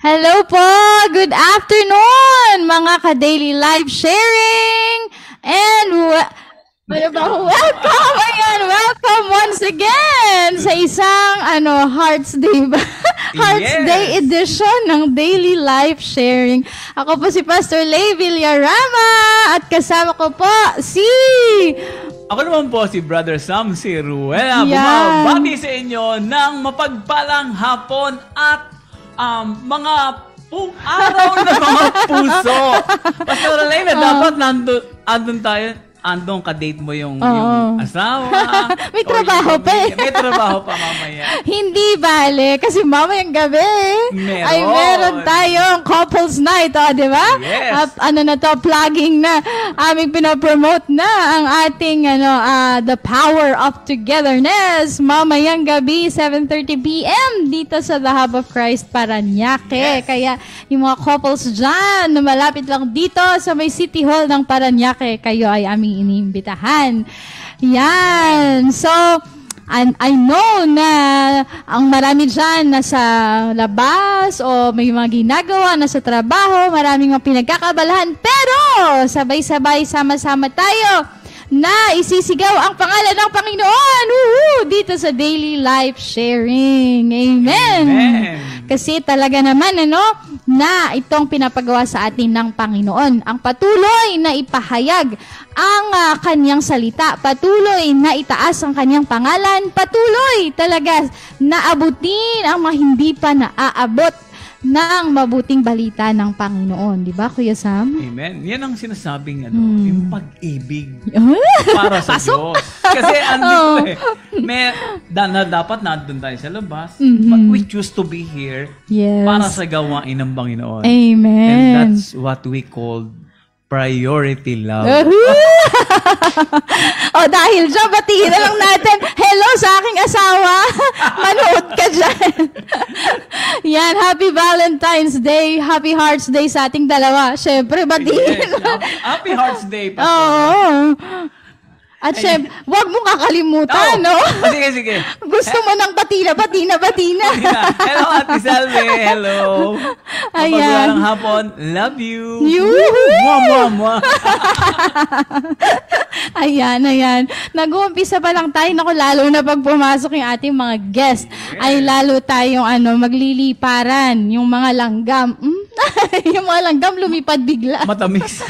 Hello po! Good afternoon, mga ka-daily live sharing! And welcome! Ayan, welcome once again sa isang Hearts Day ba? Hearts Day edition ng Daily Life Sharing. Ako po si Pastor Lay Villarama at kasama ko po si... Ako naman po si Brother Sam Ruela. Bumabati sa inyo ng mapagpalang hapon at mga araw na mga puso. Pastor Lay, dapat andun tayo. Andong ka-date mo yung asawa. May trabaho pa eh. May trabaho pa mamaya. Hindi bale, kasi mamayang gabi meron tayong couples night, di ba? Yes. At plugging na. Aming pinapromote na ang ating The Power of Togetherness. Mamayang gabi, 7:30 p.m. dito sa The Hub of Christ, Parañaque. Yes. Kaya yung mga couples dyan, na malapit lang dito sa may City Hall ng Parañaque, kayo ay aming inimbitahan. Yan. So, I know na ang marami dyan nasa labas o may mga ginagawa, nasa trabaho, maraming mga pinagkakabalahan. Pero, sabay-sabay, sama-sama tayo na isisigaw ang pangalan ng Panginoon dito sa Daily Life Sharing. Amen. Amen. Kasi talaga naman, na itong pinapagawa sa atin ng Panginoon. Ang patuloy na ipahayag ang kanyang salita. Patuloy na itaas ang kanyang pangalan. Patuloy talaga na abutin ang mga hindi pa naaabot ng mabuting balita ng Panginoon. Di ba, Kuya Sam? Amen. Yan ang sinasabing yung pag-ibig para sa Diyos. Kasi dapat nandun tayo sa labas, but we choose to be here para sa gawain ng Panginoon. Amen. And that's what we call priority love. Dahil dyan, batiin na lang natin. Hello sa aking asawa. Manood ka dyan. Yan, Happy Valentine's Day. Happy Hearts Day sa ating dalawa. Siyempre, batiin. Yes. Happy Hearts Day, Pastor. Oo. At syempre, huwag mo kakalimutan, no? Sige. Gusto mo ng batina. Hello, Ate Salve. Hello. Ayan. Mapagpalang hapon. Love you. Mwah. Ayan. Nag-uumpisa pa lang tayo. Naku, lalo na pag pumasok yung ating mga guest, ay lalo tayong magliliparan. Yung mga langgam. Yung mga langgam lumipad bigla. Matamis.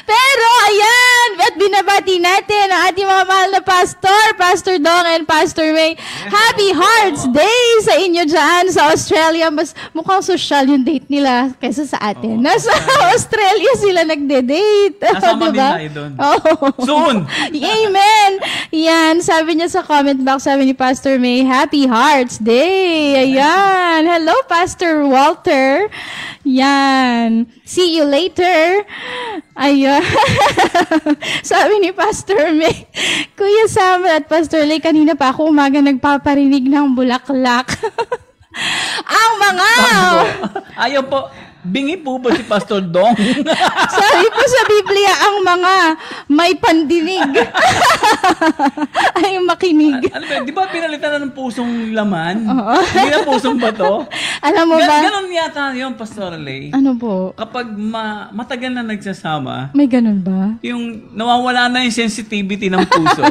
Pero, ayan. At binabati natin ang ating mga mahal na pastor, Pastor Dong and Pastor May. Happy Hearts Day sa inyo dyan sa Australia. Mas mukhang social yung date nila kaysa sa atin. Nasa Australia sila nagde-date. Nasama diba? din tayo doon. Soon! Amen! Yan, sabi niya sa comment box, sabi ni Pastor May, Happy Hearts Day! Ayan! Hello, Pastor Walter! Yan. See you later. Ayun. Sabi ni Pastor May, Kuya Sam at Pastor Lay, kanina pa ako umaga nagpaparinig ng bulaklak. Ang mga... Ayaw po. Bingi po ba si Pastor Dong? Sabi po sa Biblia, ang mga may pandinig ay makinig. Di ba pinalitan na ng pusong laman? Hindi na pusong bato? Alam mo ba? Ganon yata yun, Pastor Lay. Ano po? Kapag matagal na nagsasama, may ganon ba? Yung nawawala na yung sensitivity ng puso.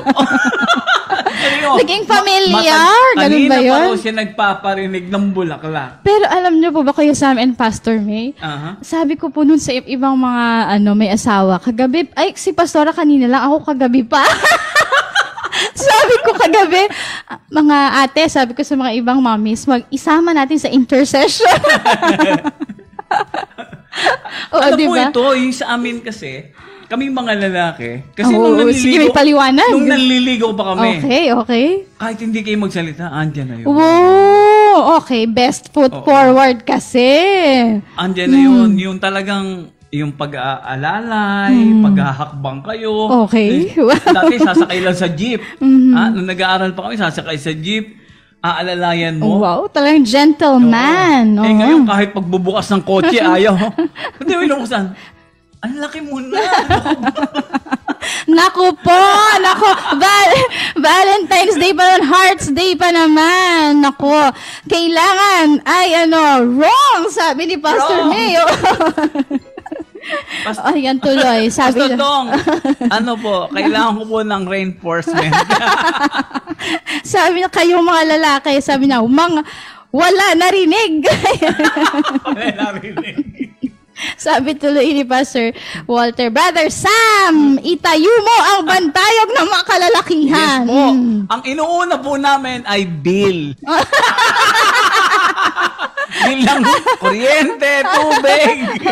Naging familiar? Ganun ba yun? Kanina pa siya nagpaparinig ng bulaklak. Pero alam niyo po ba, Kuya Sam and Pastor May? Sabi ko po nun sa ibang mga may asawa, kagabi, si Pastora kanina lang, ako kagabi pa. Sabi ko kagabi, mga ate, sabi ko sa mga ibang mommies, isama natin sa intercession. Ano po diba? ito, yung sa amin kasi, kaming mga lalaki, kasi nung may paliwanag. Nung nanliligaw pa kami. Okay. Kahit hindi kayo magsalita, andyan na yun. Wow! Okay, best foot forward kasi. Andyan na yun, yung talagang, yung pag-aalalay, paghahakbang kayo. Okay. Dati sasakay lang sa jeep. Nung nag-aaral pa kami, sasakay sa jeep. Aalalayan mo. Wow, talagang gentleman. Ngayon, kahit pagbubukas ng kotse, ayaw. Hindi mo inuksan. Ang laki mo na. Naku po, Valentine's Day pa naman, Hearts Day pa naman. Naku, kailangan ay wrong, sabi ni Pastor Mayo. Ayan tuloy, sabi Pastor Dong, kailangan ko po ng reinforcement. Sabi niya, kayong mga lalaki, sabi niya, wala narinig. Wala narinig. Sabi tuloy ni Pastor Walter, Brother Sam, itayo mo ang bantayog ng mga kalalakihan. Yes po. Ang inuuna po namin ay bill. Bill ng kuryente, tubig.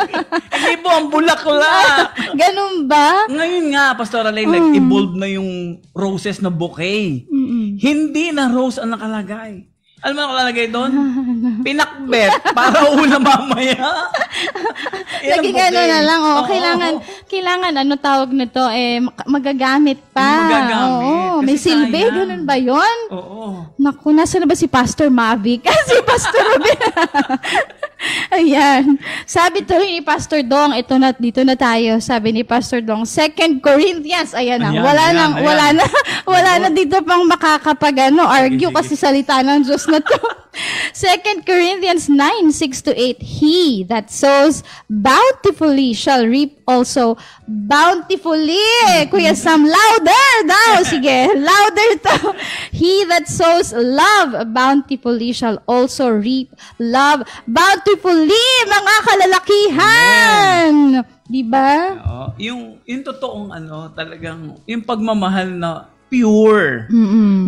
Hindi po ang bulaklak. Ganun ba? Ngayon nga, Pastor Alain, nag-evolve na yung roses na bouquet. Hindi na rose ang nakalagay. Alam mo na nakalagay doon? Pinakbet para una mamaya. Naging na lang, kailangan tawag nito, magagamit pa. Magagamit. May silbi, ganun ba yun? Oo. Naku, nasa na ba si Pastor Mavic? Si Pastor Robin. Ayan. Sabi tuloy ni Pastor Dong, dito na tayo. Sabi ni Pastor Dong, 2 Corinthians, ayan na. Wala na dito pang argue kasi salita ng Diyos na to. 2 Corinthians 9:6-8, He that sows bountifully shall reap also bountifully. Kuya Sam, louder daw. Sige, louder to. He that sows love bountifully shall also reap love bountifully, mga kalalakihan. Diba? Yung totoong talagang, yung pagmamahal na pure.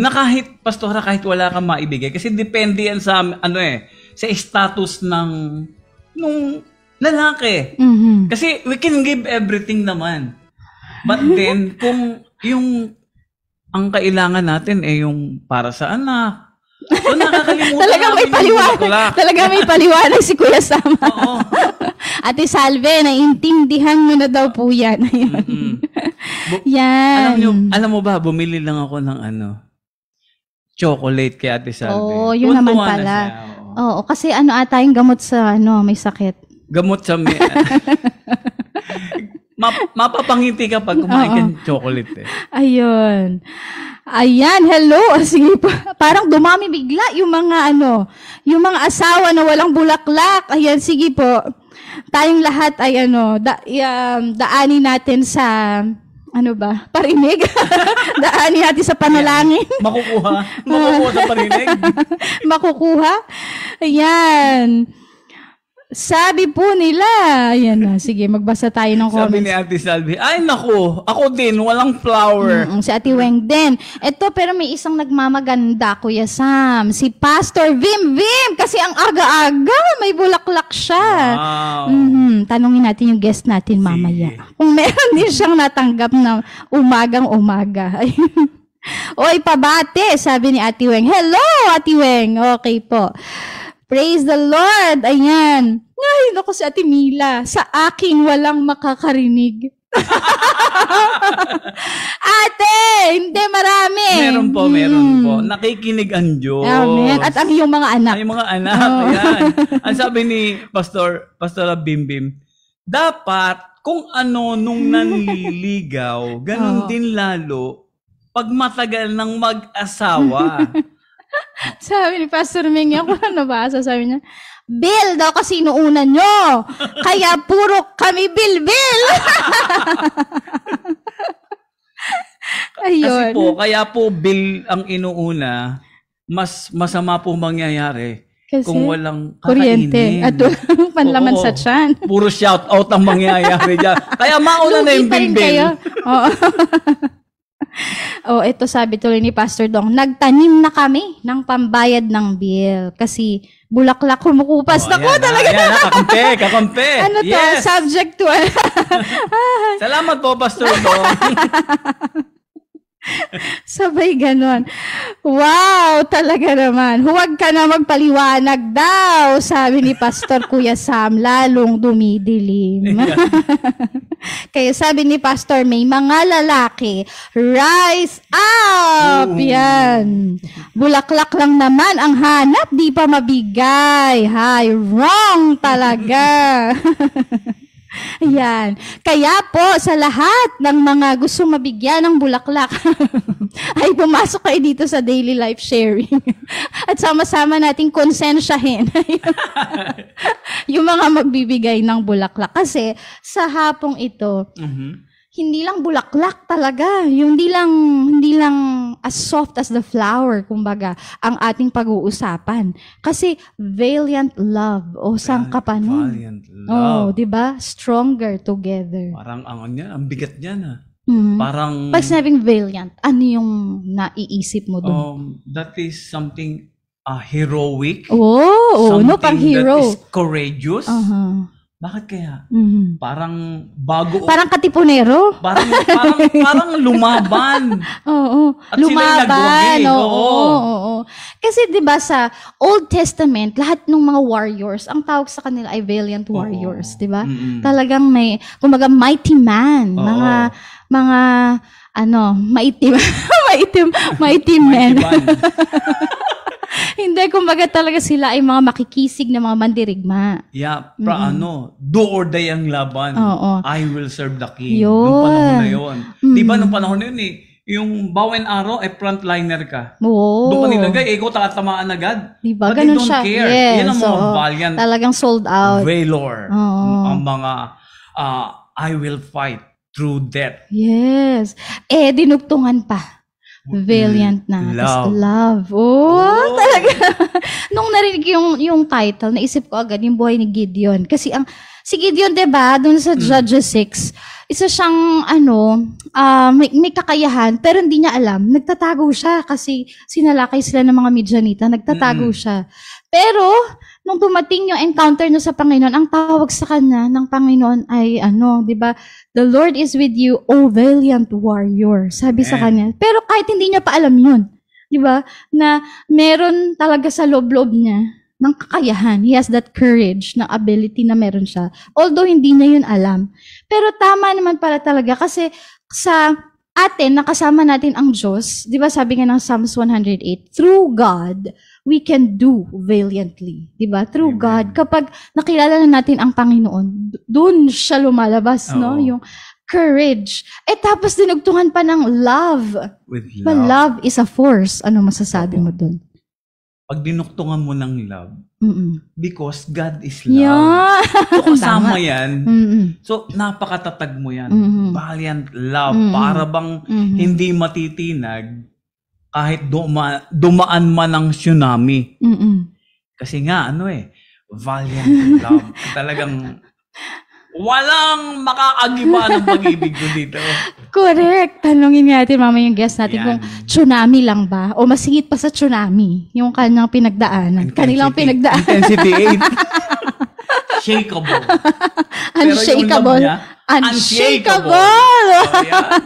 Na kahit, pastora, kahit wala kang maibigay. Kasi depende yan sa, sa status nung lalaki. Kasi we can give everything naman. But then, kung ang kailangan natin yung para sa anak. So, nakakalimutan Talaga may paliwanag si Kuya Sama. Oo. Ate Salve, naiintindihan mo na daw po yan. Yan. Alam mo ba, bumili lang ako ng chocolate kay Ate Salve. Oo, yun naman pala. Oo, kasi ata yung gamot sa may sakit. Gamot sa mapapangiti ka pag kumain ka ng chocolate Ayun. Ayan, hello. Sige po. Parang dumami bigla yung mga yung mga asawa na walang bulaklak. Ayan, sige po. Tayong lahat ay daanin natin sa parinig. Daanin natin sa panalangin. Makukuha sa parinig. Makukuha. Ayan. Sabi po nila, ayan na, sige, magbasa tayo ng comments. Sabi ni Ate Salvi, ay naku, ako din, walang flower. Si Ate Weng din. Ito, pero may isang nagmamaganda, Kuya Sam. Si Pastor Vim, kasi ang aga-aga, may bulaklak siya. Wow. Tanungin natin yung guest natin mamaya. Kung meron din siyang natanggap na umagang-umaga. Oy, pabate, sabi ni Ate Weng. Hello, Ate Weng. Okay po. Praise the Lord! Ayan. Ay, naku si Ate Mila. Sa akin walang makakarinig. Ate! Hindi, marami. Meron po. Nakikinig ang Diyos. Amen. At ang iyong mga anak. Ang mga anak. Ayan. Ang sabi ni Pastor Bimbim, dapat kung nung nanliligaw, ganun din lalo pag matagal ng mag-asawa. Sabi ni Pastor Ming, ako na nabasa, sabi niya, Bill daw kasi inuuna nyo. Kaya puro kami Bill. Ayun. Kasi kaya po Bill ang inuuna, mas masama po mangyayari kasi kung walang kuryente at walang panlaman sa tiyan. Puro shout out ang mangyayari dyan. Kaya mauna na yung Bill. Oo. Ito sabi tuloy ni Pastor Dong, nagtanim na kami ng pambayad ng bill kasi bulaklak kumukupas. Naku, talaga. Kakampi. Yes. Subject to Salamat po, Pastor Dong. Sabay ganon. Wow, talaga naman. Huwag ka na magpaliwanag daw, sabi ni Pastor Kuya Sam, lalong dumidilim. Kaya sabi ni Pastor May, mga lalaki, rise up! Yan. Bulaklak lang naman ang hanap, di pa mabigay. Hay, wrong talaga. Yan. Kaya po, sa lahat ng mga gusto mabigyan ng bulaklak, ay pumasok kayo dito sa daily life sharing. At sama-sama nating konsensyahin yung mga magbibigay ng bulaklak. Kasi sa hapong ito, hindi lang bulaklak talaga. Yung hindi lang as soft as the flower, kumbaga, ang ating pag-uusapan. Kasi valiant love o sangkapanon. Valiant love. Oh, 'di ba? Stronger together. Parang ang bigat niya na. Mhm. Parang Pag sinabing valiant, ano yung naiisip mo doon? that is something heroic. Oh, no, pang Something hero. that is courageous. Uh-huh. Bakit kaya? Mhm. Parang bago Parang katipunero. parang lumaban. Oo. At sila'y Lumaban. nagwagi. Oo. Kasi 'di ba sa Old Testament, lahat ng mga warriors, ang tawag sa kanila ay valiant warriors, 'di ba? Mm-mm. Talagang may kumbaga mighty man, Oo. mga maitim maitim men. Iban. Hindi, kumbaga talaga sila ay mga makikisig na mga mandirigma. Yeah, do or die ang laban. Oo. I will serve the king. Yun. Nung panahon na yun. Di ba nung panahon na yun yung bow and arrow ay frontliner ka. Oo. Doon ka nilagay, ikaw tatamaan agad. Diba? But Ganun they don't siya. care. Yes. Yan ang mga Oo. valiant Talagang sold out. valor. Oo. Ang mga I will fight through death. Yes. Dinugtungan pa. Valiant na. Tas love. Oh, talaga. Nung narinig yung title, naisip ko agad yung buhay ni Gideon. Kasi si Gideon, 'di ba, doon sa Judges 6, isa siyang may kakayahan pero hindi niya alam. Nagtatago siya kasi sinalakay sila ng mga Midianita. Nagtatago siya. Pero nung dumating yung encounter niya sa Panginoon, ang tawag sa kanya ng Panginoon ay 'di ba? The Lord is with you, O valiant warrior. Sabi sa kanya. Pero kahit hindi niya pa alam 'yun, 'di ba? Na meron talaga sa loob-loob niya ng kakayahan. He has that courage, na ability na meron siya. Although hindi niya 'yun alam. Pero tama naman pala talaga kasi sa atin, nakasama natin ang Diyos. 'Di ba sabi nga ng Psalms 108, through God, we can do valiantly. 'Di ba? Through God, kapag nakilala na natin ang Panginoon, doon siya lumalabas, no? Yung courage. Tapos dinugtungan pa ng love. With Well, love is a force. Ano masasabi mo doon? Pag dinuktungan mo ng love, because God is love. Yeah. So, kasama yan. Mm-mm. So, napakatatag mo yan. Mhm. Valiant love. Mhm. Para bang hindi matitinag kahit dumaan man ng tsunami. Mm-mm. Kasi nga, valiant love. Talagang walang makakagiba ng pag-ibig ko dito. Correct. Tanungin natin mamaya yung guest natin Yan. kung tsunami lang ba o mas higit pa sa tsunami yung kanyang pinagdaanan. Kanilang pinagdaanan. Intensity 8. Shakeable. Unshakable. Unshakable. Oh, yeah.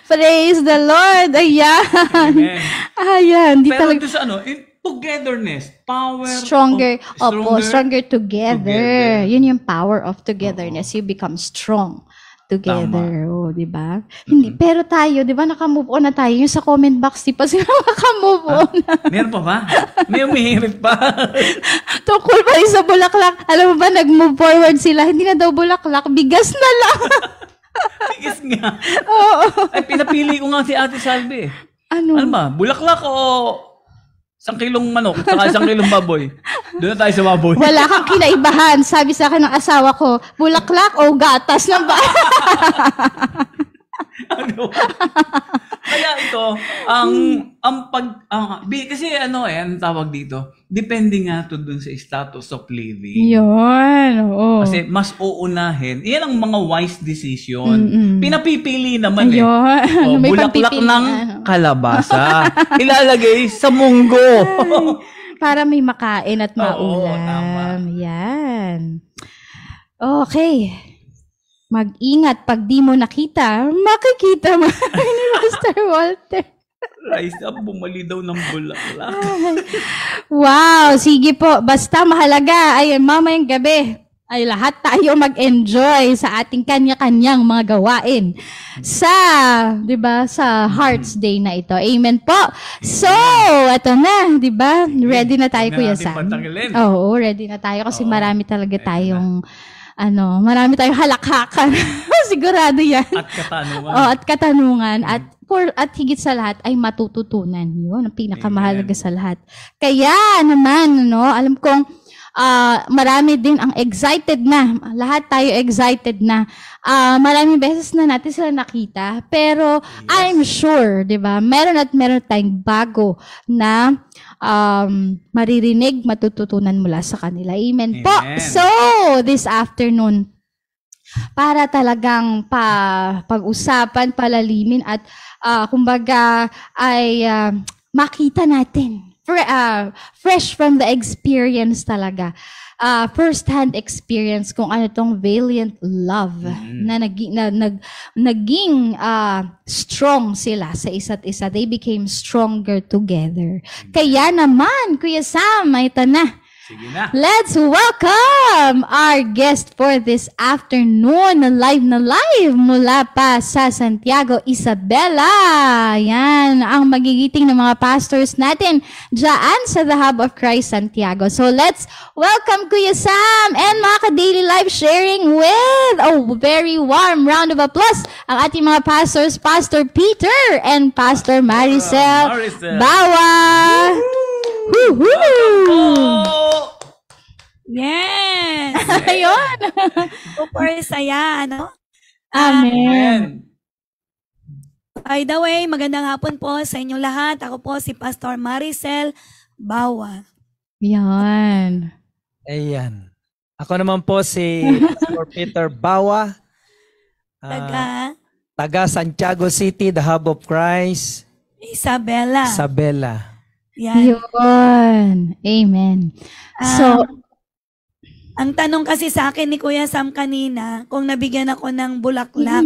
Praise the Lord. Ayan. Amen. Ayan. Di Pero talaga. ito sa togetherness, power Stronger together. Yun yung power of togetherness. You become strong together. Oh, di ba? Hindi, pero tayo, di ba, naka-move on na tayo. Yung sa comment box, di pa sila naka-move on. Meron pa ba? May umihirit pa. Tungkol pa rin sa bulaklak. Alam mo ba, nag-move forward sila. Hindi na daw bulaklak, bigas na lang. Bigas nga. Oo. Ay, pinapili ko nga si Ate Salvi. Ano? Ano ba? Bulaklak o 1 kilong manok, saka 1 kilong baboy. Doon na tayo sa baboy. Wala kang kinaibahan. Sabi sa akin ng asawa ko, bulaklak o gatas ng ba? Ano? Kaya ito, kasi ang tawag dito, depende nga to dun sa status of living. Yun, oo. Kasi mas uunahin, yan ang mga wise decision. Pinapipili naman Ayun. May bulaklak pagpipili, ng kalabasa. Ilalagay sa munggo. Para may makain at Oo, maulam. tama. Yan. Okay. Mag-ingat pag di mo nakita, makikita mo ni Master Walter. Rise up, bumali daw ng bulaklak. Wow, sige po. Basta mahalaga ay mamayang gabi ay lahat tayo mag-enjoy sa ating kanya-kanyang mga gawain sa, 'di ba, sa Hearts Day na ito. Amen po. So, eto na, 'di ba? Ready na tayo, Kuya Sam. Oo, ready na tayo kasi marami talaga tayong marami tayong halakhakan. Sigurado yan. At katanungan. At katanungan. At higit sa lahat ay matututunan. Yun, ang pinakamahalaga sa lahat. Kaya naman, alam kong marami din ang excited na. Lahat tayo excited na. Maraming beses na natin sila nakita. Pero I'm sure, di ba, meron tayong bago na maririnig, matututunan mula sa kanila. Amen po. So, this afternoon, para talagang pag-usapan, palalimin at kumbaga ay makita natin fresh from the experience talaga. First-hand experience kung ano tong valiant love na naging strong sila sa isa't isa. They became stronger together. Kaya naman, Kuya Sam, ito na. Sige na. Let's welcome our guest for this afternoon na live mula pa sa Santiago, Isabela. Yan, ang magigiting ng mga pastors natin dyan sa The Hub of Christ, Santiago. So let's welcome Kuya Sam and mga ka-daily live sharing with a very warm round of applause ang ating mga pastors, Pastor Peter and Pastor Maricel Bawa. Woohoo! Yes! Ayun! Super saya, Amen. By the way, magandang hapon po sa inyong lahat. Ako po si Pastor Maricel Bawa. Yan. Ayan. Ako naman po si Pastor Peter Bawa. Taga Santiago City, The Hub of Christ. Isabela. Yan. Yun. Amen. So, ang tanong kasi sa akin ni Kuya Sam kanina, kung nabigyan ako ng bulaklak.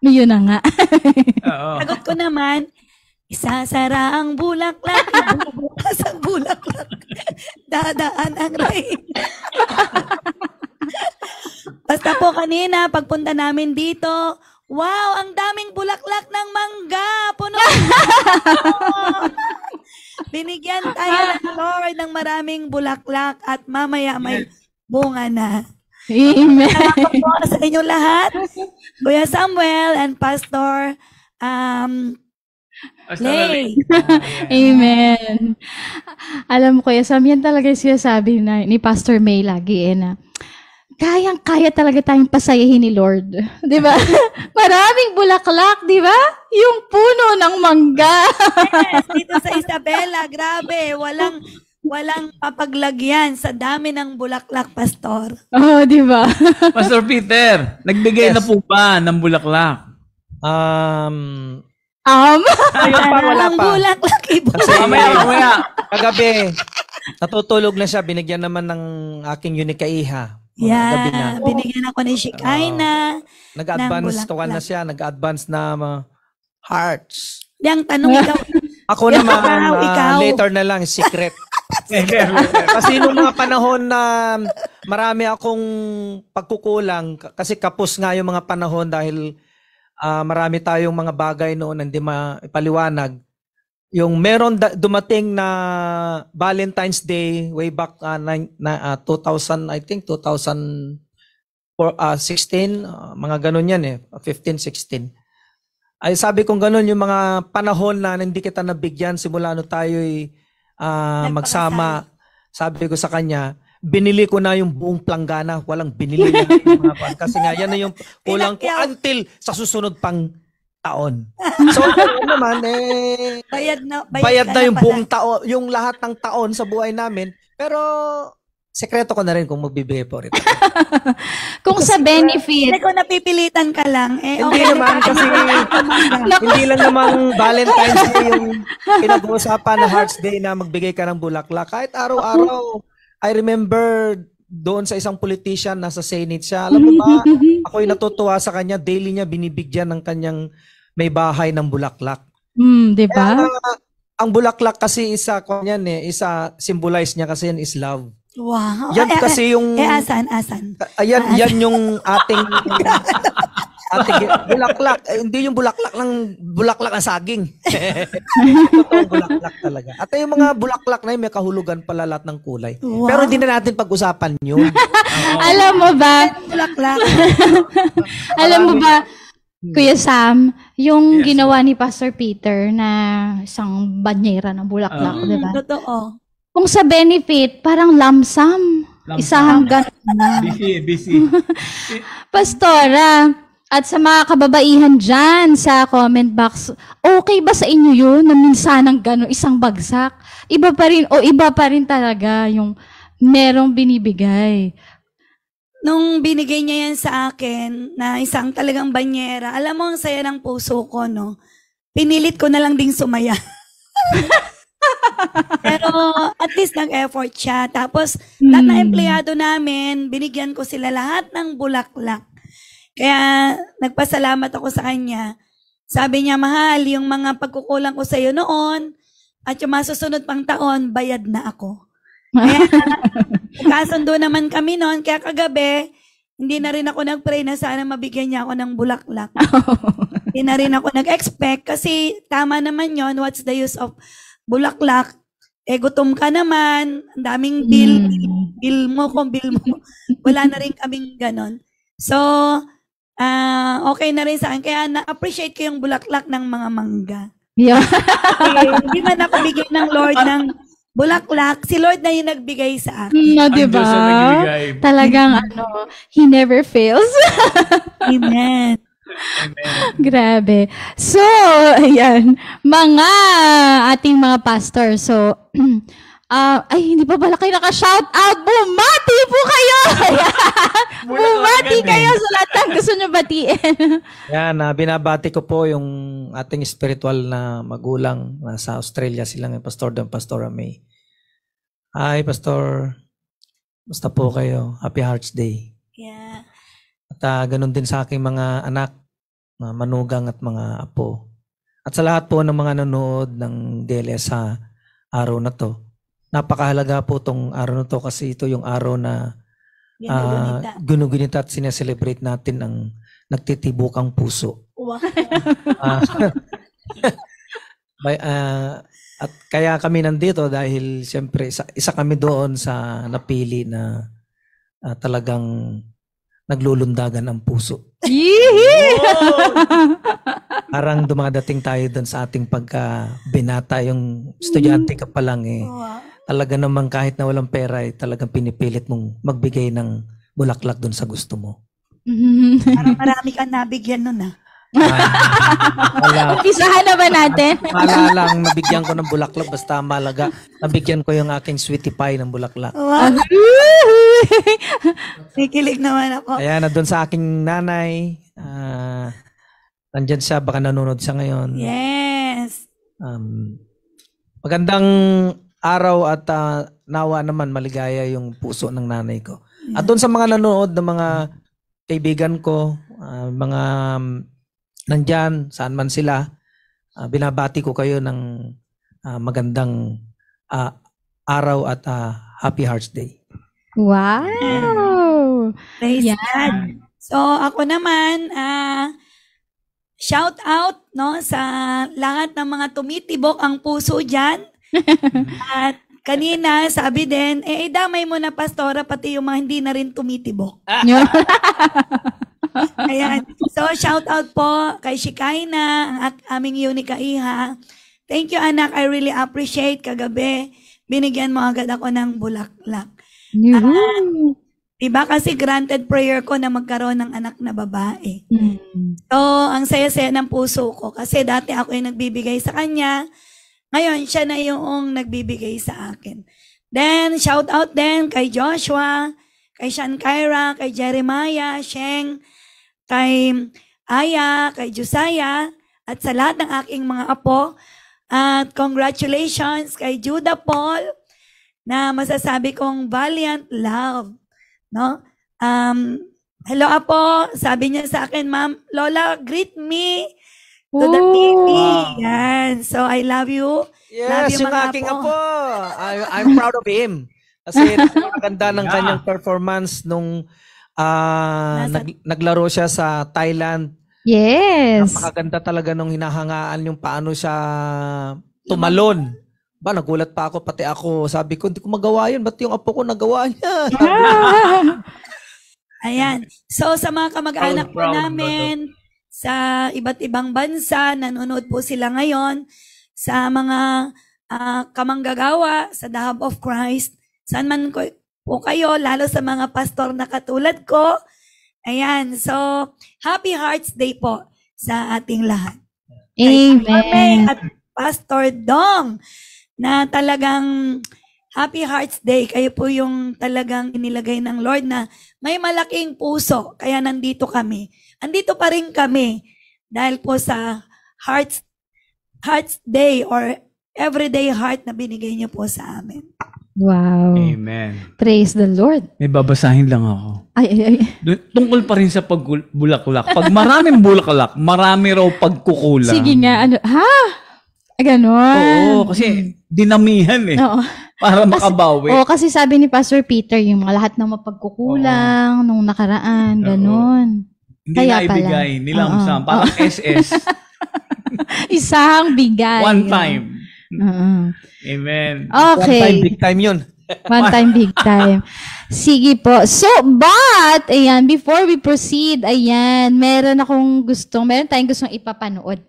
Yun na nga. Sagot ko naman, isasara ang bulaklak, ibubukas ang bulaklak, dadaan ang rain. Basta po kanina, pagpunta namin dito, wow, ang daming bulaklak ng mangga, puno. Binigyan tayo ng Lord ng maraming bulaklak at mamaya may bunga na. Amen. Salamat po sa inyong lahat. Kuya Samuel and Pastor Lay. Amen. Alam mo, Kuya Sam, yan talaga yung sinasabi ni Pastor May lagi na kayang-kaya talaga tayong pasayahin ni Lord. Di ba? Maraming bulaklak, di ba? Yung puno ng mangga. Yes, dito sa Isabela, grabe, walang papaglagyan sa dami ng bulaklak, Pastor. Di ba? Pastor Peter, nagbigay na po ba ng bulaklak? Ayun pa, wala Ang pa. bulaklak, Mamaya. Kagabi, natutulog na siya. Binigyan naman ng aking unikaiha. Gabi na. Binigyan ako ni Shikaina. Nag-advance na siya. Nag-advance na hearts. Yang tanong ikaw. Ako naman, ikaw. later na lang, secret. Kasi nung mga panahon na marami akong pagkukulang, kasi kapos nga yung mga panahon dahil marami tayong mga bagay noon na hindi maipaliwanag. Yung meron dumating na Valentine's Day way back 2000, I think 2016, mga ganun yan 15, 16. Ay sabi kong ganun yung mga panahon na hindi kita nabigyan simula no tayo'y magsama. Sabi ko sa kanya, binili ko na yung buong planggana, walang binili na kasi nga yan na yung kulang ko until sa susunod pang taon. So naman bayad na yung buong taon, yung lahat ng taon sa buhay namin. Pero sekreto ko na rin kung magbibigay po rin. Kung sa benefit. Hindi ko napipilitan ka lang. Hindi naman kasi hindi lang namang Valentine's Day yung pinag-uusapan na Hearts Day na magbigay ka ng bulaklak. Kahit araw-araw, I remember doon sa isang politician nasa Senate siya. Alam mo ba, ako'y natutuwa sa kanya, daily niya binibigyan ng kanyang may bahay ng bulaklak. Di ba? Ang bulaklak kasi isa symbolize niya kasi yan is love. Wow. Yan kasi yung asan? yan yung ating Bulaklak. Hindi yung bulaklak ng saging. Totoong bulaklak talaga. At yung mga bulaklak na yun, may kahulugan pala lahat ng kulay. Wow. Pero hindi na natin pag-usapan yun. Alam mo ba, Bulaklak. alam mo ba, Kuya Sam, yung ginawa ni Pastor Peter na isang banyera ng bulaklak, di ba? Totoo. Kung sa benefit, parang lamsam. Lamsam. Isa hanggang Busy. Pastora, at sa mga kababaihan dyan sa comment box, okay ba sa inyo yun na minsanang gano'n, isang bagsak? Iba pa rin talaga yung merong binibigay. Nung binigay niya yan sa akin, na isang talagang banyera, alam mo, ang saya ng puso ko, no? Pinilit ko na lang ding sumaya. Pero at least nag-effort siya. Tapos, lahat ng empleyado namin, binigyan ko sila lahat ng bulaklak. Kaya, nagpasalamat ako sa kanya. Sabi niya, mahal, yung mga pagkukulang ko sa'yo noon, at yung masusunod pang taon, bayad na ako. Kaya, kasundo naman kami noon, kaya kagabi, hindi na rin ako nag-pray na sana mabigyan niya ako ng bulaklak. Hindi na rin ako nag-expect kasi tama naman yon. What's the use of bulaklak? Gutom ka naman, ang daming bill mo. Wala na rin kaming ganon. So, okay na rin sa akin. Kaya na-appreciate ko yung bulaklak ng mga mangga. Yeah. Hindi man ako bigyan ng Lord ng bulaklak, si Lord na yung nagbigay sa akin. No, Ang diba? Diyos ang nagbibigay. Talagang He never fails. Amen. Grabe. So, ayan. Mga ating mga pastor. So, hindi pa pala kayo naka-shout out. Bumati po kayo! Bumati kayo sa lahat ng gusto nyo batiin. Yan, binabati ko po yung ating spiritual na magulang na sa Australia sila ng Pastor Dan, Pastora May. Hi, Pastor. Basta po kayo. Happy Hearts Day. Yeah. At ganun din sa aking mga anak, mga manugang at mga apo. At sa lahat po ng mga nanonood ng DLS sa araw na to. Napakahalaga po tong araw na to kasi ito yung araw na gunugunita at sineselebrate natin ang nagtitibukang puso. Wow. At kaya kami nandito dahil siyempre isa kami doon sa napili na talagang naglulundagan ang puso. Parang dumadating tayo doon sa ating pagka-binata, yung estudyante ka pa lang talaga naman kahit na walang pera talagang pinipilit mong magbigay ng bulaklak doon sa gusto mo. Parang marami kang nabigyan nun Umpisahan na ba natin? Malalang nabigyan ko ng bulaklak basta malaga. Nabigyan ko yung aking sweetie pie ng bulaklak. Wow. Nakikilig naman ako. Kaya na doon sa aking nanay, nandyan siya, baka nanonood siya ngayon. Yes. Magandang araw at nawa naman maligaya yung puso ng nanay ko. At doon sa mga nanonood ng mga kaibigan ko, mga nandyan, saan man sila, binabati ko kayo ng magandang araw at Happy Hearts Day. Wow! Praise God. So, ako naman, shout out sa lahat ng mga tumitibok ang puso dyan. At kanina, sabi din, damay mo na, Pastora, pati yung mga hindi na rin tumitibok. Ayan. So, shout out po kay Shikaina, ang aming Unica Iha. Thank you, anak. I really appreciate kagabi. Binigyan mo agad ako ng bulaklak. Diba kasi granted prayer ko na magkaroon ng anak na babae. So, ang saya-saya ng puso ko. Kasi dati ako yung nagbibigay sa kanya. Ngayon, siya na yung nagbibigay sa akin. Then, shout out din kay Joshua, kay Shankaira, kay Jeremiah, Sheng, kay Aya, kay Josiah, at sa lahat ng aking mga apo. At congratulations kay Judah Paul na masasabi kong valiant love. No? Hello apo, sabi niya sa akin, Ma'am Lola, greet me to the TV. Yan. So I love you. Yes, love you, yung aking apo. I'm proud of him. Kasi napakaganda ng kanyang performance nung naglaro siya sa Thailand. Yes. Napakaganda talaga nung hinahangaan yung paano siya tumalon. Ba, nagulat pa ako, pati ako. Sabi ko, hindi ko magawa yun. Ba't yung apo ko nagawa niya? Ayan. So, sa mga kamag-anak po Proud, namin, sa iba't ibang bansa, nanonood po sila ngayon, sa mga kamanggagawa, sa The Hub of Christ, saan man po kayo, lalo sa mga pastor na katulad ko. Ayan. So, Happy Hearts Day po sa ating lahat. Amen. At Pastor Dong, na talagang Happy Hearts Day. Kayo po yung talagang inilagay ng Lord na may malaking puso. Kaya nandito kami. Andito pa rin kami dahil po sa Hearts Day or Everyday Heart na binigay niyo po sa amin. Wow. Amen. Praise the Lord. May babasahin lang ako. Ay. Tungkol pa rin sa pagbulaklak. Pag maraming bulaklak, marami raw pagkukulang. Sige nga, ganon. Oo, kasi dinamihan eh. Oo. Para makabawi. Oo, kasi sabi ni Pastor Peter, yung mga lahat ng mapagkukulang nung nakaraan, ganon. Hindi Kaya na ibigay, pala. nilamsam. Parang SS. Isang bigay. One time. Oo. Amen. One time, Okay. big time yun. One time, big time. Sige po. So, but, ayan, before we proceed, ayan, meron tayong gustong ipapanood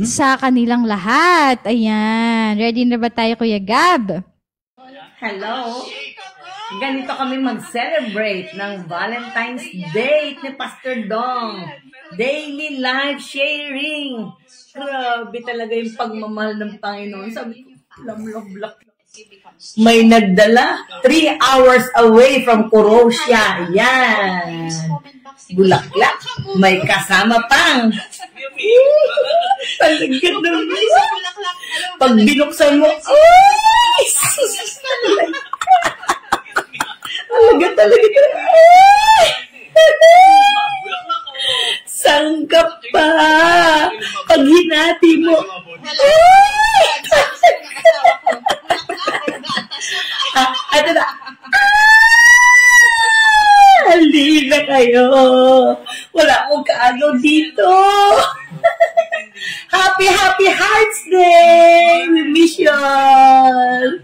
sa kanilang lahat. Ayan. Ready na ba tayo, Kuya Gab? Hello! Ganito kami mag-celebrate ng Valentine's Day ni Pastor Dong. Daily life sharing. Grabe talaga yung pagmamahal ng Panginoon. Sabi ko, lamlablak. May nagdala 3 hours away from Croatia. Yan. Bulaklak. May kasama pang. Talaga naman. Pag binuksan mo, ay! Talaga. Sangkap pa. Pag hinati mo, ito na. Halina kayo. Wala akong kaagaw dito. Happy Hearts Day! We miss you all.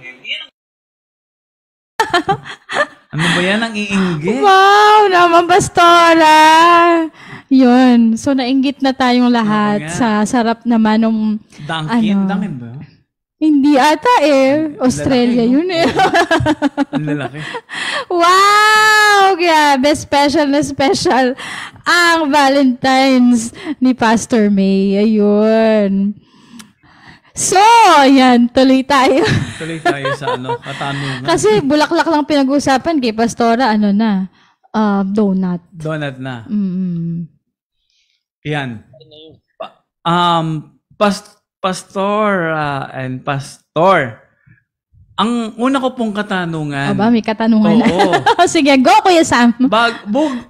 Ano ba yan ang iinggit? Wow, naman, Pastora. Yun. So, nainggit na tayong lahat Oo nga. sa sarap naman ng Dunkin? Ano? Dunkin ba? Hindi ata eh. Australia lalaki, no? yun eh. Ang lalaki. Wow! Grabe, special na special ang Valentine's ni Pastor May. Ayun. So, ayan, tuloy tayo. Tuloy tayo sa katanungan. Kasi bulaklak lang pinag-usapan kay Pastora, donut. Donut na. Mm. Yan. Pastor and Pastor. Ang una ko pong katanungan. Aba, may katanungan na. Oo. Sige, go Kuya Sam.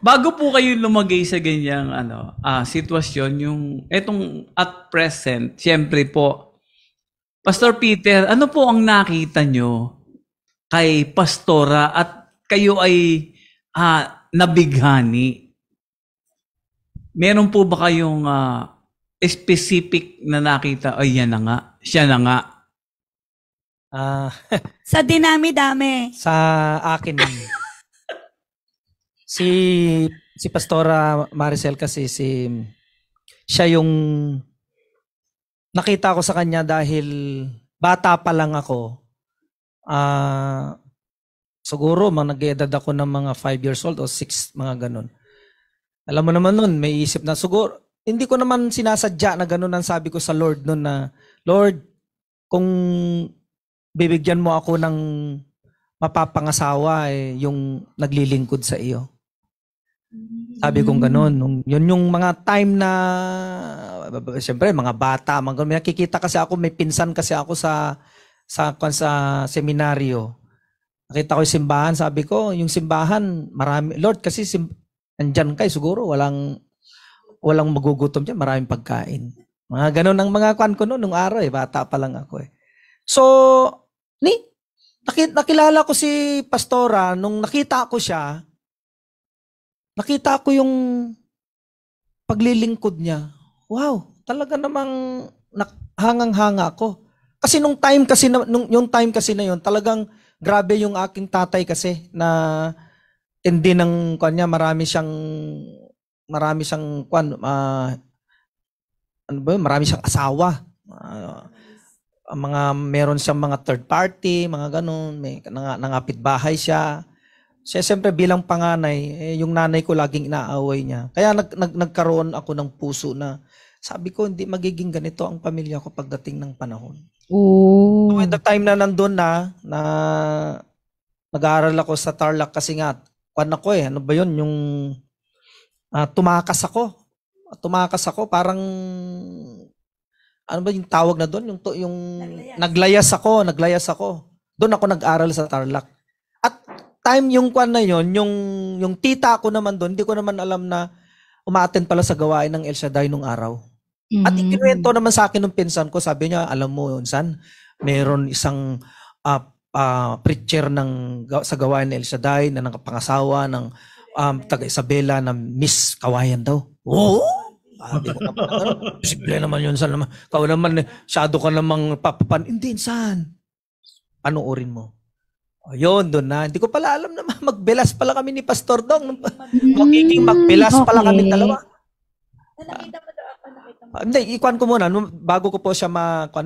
Bago po kayo lumagay sa ganyang sitwasyon, yung etong at present, siyempre po, Pastor Peter, ano po ang nakita nyo kay Pastora at kayo ay nabighani? Meron po ba kayong specific na nakita? Ay, yan na nga. Siya na nga. Sa dinami-dami. Sa akin, si Pastora Maricel kasi siya yung nakita ko sa kanya dahil bata pa lang ako. Siguro nag-edad ako ng mga 5 years old o 6, mga ganun. Alam mo naman nun, may isip na siguro, hindi ko naman sinasadya na ganun ang sabi ko sa Lord nun na, Lord, kung bibigyan mo ako ng mapapangasawa, yung naglilingkod sa iyo. Sabi kong ganun. Yun yung mga time na, siyempre, mga bata, may nakikita kasi ako, may pinsan kasi ako sa seminaryo. Nakita ko yung simbahan, sabi ko, yung simbahan, marami, Lord, kasi andyan kayo, siguro, walang magugutom dyan, maraming pagkain. Mga ganun ang mga kwan ko noon, nung araw bata pa lang ako So, nakilala ko si Pastora, nung nakita ko siya, nakita ko yung paglilingkod niya, wow, talaga namang hangang-hanga ako. Kasi yung time kasi na yun, talagang grabe yung aking tatay kasi na hindi ng kanya, marami siyang marami siyang asawa. Meron siyang mga third party, mga ganun, may nangapit bahay siya. Siya siyempre bilang panganay, yung nanay ko laging inaaway niya. Kaya nagkaroon ako ng puso na sabi ko, hindi magiging ganito ang pamilya ko pagdating ng panahon. Oh. So, at the time na nandun na nag-aaral ako sa Tarlac kasi nga, ano ba yun, yung tumakas ako, parang, ano ba yung tawag na doon? Yung naglayas ako. Doon ako nag-aral sa Tarlac. At time yung na yun, yung tita ko naman doon, hindi ko naman alam na umaattend pala sa gawain ng El Shaddai nung araw. At ikinuwento naman sa akin ng pinsan ko, sabi niya, alam mo yun, San, meron isang preacher sa gawain ng El Shaddai na nakapangasawa ng taga Isabela na Miss Kawayan daw. Oo! Sabi ko naman, posible naman yun, San. Kau naman, shadow ka namang papapan. Hindi, San. Panoorin mo. Ayun, doon na. Hindi ko pala alam na magbelas pala kami ni Pastor Dong. Magiging magbelas pala kami dalawa. Hindi, ikuan ko muna. Bago ko po siya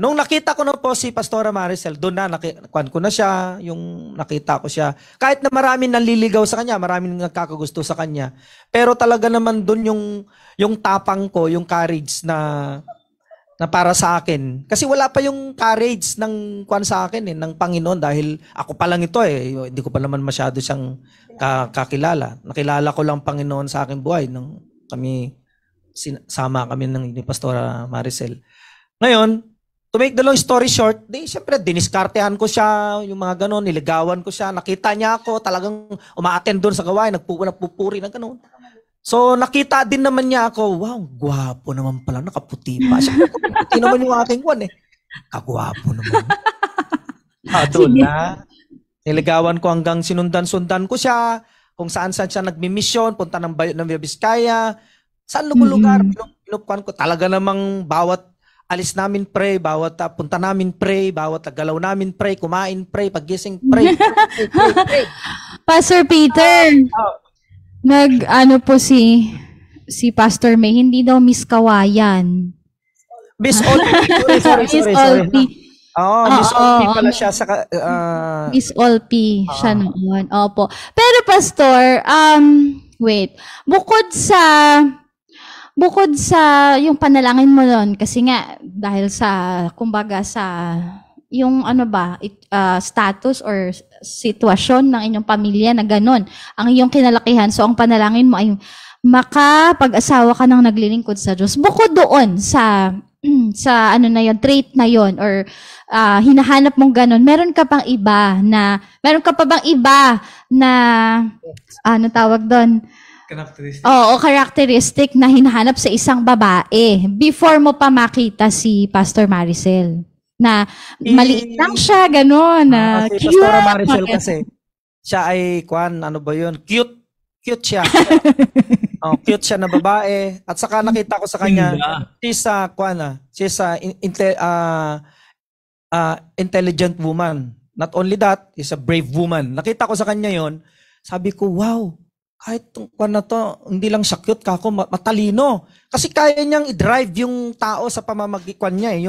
nung nakita ko na po si Pastora Maricel, doon na, ikuan ko na siya, yung nakita ko siya. Kahit na maraming nanliligaw sa kanya, maraming nagkakagusto sa kanya. Pero talaga naman doon yung tapang ko, yung courage na para sa akin. Kasi wala pa yung courage ng kwan sa akin ng Panginoon dahil ako pa lang ito Hindi ko pa naman masyado siyang kakilala. Nakilala ko lang Panginoon sa aking buhay nung sama kami ni Pastora Maricel. Ngayon, to make the long story short, siyempre diniskartehan ko siya, yung mga ganon, niligawan ko siya, nakita niya ako, talagang umaattend doon sa gawain, nagpupuri ng ganon. So, nakita din naman niya ako, wow, gwapo naman pala, nakaputi pa. Siya, puti naman yung aking kwan Kagwapo naman. Doon na. Niligawan ko hanggang sinundan-sundan ko siya, kung saan-saan siya nagmi-mission, punta ng Biskaya, saan lugar, pinupkuan ko. Talaga namang bawat alis namin pray, bawat punta namin pray, bawat galaw namin pray, kumain pray, pagising pray. Pastor Peter. Po si Pastor May, hindi daw Miss Kawayan. Miss Olpi. Sorry. Miss Olpi pala siya sa Miss Olpi siya noon. Opo. Pero Pastor, wait. Bukod sa yung panalangin mo noon kasi nga dahil kumbaga sa yung status or sitwasyon ng inyong pamilya na ganun, ang iyong kinalakihan. So, ang panalangin mo ay makapag-asawa ka ng naglilingkod sa Diyos. Bukod doon sa trait na yon or hinahanap mong ganun, meron ka pa bang iba na, tawag doon? Characteristic na hinahanap sa isang babae before mo pa makita si Pastor Maricel. Na maliit lang siya, gano'n. Si Pastora Maricel kasi, siya ay, cute. Cute siya. Cute siya na babae. At saka nakita ko sa kanya, she's intelligent woman. Not only that, she's a brave woman. Nakita ko sa kanya yon. Sabi ko, wow, kahit na to, hindi lang siya cute, matalino. Kasi kaya niyang i-drive yung tao sa pamamagitan niya.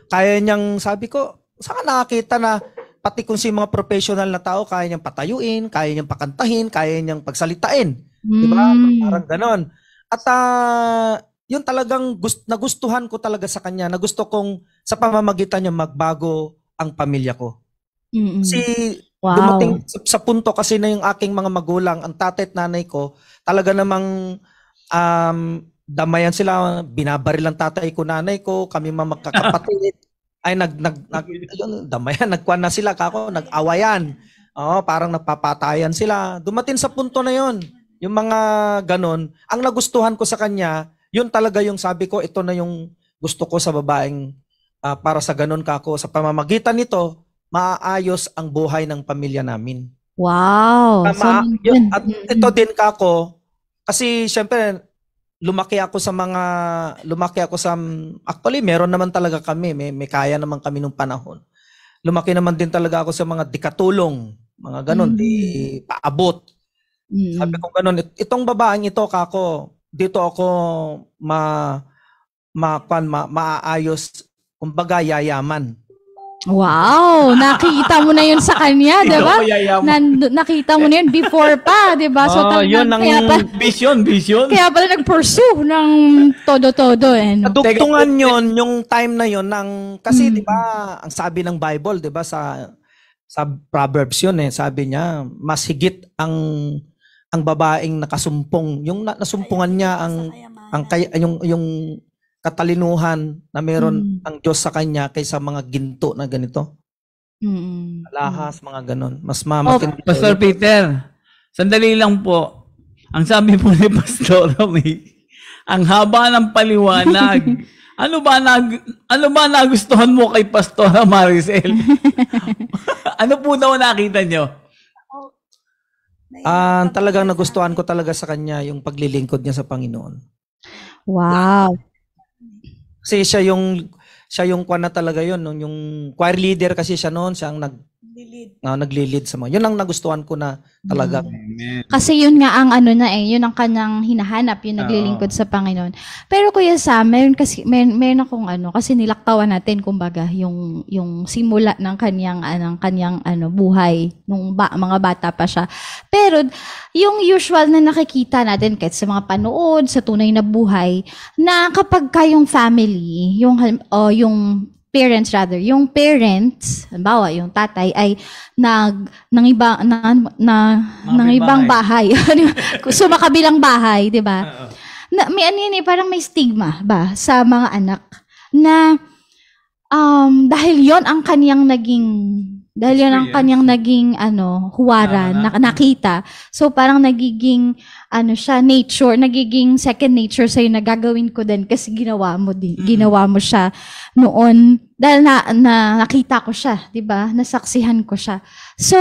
Kaya niyang, sabi ko, saan ka nakakita na pati kung si mga professional na tao, kaya niyang patayuin, kaya niyang pakantahin, kaya niyang pagsalitain. Diba? Parang ganon. At yun talagang nagustuhan ko talaga sa kanya, na gusto kong sa pamamagitan niya magbago ang pamilya ko. Kasi dumating sa punto kasi na yung aking mga magulang, ang tatay at nanay ko, talaga namang damayan sila, binabaril ang tatay ko, nanay ko, kami mga magkakapatid. Ay damayan, nagkuhan na sila nag-awayan. Parang nagpapatayan sila. Dumating sa punto na yon. Yung mga ganon, ang nagustuhan ko sa kanya, yun talaga yung sabi ko, ito na yung gusto ko sa babaeng para sa ganon sa pamamagitan nito, maayos ang buhay ng pamilya namin. Wow. At ito din kasi syempre, lumaki ako sa, actually meron naman talaga kami, may kaya naman kami nung panahon. Lumaki naman din talaga ako sa mga di katulong, mga ganun, di paabot. Sabi ko ganun, itong babaeng ito, kako, dito ako maayos, kumbaga yayaman. Wow! Nakita mo na yun sa kanya, di ba? Nakita mo na yun before pa, di ba? So, yun ang vision. Kaya pala nag-pursue ng todo-todo. Nadugtungan yun, yung time na yun, kasi di ba, ang sabi ng Bible, di ba, sa Proverbs yun sabi niya, mas higit ang babaeng nakasumpong, yung nasumpungan niya yung katalinuhan na meron ang Diyos sa kanya kaysa mga ginto na ganito. Lahas, mga ganon. Mas mamatindi. Pastor Peter, sandali lang po. Ang sabi po ni Pastor May, ang haba ng paliwanag. Ano ba nagustuhan mo kay Pastor Maricel? Ano po daw nakita nyo? Talagang nagustuhan ko talaga sa kanya yung paglilingkod niya sa Panginoon. Wow. Kasi siya yung kwan na talaga yun, yung choir leader kasi siya noon, siya ang naglilid sa mga. Yun ang nagustuhan ko na talaga. Kasi yun nga ang yun ang kanyang hinahanap, yung naglilingkod sa Panginoon. Pero Kuya Sam, meron akong kasi nilaktawan natin kumbaga yung simula ng kanyang buhay nung mga bata pa siya. Pero yung usual na nakikita natin kahit sa mga panood, sa tunay na buhay, na kapag kayong family, yung parents, halimbawa, yung tatay ay ng ibang bahay. Sumakabilang bahay, di ba? May parang may stigma ba sa mga anak na dahil yon ang kanyang naging huwaran, nakita. So parang nagiging nature, nagiging second nature sa'yo na gagawin ko din kasi ginawa mo siya noon dahil nakita ko siya, 'di ba? Nasaksihan ko siya. So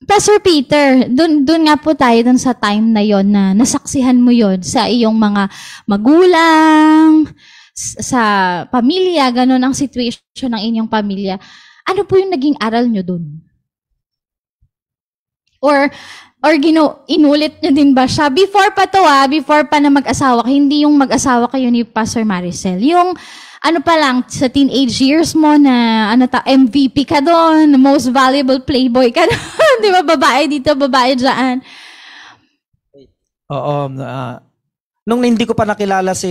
Pastor Peter, dun nga po tayo dun sa time na yon na nasaksihan mo yon sa iyong mga magulang, sa pamilya, ganun ang situation ng inyong pamilya. Ano po yung naging aral nyo dun? Or inulit nyo din ba siya? Before pa na mag-asawa, hindi yung mag-asawa kayo ni Pastor Maricel. Yung pa lang, sa teenage years mo na MVP ka doon, most valuable playboy ka doon. Di ba? Babae dito, babae dyan. Oo. Nung hindi ko pa nakilala si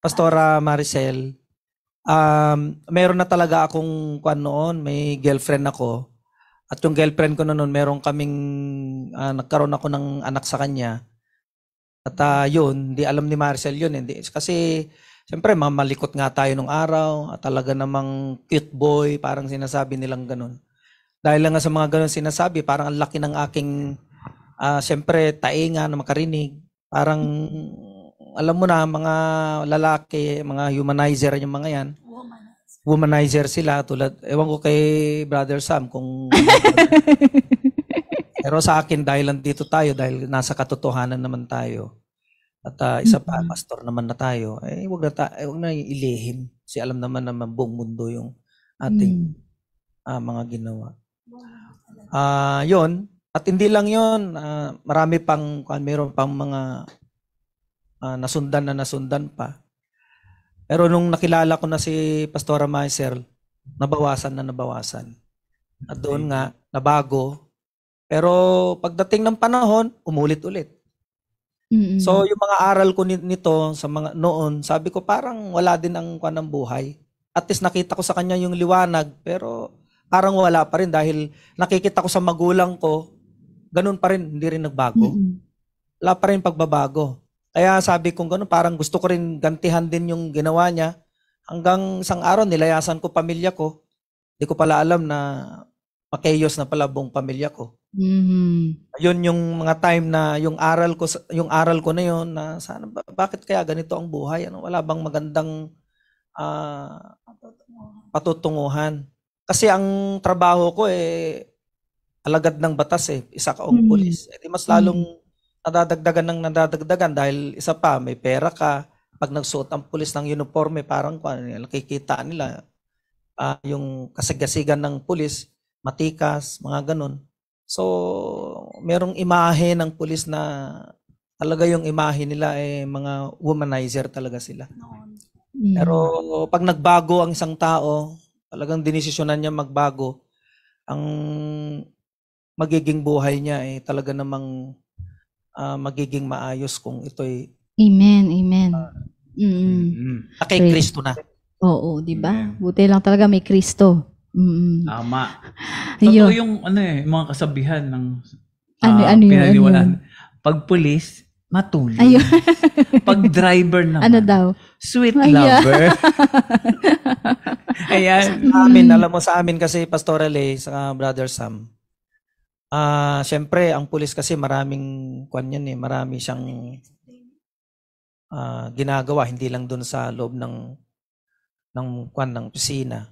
Pastora Maricel, meron na talaga akong noon, may girlfriend ako. At yung girlfriend ko noon, meron kaming, nagkaroon ako ng anak sa kanya. At yun, hindi alam ni Maricel yun. Hindi. Kasi, siyempre, malikot nga tayo nung araw. At talaga namang cute boy, parang sinasabi nilang ganun. Dahil lang nga sa mga ganun sinasabi, parang ang laki ng aking, siyempre, tainga na makarinig. Parang, alam mo na, mga lalaki, mga humanizer yung mga yan. Womanizer sila, tulad, ewan ko kay Brother Sam kung pero sa akin, dahil nandito tayo, dahil nasa katotohanan naman tayo, at isa pa, pastor naman na tayo, wag na ilihim. Kasi alam naman buong mundo yung ating mga ginawa. Yun, at hindi lang yun, marami pang, mayroon pang mga nasundan pa. Pero nung nakilala ko na si Pastora Maricel, nabawasan. At doon nga, nabago. Pero pagdating ng panahon, umulit-ulit. So yung mga aral ko nito sa mga noon, sabi ko parang wala din ang kanang buhay. At least nakita ko sa kanya yung liwanag, pero parang wala pa rin dahil nakikita ko sa magulang ko, ganun pa rin, hindi rin nagbago. Wala pa rin pagbabago. Kaya sabi kong gano'n, parang gusto ko rin gantihan din yung ginawa niya. Hanggang isang araw, nilayasan ko pamilya ko. Hindi ko pala alam na makayos na pala buong pamilya ko. Yun yung mga time na yung aral ko na yun na sana bakit kaya ganito ang buhay? Wala bang magandang patutunguhan? Kasi ang trabaho ko alagad ng batas isa kaong pulis. Di mas lalong nadadagdagan dahil isa pa, may pera ka. Pag nagsuot ang pulis ng uniforme, parang nakikita nila yung kasigasigan ng pulis, matikas, mga ganun. So, merong imahe ng pulis na talaga yung imahe nila mga womanizer talaga sila. Pero pag nagbago ang isang tao, talagang dinesisyonan niya magbago, ang magiging buhay niya talaga namang magiging maayos kung ito'y Amen. kay Kristo na. Oo, di ba? Buti lang talaga may Kristo. Tama. Ayun. Totoo yung mga kasabihan ng Ano yun? pinaniwalaan. Pag pulis, matulog. Ayun. Pag driver naman, Ano daw? sweet Ayun. lover. Ayan. Alam mo sa amin kasi, Pastor Ray, sa Brother Sam, syempre, ang pulis kasi maraming marami siyang ginagawa, hindi lang doon sa loob ng opisina.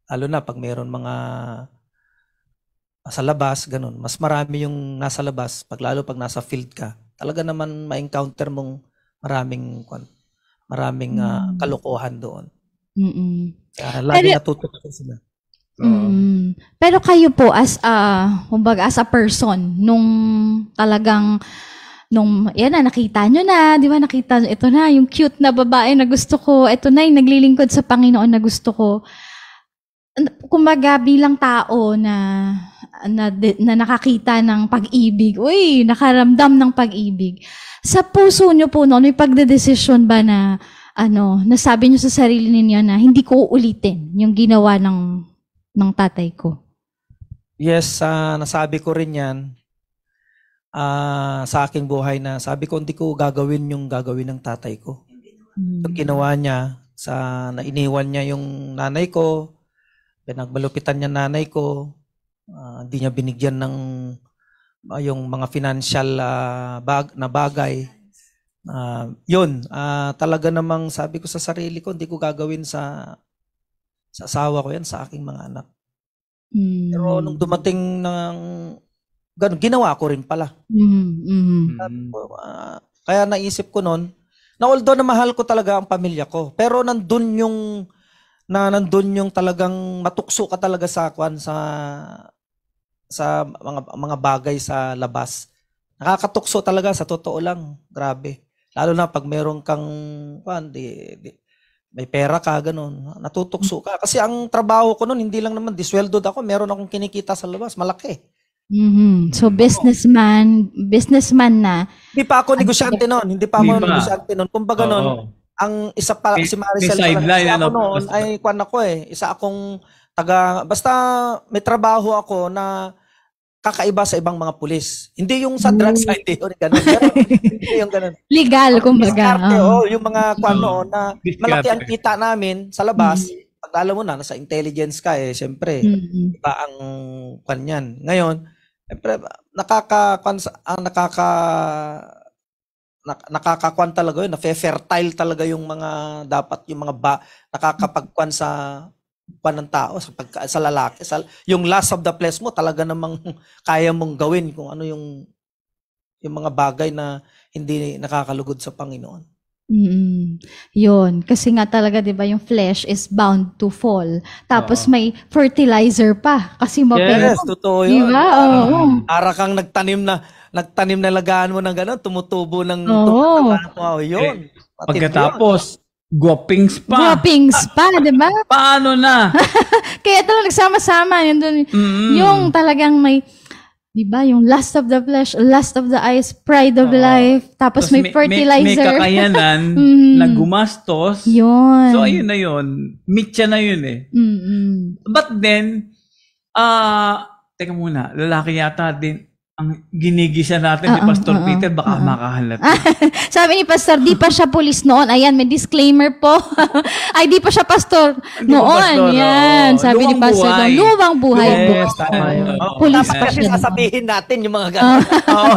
Lalo na pag mayroon mga sa labas, ganun. Mas marami yung nasa labas, lalo pag nasa field ka. Talaga naman ma-encounter mong maraming kalokohan doon. Kaya lagi natutunan sila. Pero kayo po kumbaga as a person, nung nakita nyo na, di ba, nakita nyo, ito na, yung cute na babae na gusto ko, ito na yung naglilingkod sa Panginoon na gusto ko. Kumbaga bilang tao na nakakita ng pag-ibig, nakaramdam ng pag-ibig. Sa puso nyo po noon, may pagdedesisyon ba na, nasabi nyo sa sarili ninyo na hindi ko ulitin yung ginawa ng tatay ko? Yes, nasabi ko rin yan sa aking buhay na sabi ko hindi ko gagawin yung gagawin ng tatay ko. Yung ginawa niya, na iniwan niya yung nanay ko, pinagbalupitan niya nanay ko, hindi niya binigyan ng yung mga financial na bagay. Yun, talaga namang sabi ko sa sarili ko, hindi ko gagawin sa asawa ko yan, sa aking mga anak. Pero nung dumating ng ganun, ginawa ko rin pala. Kaya naisip ko noon, na although na mahal ko talaga ang pamilya ko, pero nandun yung talagang matukso ka talaga sa mga bagay sa labas. Nakakatukso talaga, sa totoo lang. Grabe. Lalo na pag meron kang may pera ka, ganun. Natutukso ka. Kasi ang trabaho ko noon, hindi lang naman disweldod ako. Meron akong kinikita sa labas. Malaki. So, businessman na. Hindi pa ako negosyante noon. Kumbaga noon, ang isa pa, si Maricel, isa ako noon, ay isa akong basta may trabaho ako na kakaiba sa ibang mga pulis. Hindi yung sa drugs, hindi yun, ganun. Hindi yung ganun. Legal, kumbaga. Yung mga noon na malaki ang kita namin sa labas. Pag alam mo na, nasa intelligence ka syempre, iba ang yan. Ngayon, nakakakwan talaga yun, na-fertile talaga yung mga nakakapagkwan sa ng tao, sa lalaki. Yung lust of the flesh mo, talaga namang kaya mong gawin kung ano yung mga bagay na hindi nakakalugod sa Panginoon. Yun. Kasi nga talaga, di ba, yung flesh is bound to fall. Tapos may fertilizer pa. Kasi mapera. Yes, totoo yun. Diba? Para kang nagtanim na lagaan mo ng gano'n, tumutubo ng yun. Pagkatapos, guwapings pa. Guwapings pa, di ba? Paano na? Kaya talagang nagsama-sama. Yung talagang may, di ba, yung lust of the flesh, lust of the eyes, pride of life, tapos may fertilizer. May kakayanan na gumastos. Yun. So, ayun na yun. Mitya na yun eh. But then, teka muna, lalaki yata din ang ginigisa natin ni Pastor Peter, baka makahalat. Sabi ni Pastor, di pa siya pulis noon. Ayan, may disclaimer po. Ay, di pa siya pastor noon. Yan, sabi ni Pastor, lumang buhay po. Yes, pulis pa kasi sasabihin natin yung mga gano'n.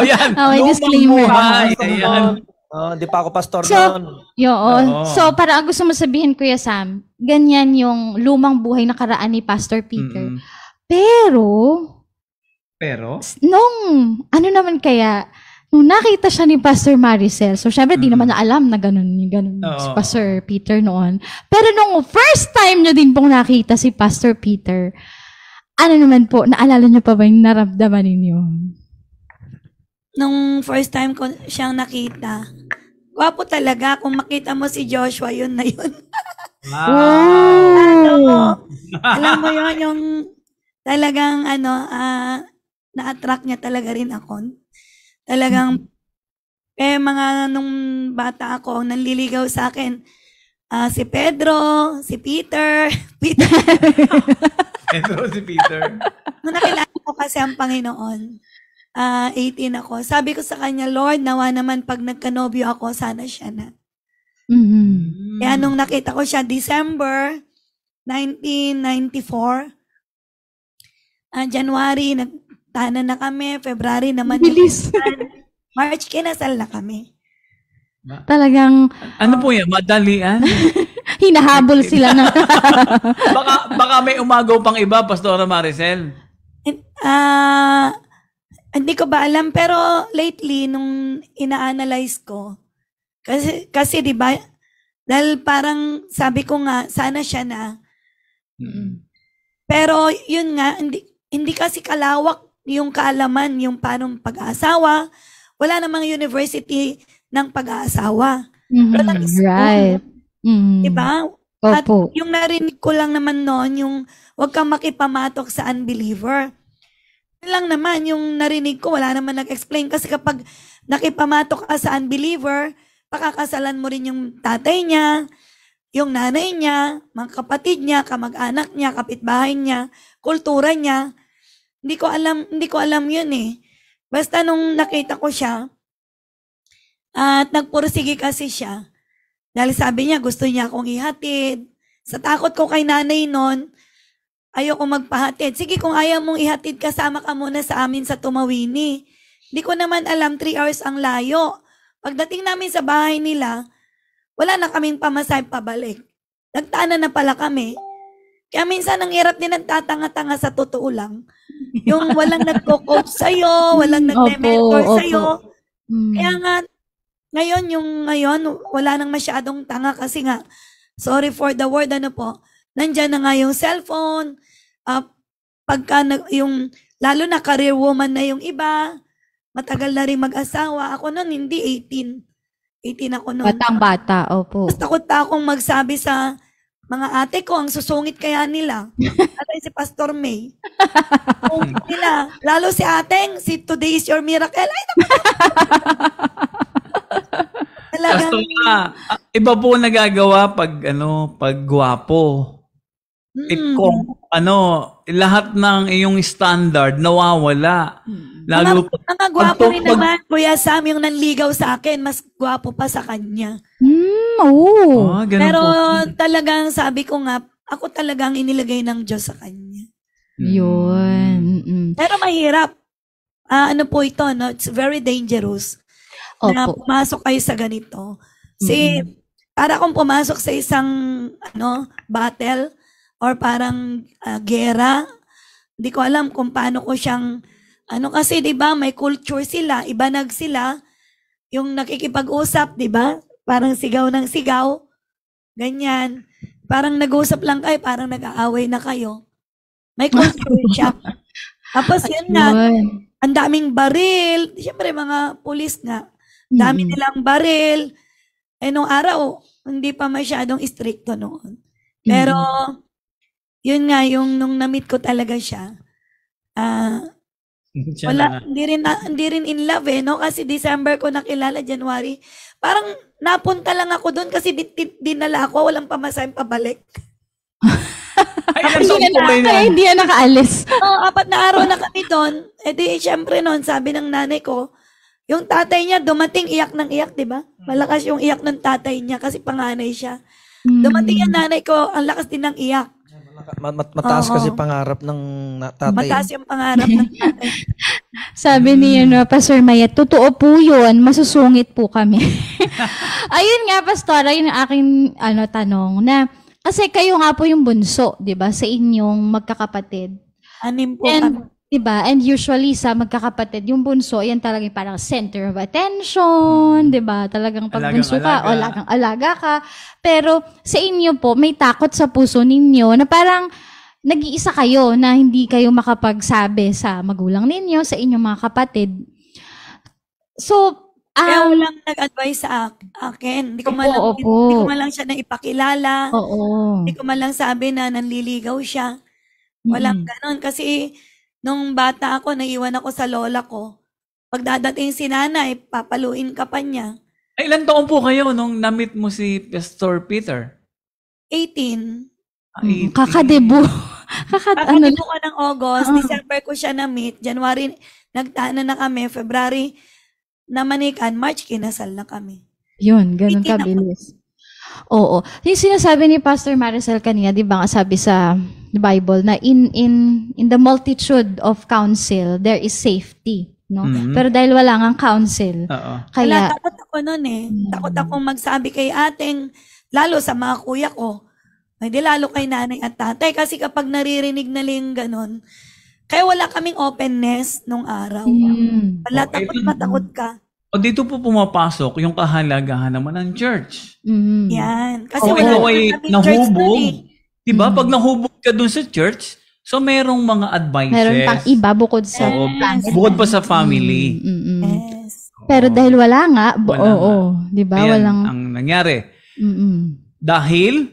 Yan. May disclaimer. Ayan. Di pa ako pastor noon. So, para ang gusto mo sabihin, Kuya Sam, ganyan yung lumang buhay na karaan ni Pastor Peter. Pero, Pero? nung, ano naman kaya, nung nakita siya ni Pastor Maricel, so syempre di naman niya alam na ganun Oo. si Pastor Peter noon. Pero nung first time niyo din pong nakita si Pastor Peter, ano naman po, naalala niyo pa ba yung naramdaman ninyo? Nung first time ko siyang nakita, gwapo talaga. Kung makita mo si Joshua, yun na yun. Alam mo yun, yung talagang na-attract niya talaga rin ako. Talagang, mga nung bata ako, nanliligaw sa akin, si Pedro, si Peter, Pedro, si Peter. nung nakilala ko kasi ang Panginoon, 18 ako. Sabi ko sa kanya, Lord, nawa naman pag nagkanobyo ako, sana siya na. Mhm. Kaya nung nakita ko siya, December 1994, January, nagtanan na kami, February naman, Bilis. March, kinasal na kami. Talagang Ano po yan? Madalian? hinahabol sila na. baka may umagaw pang iba, Pastora Maricel. Hindi ko ba alam, pero lately, nung ina-analyze ko, kasi di ba, dahil parang sabi ko nga, sana siya na. Pero yun nga, hindi kasi kalawak yung kaalaman, yung paano pag-aasawa. Wala namang university ng pag-aasawa. Walang school. Right. Mhm. Diba? At Opo. yung narinig ko lang naman noon, yung huwag kang makipamatok sa unbeliever. Yun lang naman, yung narinig ko, wala naman nag-explain. Kasi kapag nakipamatok ka sa unbeliever, pakakasalan mo rin yung tatay niya, yung nanay niya, mga kapatid niya, kamag-anak niya, kapitbahay niya, kultura niya. Hindi ko alam yun eh. Basta nung nakita ko siya, at nagpursige kasi siya, dahil sabi niya, gusto niya akong ihatid. Sa takot ko kay nanay noon, ayoko magpahatid. Sige, kung ayaw mong ihatid, kasama ka muna sa amin sa Tumawini. Hindi ko naman alam, 3 hours ang layo. Pagdating namin sa bahay nila, wala na kaming pamasay pabalik. Nagtana na pala kami. Kaya minsan ang hirap din ng tatanga-tanga sa totoo lang. Yung walang nagko-coach sa'yo, walang nagme-mentor Opo, sa'yo. Mm. Kaya nga, ngayon, wala nang masyadong tanga kasi nga, sorry for the word, nandyan na nga yung cellphone, lalo na career woman na yung iba, matagal na rin mag-asawa. Ako noon, hindi 18 ako noon. Batang-bata, opo. Mas takot pa akong magsabi sa mga ate ko, ang susungit kaya nila. Atay si Pastor May. Nila, lalo si ateng, si Today is Your Miracle. Ay, talagang, Pastora, iba po nagagawa pag gwapo. Kung lahat ng iyong standard nawawala. Lalo mga gwapo rin naman, Kuya Sam, yung nanligaw sa akin, mas gwapo pa sa kanya. Oo. ganun Pero po. talagang sabi ko nga, ako talagang inilagay ng Diyos sa kanya. Yun. Mm-mm. Pero mahirap. Ano po ito, no? It's very dangerous na Opo. pumasok kayo sa ganito. Kasi para kung pumasok sa isang battle or parang gera, hindi ko alam kung paano ko siyang kasi 'di ba, may culture sila, ibanag sila, yung nakikipag-usap, 'di ba? Parang sigaw ng sigaw. Ganyan. Parang nag-usap lang kayo, parang nag-aaway na kayo. May culture siya. Tapos yun nga, Yun. ang daming baril. Siyempre, mga pulis nga. Dami nilang baril. Nung araw, hindi pa masyadong stricto noon. Pero, yun nga, nung na-meet ko talaga siya, Siya na nga. hindi rin in love no? Kasi December ko nakilala, January. Parang napunta lang ako doon kasi dinala ako, walang pamasayang pabalik. Ay, ilang taon po kayo Kaya na? hindi yan nakaalis. 4 na araw na kami doon. Syempre noon, sabi ng nanay ko, yung tatay niya dumating iyak ng iyak, di ba? Malakas yung iyak ng tatay niya kasi panganay siya. Dumating yung nanay ko, ang lakas din ng iyak. Mataas kasi pangarap ng tatay. Mataas yung pangarap ng tatay. Sabi ni Pastor Maya, totoo po yun, masusungit po kami. Ayun nga, Pastora, yun ang aking tanong na, kasi kayo nga po yung bunso, di ba, sa inyong magkakapatid. 6 po And kami. Diba? And usually sa magkakapatid, yung bunso, yan talagang parang center of attention, diba? Talagang pag bunso ka, o alaga ka. Pero sa inyo po, may takot sa puso ninyo na parang nag-iisa kayo na hindi kayo makapagsabi sa magulang ninyo, sa inyong mga kapatid. So, Kaya walang nag-advise sa akin. Hindi ko man lang siya na ipakilala. Oo. Hindi ko man lang sabi na nanliligaw siya. Walang ganon. Kasi nung bata ako, naiwan ako sa lola ko. Pag dadating si nanay, papaluin ka pa niya. Ay, ilan taon po kayo nung na-meet mo si Pastor Peter? 18. Kakadebo. Kakadebo ka ng August. December ko siya na-meet. January, nagtana na kami. February, namanikan. March, kinasal na kami. Yun, ganun kabilis. Oo. Yung sinasabi ni Pastor Maricel kanina, di ba, sabi sa Bible na in the multitude of counsel, there is safety. No? Pero dahil wala ngang counsel, kaya... Takot ako nun eh. Takot akong magsabi kay ating, lalo sa mga kuya ko, hindi lalo kay nanay at tatay. Kasi kapag naririnig na lang ganon, kaya wala kaming openness nung araw. Wala, takot ka. O dito po pumapasok yung kahalagahan naman ng church. Yan. Kasi wala ikaw ay nahubog. Diba? Pag nahubog ka dun sa church, so merong mga advices. Meron pang iba bukod sa bukod pa sa family. Yes. Pero dahil wala nga, diba? Ayan, Walang... ang nangyari. Dahil,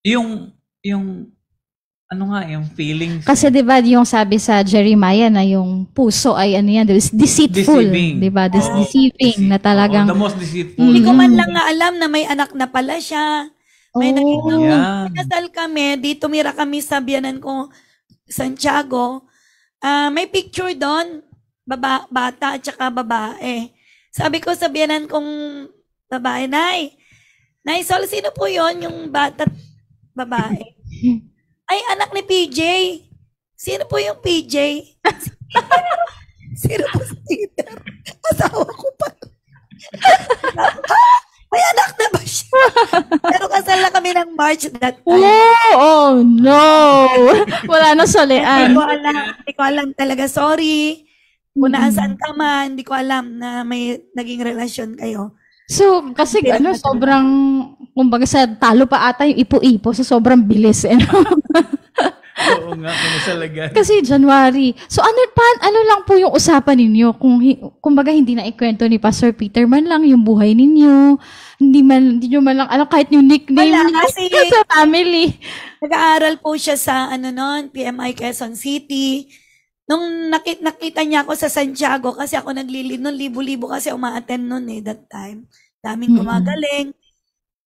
yung yung feelings. Kasi diba yung sabi sa Jeremiah na yung puso ay deceitful. Deceiving. Diba? Deceiving na talagang... the most deceitful. Hindi ko man lang nga alam na may anak na pala siya. May nakasal kami, dito mira kami sa biyanan ko, Santiago. May picture doon, bata at saka babae. Sabi ko sa biyanan kong babae, Nay, Sol, sino po yon yung bata at babae? Ay, anak ni PJ. Sino po yung PJ? Sino po si Peter? Asawa ko pa. May anak na ba siya? Pero kasal na kami ng March that time. Oh no! Wala na solian. Hindi ko alam talaga. Sorry. Kung naasan ka man, hindi ko alam na may naging relasyon kayo. So, kasi sobrang, kumbaga sa talo pa ata yung ipo-ipo sa sobrang bilis. Oo nga, kumasalagan. Kasi January. So, ano lang po yung usapan ninyo? Kumbaga hindi na ikwento ni Pastor Peter man lang yung buhay ninyo. Hindi nyo man lang, kahit yung nickname kasi sa family. Nag-aaral po siya sa, PMI Quezon City. Nung nakita niya ako sa Santiago, kasi ako nun, libo-libo kasi umaattend nun that time. Daming gumagaling.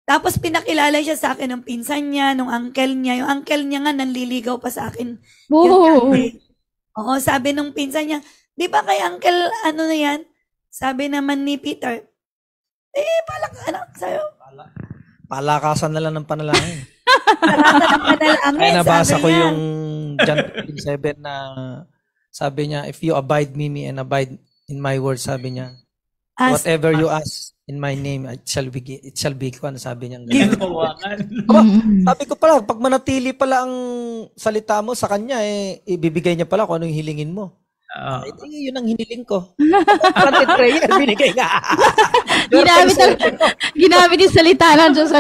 Tapos pinakilala siya sa akin ng pinsan niya, ng uncle niya. Yung uncle niya nga nanliligaw pa sa akin. Oo, sabi nung pinsan niya, di ba kay uncle, na yan? Sabi naman ni Peter, sa'yo. Palakasan na lang ng panalangin. Palakasan ng panalangin. Kaya nabasa ko yung John 7 na sabi niya, if you abide me and abide in my word, sabi niya, whatever you ask in my name, it shall be ano sabi niya. Sabi ko pala, pag manatili pala ang salita mo sa kanya, ibibigay niya pala kung ano yung hilingin Oo. mo. Yun ang hiniling ko. Planted prayer, binigay nga. Ginamit yung salita ng Diyos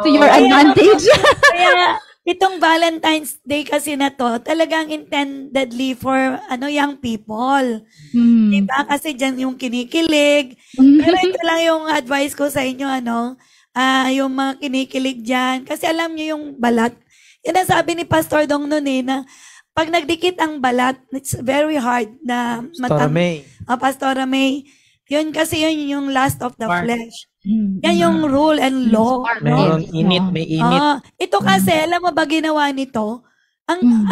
to your advantage. Kaya, itong Valentine's Day kasi na to, talagang intendedly for young people. Diba? Kasi dyan yung kinikilig. Pero ito lang yung advice ko sa inyo, yung mga kinikilig dyan. Kasi alam nyo yung balat. Yan ang sabi ni Pastor Dong noon na pag nagdikit ang balat, it's very hard na Pastora May. Yun kasi yun yung lust of the flesh. Yan yung rule and law. May init. Ito kasi, alam mo ba ginawa nito? Ang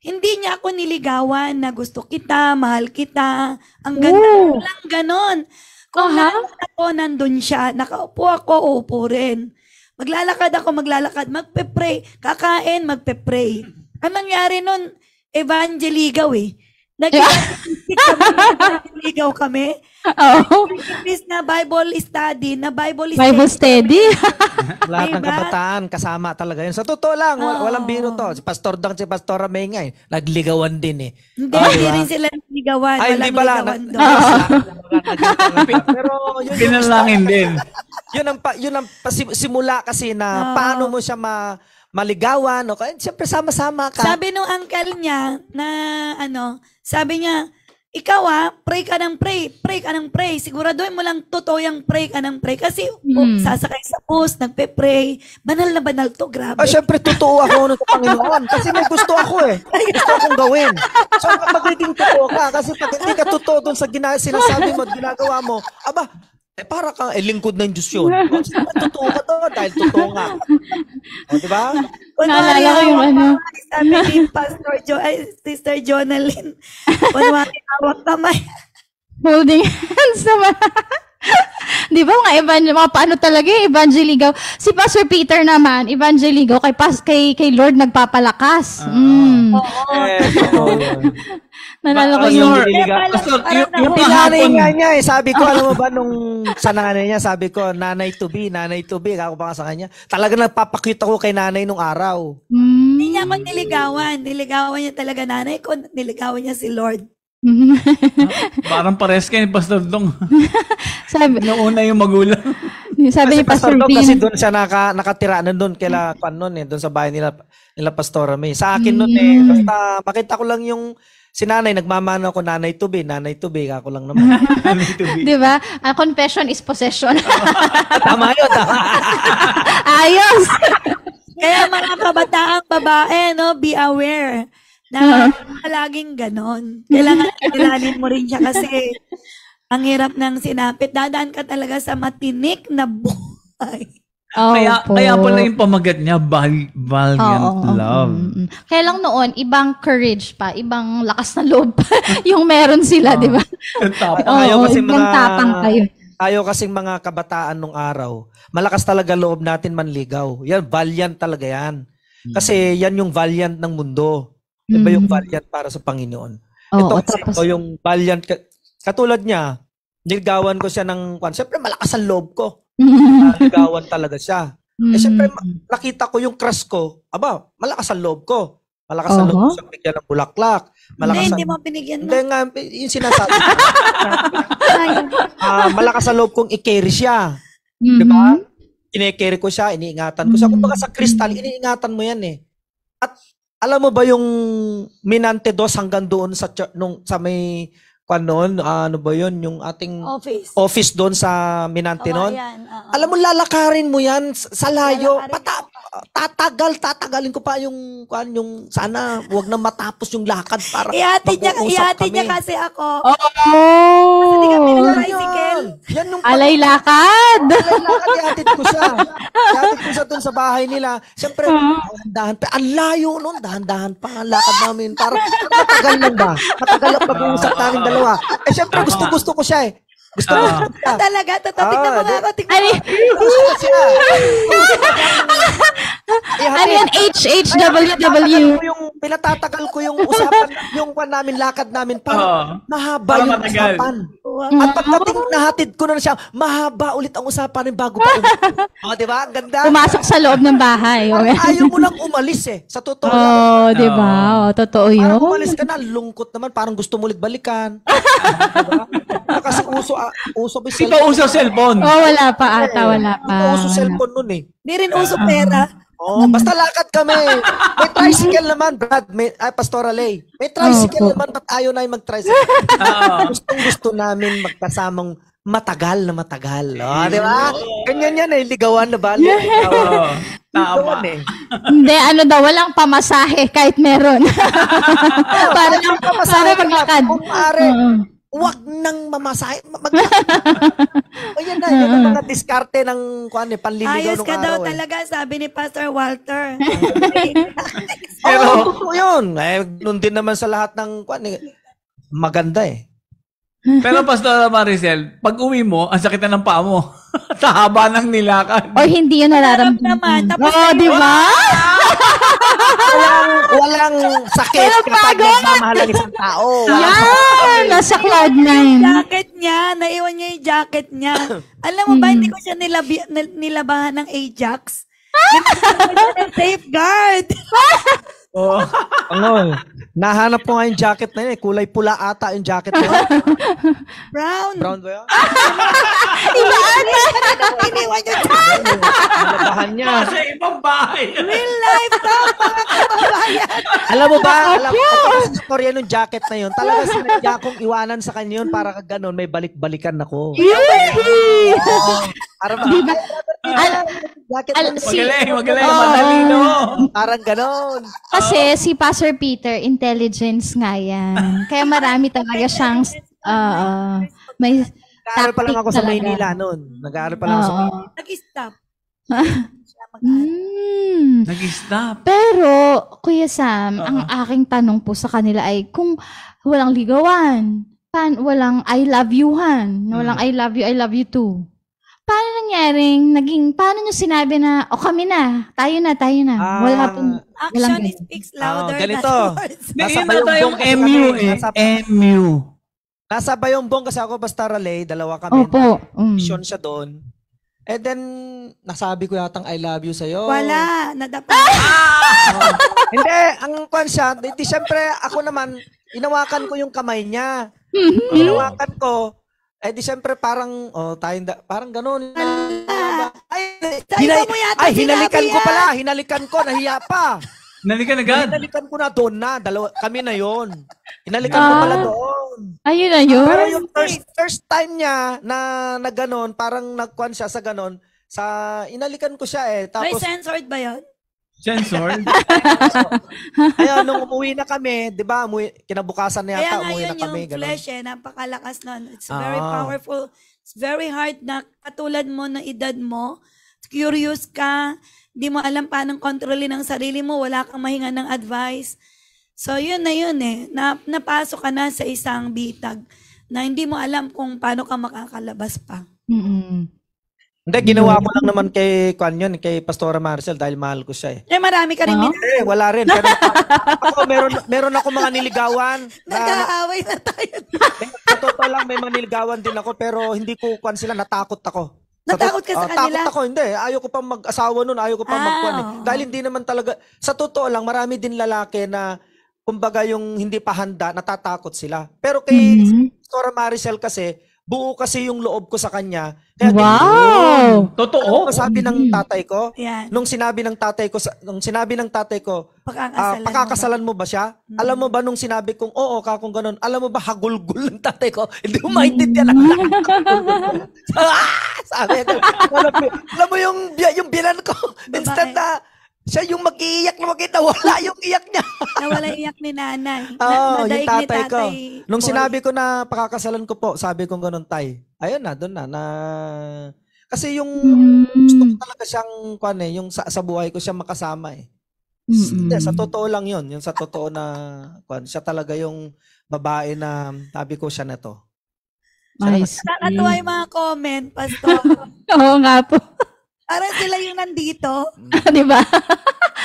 hindi niya ako niligawan na gusto kita, mahal kita. Ang ganda lang ganon. Kung ako, nandun siya. Nakaupo ako, uupo rin. Maglalakad ako, magpe-pray. Kakain, magpe-pray. Ang nangyari nun, evangeligaw naliligaw kami. Oo. Imbis na Bible study, Bible study. Lahat ng Diba? kabataan, kasama talaga yun. Sa totoo lang, walang biro to. Si Pastor Dang, si Pastora May nga nagligawan din eh. Hindi, Oh, hindi diba? rin sila naligawan. Ay, hindi Walang pala. ligawan doon. Pero yun yung Pinalangin din. yun ang simula kasi na paano mo siya maligawan. O, kaya, siyempre sama-sama ka. Sabi nung uncle niya na sabi niya, ikaw pray ka ng pray. Siguraduhin mo lang totoo yung pray ka ng pray. Kasi sasakay sa bus, nagpe-pray. Banal na banal to, grabe. Siyempre, totoo ako sa Panginoon. Kasi may gusto ako eh. Gusto akong gawin. So, magiging totoo ka. Kasi pag hindi ka totoo dun sa sinasabi mo at ginagawa mo, para kang lingkod ng Diyos yun. Totoo ka to dahil totoo nga. O, diba? Kunwari, Naalala ko yung sabi ni Sister Jonalyn, kunwari, hawak kamay. Holding hands naman. Di ba mga paano talaga evangeligaw? Si Pastor Peter naman, evangeligaw kay Lord nagpapalakas. Nalala ko yung Pastor, yung Yung panghapon. nanay nga niya sabi ko, alam mo ba, nung sa nanay niya, sabi ko, nanay to be, ako pa nga sa kanya. Talaga nagpapakute ako kay nanay nung araw. Hindi niya ako niligawan. Niligawan niya talaga nanay ko. Niligawan niya si Lord. Parang pares kayo ni Pastor Dong. sabi Nauna yung magulang. ni Pastor Dong, Dean. kasi doon siya nakatira doon kila doon sa bahay nila Pastora May. Sa akin noon basta makita ko lang yung si nanay, nagmamano ako, nanay to be, ako lang naman. Di ba? Confession is possession. Tama yun. Ayos! Kaya mga kabataang babae, be aware na laging ganon. Kailangan kilalin mo rin siya kasi ang hirap ng sinapit. Dadaan ka talaga sa matinik na buhay. Kaya pala yung pamagat niya, valiant love. Kaya lang noon, ibang courage pa, ibang lakas ng loob pa yung meron sila, di ba? Ibang tapang kayo. Tayo kasing mga kabataan nung araw, malakas talaga loob natin manligaw. Yan, valiant talaga yan. Kasi yan yung valiant ng mundo. Diba yung valiant para sa Panginoon? Ito yung valiant, katulad niya, niligawan ko siya siyempre malakas ang loob ko. Naligawan talaga siya. Siyempre, nakita ko yung crush ko. Malakas ang loob ko. Malakas ang loob ko siya bigyan ng bulaklak. Hindi mo binigyan mo. Hindi nga, yung sinasabi ko. Malakas ang loob kong i-carry siya. Diba? Ine-carry ko siya, iniingatan ko siya. Kung baka sa kristal, iniingatan mo yan eh. At alam mo ba yung Minante Dos hanggang doon sa may ano ba yun? Yung ating office doon sa Minante noon. Alam mo, lalakarin mo yan sa layo. Tatagalin ko pa yung sana wag na matapos yung lakad para ihatid mag-uusap niya kami. kasi ako. Kasi di kami tricycle. Yan yung Alay lakad. ihatid ko siya. Ihatid ko siya doon sa bahay nila. Siyempre, dahan pa. Ang layo noon. Dahan-dahan pa ang lakad namin. Para matagal lang ba? Matagal lang pag-uusap namin dalawa. Siyempre, gusto ko siya eh. Gusto ko siya. Talaga, tignan mo nga ako. Gusto ko siya. Ano yan? HHWW. Yung pinatatagal ko yung usapan, yung namin, lakad namin, para mahaba yung matagal. usapan. At pagdating nahatid ko na siya, mahaba ulit ang usapan bago pa umalis. Diba? Ang ganda. Pumasok sa loob ng bahay. Ayaw mo lang umalis eh. Sa totoo. Di ba? Totoo yun. Parang umalis ka na, lungkot naman, parang gusto mo ulit balikan. Diba? Kasi uso ba Di ba uso cellphone? Wala pa ata, wala pa. Uso cellphone nun eh. Di rin uso pera. Basta lakad kami. May tricycle naman, Brad. Pastora Lay. May tricycle naman, ba't ayaw na yung mag-tricycle? Gustong-gusto namin magkasamang matagal na matagal. Di ba? Ganyan yan eh. Ligawan na ba? Tama. Hindi, walang pamasahe kahit meron. para maglakad. Kung maaari, wag nang mamasahe. Yan ang mga diskarte ng panliligaw Ayos ng ka daw araw. talaga, sabi ni Pastor Walter. Pero totoo yun. Nun din naman sa lahat ng maganda eh. Pero Pastor Maricel, pag uwi mo, ang sakit na ng paa mo. Sa haba ng nilakad. O hindi yun nararamdaman. Tapos di ba? walang sakit kapag nagmamahal ang isang tao. Yan! Nasa cloud9. Jacket niya, naiwan niya yung jacket niya. Alam mo ba, hindi ko siya nilabahan ng Ajax. Nilabahan ko siya ng safeguard. Oh. Ano? Nahanap ko nga yung jacket na yun. Kulay pula ata yung jacket na yun. Brown. Brown ba yun? Iniwan yung jacket. Nalabahan niya. Sa ibang bahay. Real life to, mga kababayan. Alam mo ba? Alam mo, sa storya nung jacket na yun, talaga sinadya kong iwanan sa kanya yun para ganun, may balik-balikan ako. Para Magaling, matalino. Parang ganon. Kasi si Pastor Peter, intelligence nga yan. Kaya marami talaga siyang may Nag-aaral pa lang tactic ako sa talaga. Maynila noon. Nag-aaral pa lang ako sa Maynila. Nag-stop. Nag-stop. Pero, Kuya Sam, ang aking tanong po sa kanila ay kung walang ligawan, walang I love you-han, walang I love you too. Paano paano nyo sinabi na, kami na, tayo na. Wala pong, walang Action speaks louder ganito. than words. Nasa Hindi na tayong Bayongbong kasi MU kami. eh. MU. Nasa Bayongbong kasi ako, basta Raleigh, dalawa kami. Opo. Mission siya doon. And then, nasabi ko yatang I love you sa'yo. Wala, nadapa. Hindi, ang kwan siya, di siyempre, ako naman, inawakan ko yung kamay niya. Inawakan ko, di siyempre parang, parang gano'n. Hinalikan ko pala, hinalikan ko, nahiya pa. Nalikan agad. Hinalikan ko na doon na, kami na yon. Hinalikan ko pala doon. Ayun na yun. Pero yung first time niya na ganon, parang nagkuhan siya sa ganon, inalikan ko siya May Tapos, censored ba yun? Sensor. ayun, nung umuwi na kami, di ba, kinabukasan na Kaya yata, nga umuwi yun na kami. yung Ganon. flesh napakalakas nun. It's very powerful. It's very hard na katulad mo na edad mo, curious ka, di mo alam paano kontrolin ang sarili mo, wala kang mahinga ng advice. So yun na yun napasok ka na sa isang bitag na hindi mo alam kung paano ka makakalabas pa. Hindi, ginawa ko lang naman kay Pastora Marcel dahil mahal ko siya Marami ka rin wala rin. Pero ako, meron ako mga niligawan. nag-aaway na tayo. Sa totoo lang, may mga niligawan din ako, pero hindi ko sila, natakot ako. Natakot ka sa kanila? Takot ako, hindi. Ayaw ko pang mag-asawa nun, ayaw ko pang magkuhan. Dahil hindi naman talaga, sa totoo lang, marami din lalaki na, kumbaga yung hindi pa handa, natatakot sila. Pero kay Pastora Maricel kasi, buo kasi yung loob ko sa kanya. Kaya Wow! Totoo. sabi ng tatay ko, Yan. nung sinabi ng tatay ko, pakakasalan mo ba siya? Alam mo ba nung sinabi kong, oo, kakong ganun, alam mo ba, hagulgul ng tatay ko? Hindi mo maintindihan ang sabi ko, alam mo yung binan ko, instant na, siya yung mag-iiyak na nawala yung iyak niya. Nawala yung iyak ni nanay. Yung tatay ko. Nung Boy. sinabi ko na pakakasalan ko po, sabi ko ganun, tay. Ayun na, doon na. Kasi yung gusto ko talaga siyang, yung sa buhay ko siya makasama Hindi, sa totoo lang yun. Yung sa totoo na, siya talaga yung babae na sabi ko siya na to. Nice. Nakakatuwa yung mga comment, Pastor. Oo nga po. Parang sila yung nandito. Di ba?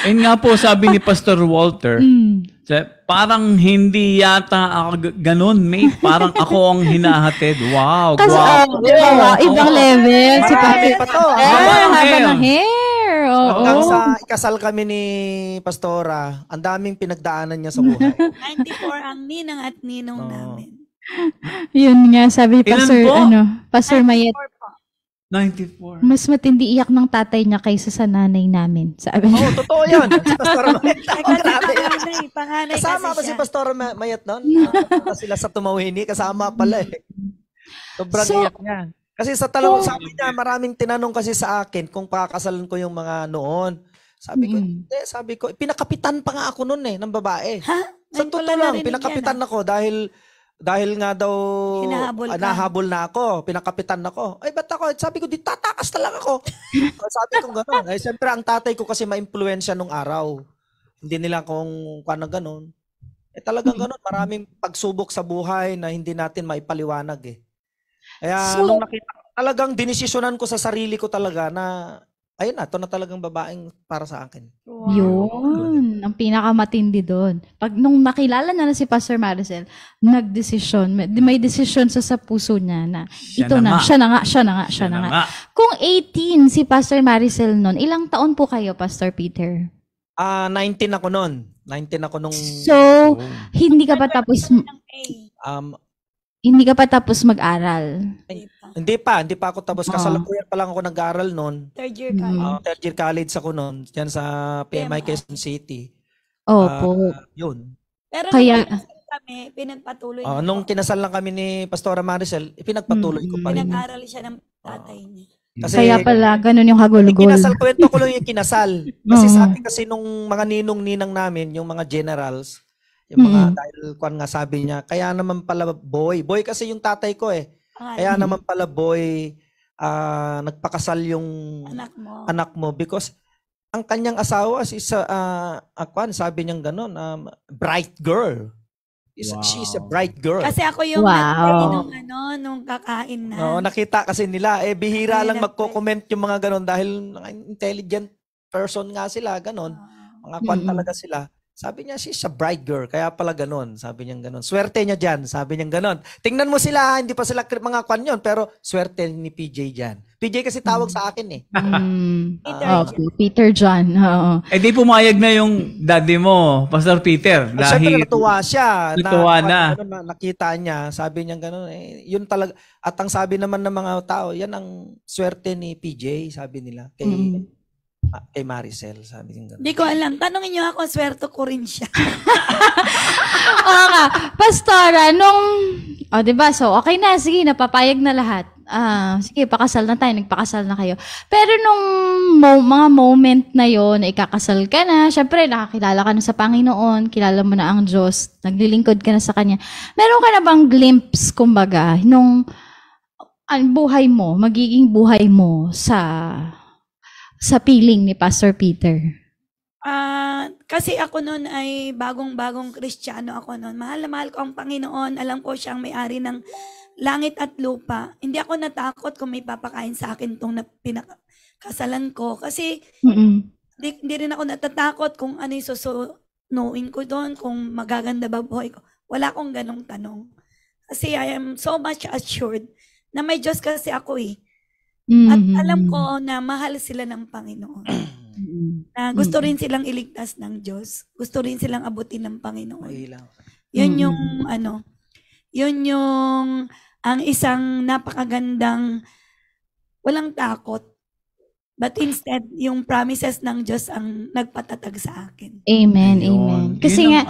Ayun nga po, sabi ni Pastor Walter, parang hindi yata ako ganun, mate. Parang ako ang hinahatid. Wow, Kasi, ibang level. Si Marami pa to. haba ng hair. Hanggang Oo. sa ikasal kami ni Pastora, ang daming pinagdaanan niya sa buhay. 94 ang ninang at ninong namin. Yun nga, sabi ni Ilan Pastor, po? Pastor Mayet, 94 po. 94. mas matindi iyak ng tatay niya kaysa sa nanay namin. Sabi niya. Totoo yan. Si Pastora Mayet. Grabe. Panganay Kasama kasi ba si siya. Pastora Mayet noon? Sila sa Tumawini, kasama pala Sobrang iyak niya. Kasi sabi niya, maraming tinanong kasi sa akin kung pakakasalan ko yung mga noon. Sabi ko, pinakapitan pa nga ako noon ng babae. Ha? Sa Ngayon ko totoo lang lang, narinig pinakapitan yan, ako dahil nga daw Hinahabol ka. nahabol na ako, pinakapitan ako. Ay, ba't ako? Sabi ko, di tatakas na lang ako. Sabi ko gano'n. Ay, siyempre, ang tatay ko kasi ma-impluensya nung araw. Hindi nila kung paano gano'n. Talagang gano'n. Maraming pagsubok sa buhay na hindi natin maipaliwanag Kaya nung nakita, talagang dinesisyonan ko sa sarili ko talaga na ayun na, ito na talagang babaeng para sa akin. Yun, ang pinakamatindi doon. Pag nung nakilala na si Pastor Maricel, nagdesisyon, may desisyon sa puso niya na siya na nga. Kung 18 si Pastor Maricel noon, ilang taon po kayo, Pastor Peter? 19 ako noon. 19 ako nung... So, hindi ka pa tapos mag-aral? Hindi pa ako tapos. Kasalukuyan pa lang ako nag-aaral noon. Third year college. Third year college ako noon, diyan sa PMI Quezon City. Opo. Yun. Pero Kaya kami, pinagpatuloy nung kinasal lang kami ni Pastora Maricel, ipinagpatuloy ko pa rin. Pinag-aral siya ng tatay niya. Kasi, kaya pala, ganun yung hagulgol. Kinasal, kwento ko lang yung kinasal. Kasi sabi kasi nung mga ninong-ninang namin, yung mga generals, yung mga, dahil kung nga sabi niya, kaya naman pala boy kasi yung tatay ko kaya naman pala boy, nagpakasal yung anak mo because ang kanyang asawa sabi niyang ganun, bright girl. She's a bright girl. Kasi ako yung nung kakain na. No, nakita kasi nila, bihira lang magko-comment yung mga ganun dahil intelligent person nga sila, ganun. Mga kwan talaga sila. Sabi niya, she's a bright girl. Kaya pala ganun. Sabi niya ganun. Swerte niya dyan. Sabi niya ganun. Tingnan mo sila, hindi pa sila mga kwan yun, pero swerte ni PJ dyan. PJ kasi tawag sa akin Peter John. Di pumayag na yung daddy mo, Pastor Peter. Siyempre natuwa siya. Natuwa na. Nakita niya. Sabi niya ganun. Yun talaga. At ang sabi naman ng mga tao, yan ang swerte ni PJ, sabi nila. Kay Maricel, sabi niya ganun. Hindi ko alam. Tanungin niyo ako, swerte ko rin siya. Pastora, diba? So, okay na. Sige, napapayag na lahat. Sige, pakasal na tayo. Nagpakasal na kayo. Pero nung mga moment na yon, ikakasal ka na. Syempre, nakakilala ka na sa Panginoon. Kilala mo na ang Diyos. Naglilingkod ka na sa Kanya. Meron ka na bang glimpse, kumbaga, nung buhay mo, magiging buhay mo sa piling ni Pastor Peter? Kasi ako noon ay bagong-bagong Kristiyano ako noon. Mahal na mahal ko ang Panginoon. Alam ko siyang may-ari ng langit at lupa. Hindi ako natakot kung may papakain sa akin itong pinakasalan ko. Kasi hindi rin ako natatakot kung ano yung susunuin ko doon, kung magaganda ba buhay ko. Wala akong ganong tanong. Kasi I am so much assured na may Diyos kasi ako At alam ko na mahal sila ng Panginoon. Na gusto rin silang iligtas ng Diyos. Gusto rin silang abutin ng Panginoon. Yun yung yun yung ang isang napakagandang walang takot. But instead, yung promises ng Diyos ang nagpatatag sa akin. Amen, amen. Kasi nga,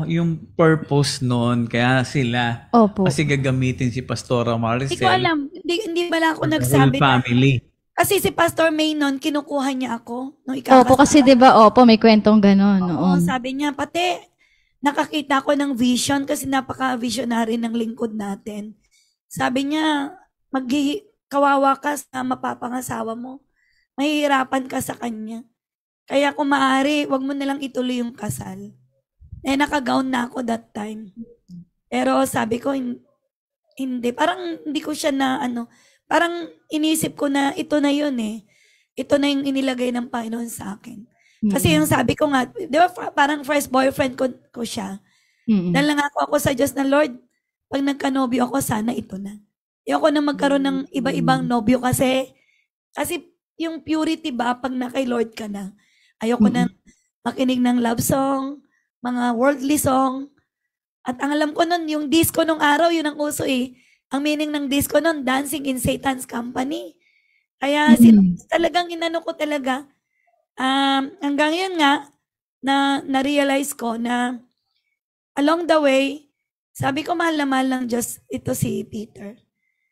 yung purpose noon, kaya sila, kasi gagamitin si Pastora Maricel. Hindi ko alam, hindi bala ako nagsabi family. Kasi si Pastor May noon, kinukuha niya ako. Nung kasi diba, may kwentong ganon. Sabi niya, pati, nakakita ko ng vision kasi napaka-visionary ng lingkod natin. Sabi niya, kawawa ka sa mapapangasawa mo. Mahihirapan ka sa kanya. Kaya kung maaari, wag mo nalang ituloy yung kasal. Naka-gown na ako that time. Pero sabi ko, hindi. Parang hindi ko siya na parang inisip ko na ito na yun Ito na yung inilagay ng Panginoon sa akin. Kasi yung sabi ko nga, di ba parang first boyfriend ko siya. Dahil nangako ako sa Diyos na, Lord, pag nagka-nobyo ako, sana ito na. Ayoko na magkaroon ng iba-ibang nobyo kasi yung purity ba, pag na kay Lord ka na, ayoko na makinig ng love song, mga worldly song. At ang alam ko nun, yung disco nung araw, yun ang uso Ang meaning ng disco nun, dancing in Satan's company. Kaya talagang inano ko talaga. Hanggang yun nga, na-realize ko na along the way, sabi ko mahal na mahal ng Diyos ito si Peter.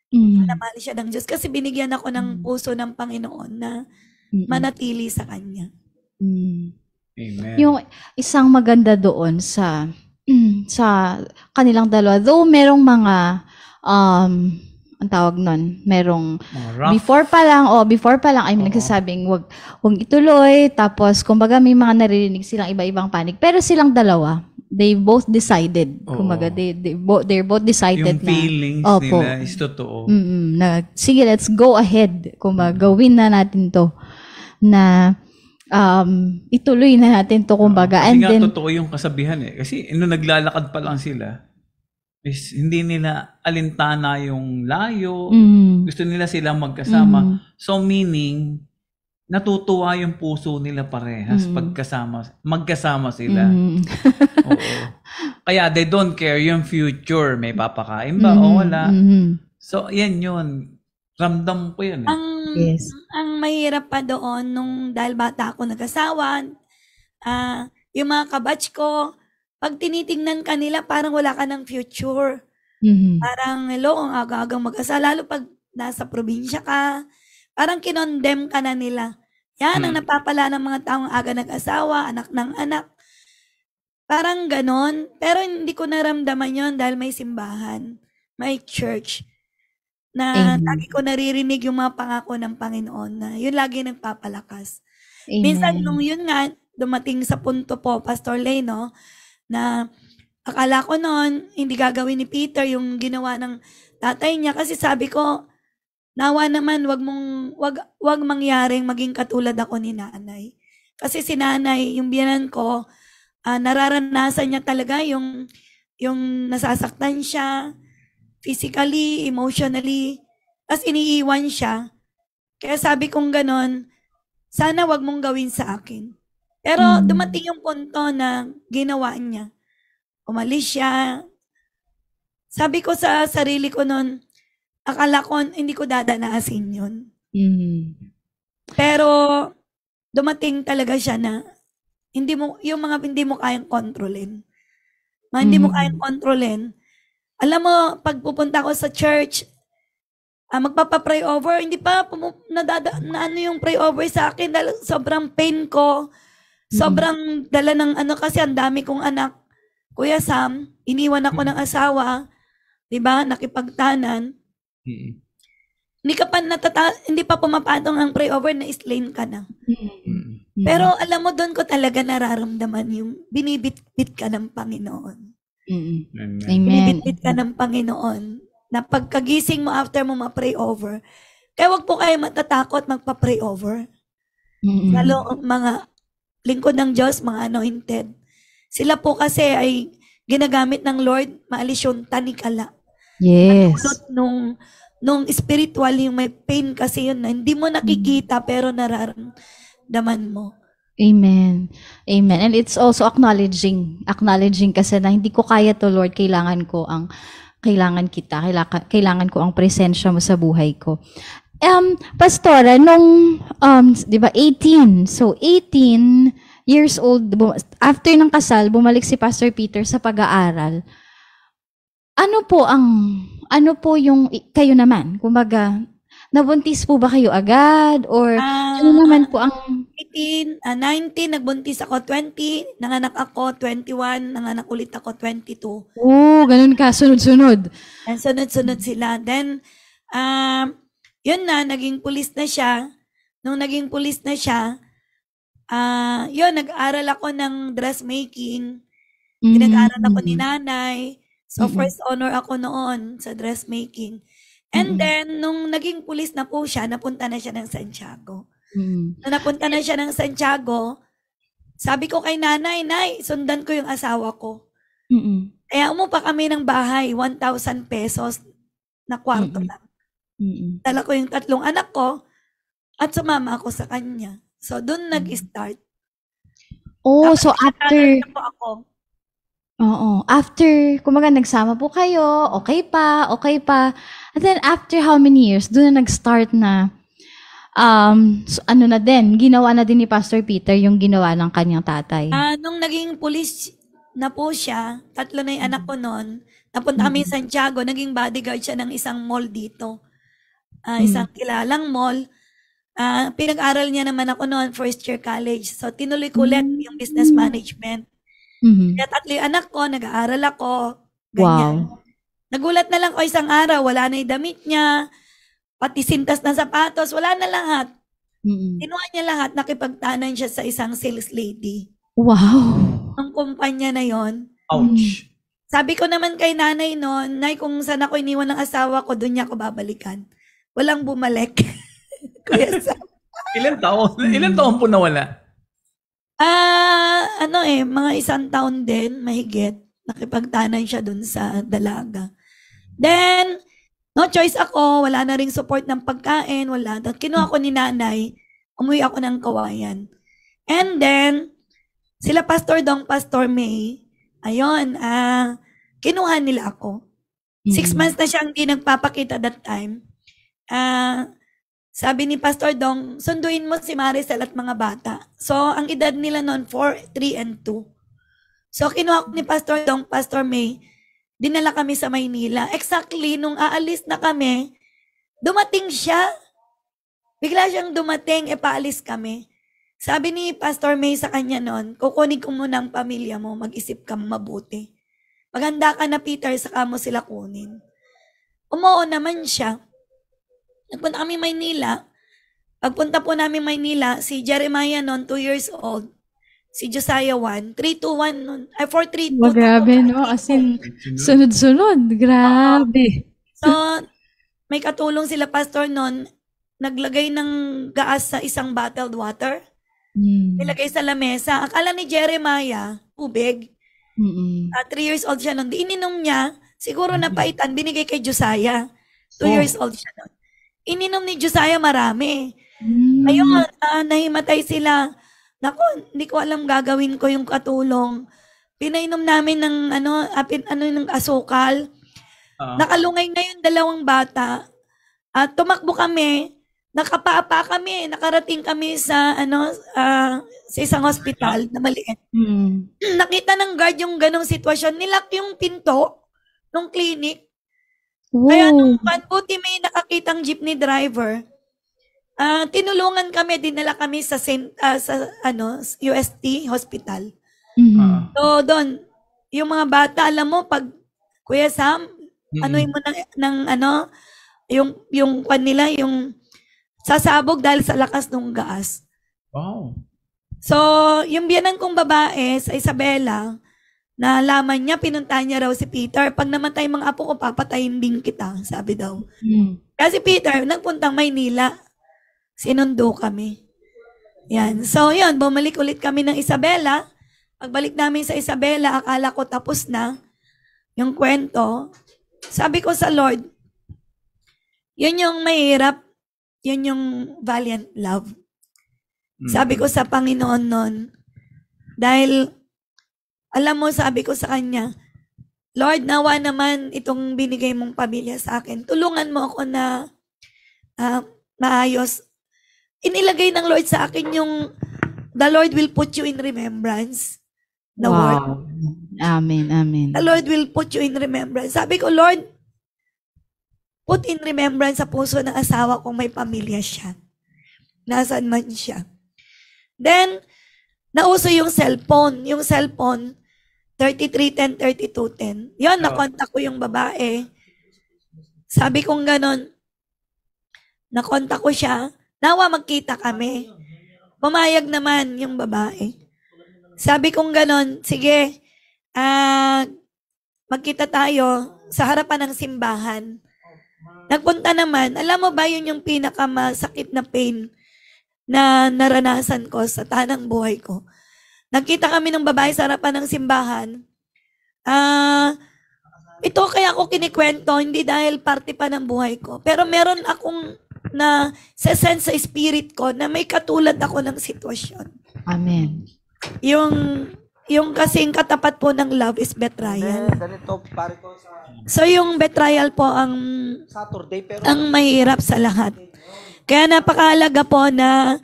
Mahal siya ng Diyos kasi binigyan ako ng puso ng Panginoon na manatili sa Kanya. Amen. Yung isang maganda doon sa kanilang dalawa, though merong mga ang tawag nun, merong before pa lang ay may nagsasabing wag ituloy, tapos kumbaga may mga naririnig silang iba-ibang panig, pero silang dalawa, they both decided. Kumbaga, they're both decided yung feelings nila is totoo. Sige, let's go ahead. Kumbaga, gawin na natin to. ituloy na natin to kumbaga. Kasi And nga then, totoo yung kasabihan eh. Kasi nung naglalakad pa lang sila, is hindi nila alintana yung layo. Gusto nila silang magkasama. So meaning, natutuwa yung puso nila parehas magkasama sila. Oo. Kaya they don't care yung future. May papakain ba o wala? So yan yun. Ramdam ko yan eh. Ang mahirap pa doon dahil bata ako nag-asawa, yung mga kabatch ko, pag tinitingnan ka nila, parang wala ka ng future. Parang, hello, ang aga-agang mag-asawa. Lalo pag nasa probinsya ka, parang kinondem ka na nila. Yan ang napapala ng mga taong aga nag-asawa, anak ng anak. Parang ganon. Pero hindi ko naramdaman yon dahil may simbahan, may church, na lagi ko naririnig yung mga pangako ng Panginoon na yun lagi nagpapalakas. Amen. Minsan nung yun nga, dumating sa punto po, Pastor Leno, na akala ko noon, hindi gagawin ni Peter yung ginawa ng tatay niya kasi sabi ko, nawa naman, wag mangyaring maging katulad ako ni nanay. Kasi si nanay, yung biyanan ko, nararanasan niya talaga yung nasasaktan siya, physically, emotionally, as iniiwan siya. Kaya sabi kong ganon, sana wag mong gawin sa akin. Pero dumating yung punto na ginawa niya. Umalis siya. Sabi ko sa sarili ko noon, akala ko hindi ko dadanasin yun. Pero dumating talaga siya na hindi mo kayang kontrolin. Hindi mo kayang kontrolin. Alam mo, pag pupunta ako sa church, magpapa-pray over, hindi pa ano yung pray over sa akin dahil sobrang pain ko. Sobrang dala ng kasi ang dami kong anak. Kuya Sam, iniwan ako ng asawa, 'di ba? Nakipagtanan. Hindi pa pumapatong ang pray over na slain ka na. Pero alam mo, doon ko talaga nararamdaman yung binibitbit ka ng Panginoon. Amen. Binibitbit ka ng Panginoon na pagkagising mo after mo ma-pray over. Kaya wag po kayo matatakot magpa-pray over. Lalo ang mga lingkod ng Diyos, mga anointed. Sila po kasi ay ginagamit ng Lord, maalis yung tanikala. Yes. Nung spiritual, yung may pain kasi yun na hindi mo nakikita pero nararamdaman mo. Amen. Amen. And it's also acknowledging kasi na hindi ko kaya to, Lord, kailangan ko ang presensya mo sa buhay ko. Pastora, nung 'di ba 18 years old after ng kasal, bumalik si Pastor Peter sa pag-aaral. Ano po yung kayo naman? Kumbaga, nabuntis po ba kayo agad? Or ano naman po ang 19, nagbuntis ako 20, nanganak ako 21, nanganak ulit ako 22. Ganun ka, sunod-sunod. Sunod-sunod sila. Then, yun na, naging pulis na siya. Nung naging pulis na siya, nag-aral ako ng dressmaking. Pinag-aral ako ni nanay. So, first honor ako noon sa dressmaking. And then, nung naging pulis na po siya, napunta na siya ng Santiago. Nung napunta na siya ng Santiago, sabi ko kay nanay, Nay, sundan ko yung asawa ko. Kaya umupa kami ng bahay, 1,000 pesos na kwarto lang. Dala ko yung 3 anak ko at sumama ako sa kanya. So, doon nag-start. So after... After, kumaga nagsama po kayo, okay pa. And then after how many years, doon na nag-start na, ginawa na din ni Pastor Peter yung ginawa ng kanyang tatay. Nung naging pulis na po siya, 3 na yung anak ko noon, napunta kami sa Santiago, naging bodyguard siya ng isang mall dito. Isang kilalang mall. Pinag-aral niya naman ako noon, first year college. So, tinuloy ko ulit yung business management. Kaya 3 yung anak ko, nag-aaral ako, ganyan. Wow. Nagulat na lang ko isang araw, wala na yung damit niya, pati sintas na sapatos, wala na lahat. Kinuha niya lahat, nakipagtanan siya sa isang sales lady. Wow. Ang kumpanya na yon. Ouch. Sabi ko naman kay nanay noon, Nay, kung saan ako iniwan ng asawa ko, doon niya ako babalikan. Walang bumalik. Kuya Sam. Ilan taon po nawala? Mga 1 taon din, mahigit. Nakipagtanay siya dun sa dalaga. Then, no choice ako, wala na ring support ng pagkain, wala. Kinuha ko ni nanay, umuwi ako ng Kawayan. And then, sila Pastor Dong, Pastor May, ayun, kinuha nila ako. 6 months na siya hindi nagpapakita that time. Sabi ni Pastor Dong, sunduin mo si Maricel at mga bata. So, ang edad nila noon, 4, 3, and 2. So, kinuha ko ni Pastor Dong, Pastor May, dinala kami sa Maynila. Exactly, nung aalis na kami, dumating siya. Bigla siyang dumating, paalis kami. Sabi ni Pastor May sa kanya noon, kukunin ko muna ang pamilya mo, mag-isip ka mabuti. Maganda ka na, Peter, saka mo sila kunin. Umuo naman siya. Nagpunta kami Maynila. Pagpunta po namin Maynila, si Jeremiah noon, 2 years old. Si Josiah 1, 3-2-1 noon. 4-3-2. Grabe, no? As in, sunod-sunod. Grabe. So, may katulong sila pastor noon. Naglagay ng gaas sa isang bottled water. Nilagay sa lamesa. Akala ni Jeremiah, tubig. 3 years old siya noon. Di ininom niya. Siguro napaitan, binigay kay Josiah. 2 years old siya noon. Ininom ni Josiah marami. Ayun, nahimatay sila. Naku, hindi ko alam gagawin ko yung katulong. Pinainom namin ng ng asukal. Nakalungay ngayon 2 bata. At tumakbo kami. Nakapapa kami. Nakarating kami sa sa isang hospital na maliit. Nakita ng guard yung ganong sitwasyon. Nilak yung pinto ng clinic. Kaya nung buti may nakakitang jeepney driver, tinulungan kami, dinala kami sa UST hospital. So doon, yung mga bata, alam mo, pag Kuya Sam, anuin mo yung kanila, yung sasabog dahil sa lakas ng gaas. Wow. So, yung biyanan kong babae sa Isabela, nalaman niya, pinuntahan niya raw si Peter. Pag namatay mga apo ko, papatayin din kita, sabi daw. Kasi Peter, nagpuntang Maynila. Sinundo kami. Yan. So, yun, bumalik ulit kami ng Isabela. Pagbalik namin sa Isabela, akala ko tapos na yung kwento. Sabi ko sa Lord, yun yung mahirap, yun yung valiant love. Sabi ko sa Panginoon noon, dahil alam mo, sabi ko sa kanya, Lord, nawa naman itong binigay mong pamilya sa akin. Tulungan mo ako na maayos. Inilagay ng Lord sa akin yung the Lord will put you in remembrance. The word. Amen, amen. The Lord will put you in remembrance. Sabi ko, Lord, put in remembrance sa puso ng asawa kong may pamilya siya. Nasaan man siya. Then, nauso yung cellphone. Yung cellphone, 3310, 3210. Yun, nakontak ko yung babae. Sabi kong ganon, nakontak ko siya, nawa magkita kami. Pumayag naman yung babae. Sabi kong ganon, sige, magkita tayo sa harapan ng simbahan. Nagpunta naman, alam mo ba yun yung pinakamasakit na pain na naranasan ko sa tanang buhay ko. Nagkita kami ng babae sa harapan ng simbahan. Ito kaya ako kinikwento, hindi dahil parte pa ng buhay ko. Pero meron akong na sense sa spirit ko na may katulad ako ng sitwasyon. Amen. Yung kasing katapat po ng love is betrayal. Ganito, pare ko sa So yung betrayal po ang Saturday, pero ang mahirap sa lahat. Kaya napakahalaga po na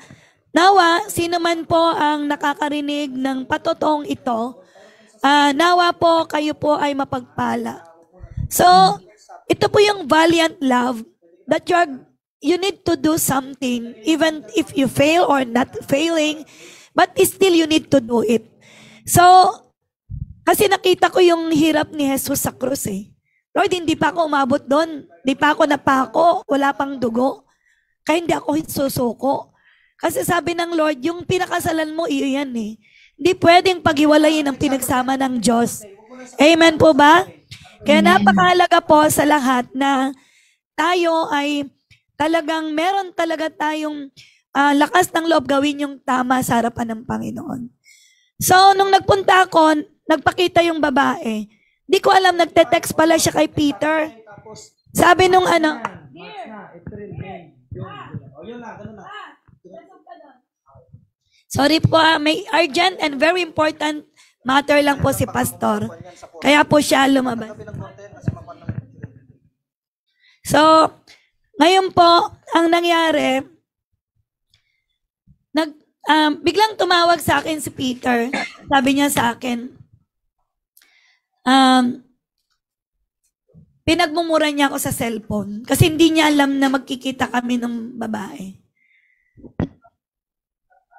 nawa, sino man po ang nakakarinig ng patotong ito, nawa po kayo po ay mapagpala. So, ito po yung valiant love that you need to do something even if you fail or not failing, but still you need to do it. So, kasi nakita ko yung hirap ni Jesus sa krus eh. Lord, hindi pa ako umabot doon. Hindi pa ako napako. Wala pang dugo. Kaya hindi ako susuko. Kasi sabi ng Lord, yung pinakasalan mo, iyo yan eh. Hindi pwedeng paghiwalayin ang pinagsama ng Diyos. Amen po ba? Kaya napakahalaga po sa lahat na tayo ay talagang meron talaga tayong lakas ng loob gawin yung tama sa harapan ng Panginoon. So, nung nagpunta ako, nagpakita yung babae. Di ko alam, nagte-text pala siya kay Peter. Sabi nung ano, sorry po, may urgent and very important matter lang po si Pastor. Kaya po siya lumabas. So, ngayon po, ang nangyari, biglang tumawag sa akin si Peter. Sabi niya sa akin, pinagmumura niya ako sa cellphone kasi hindi niya alam na magkikita kami ng babae.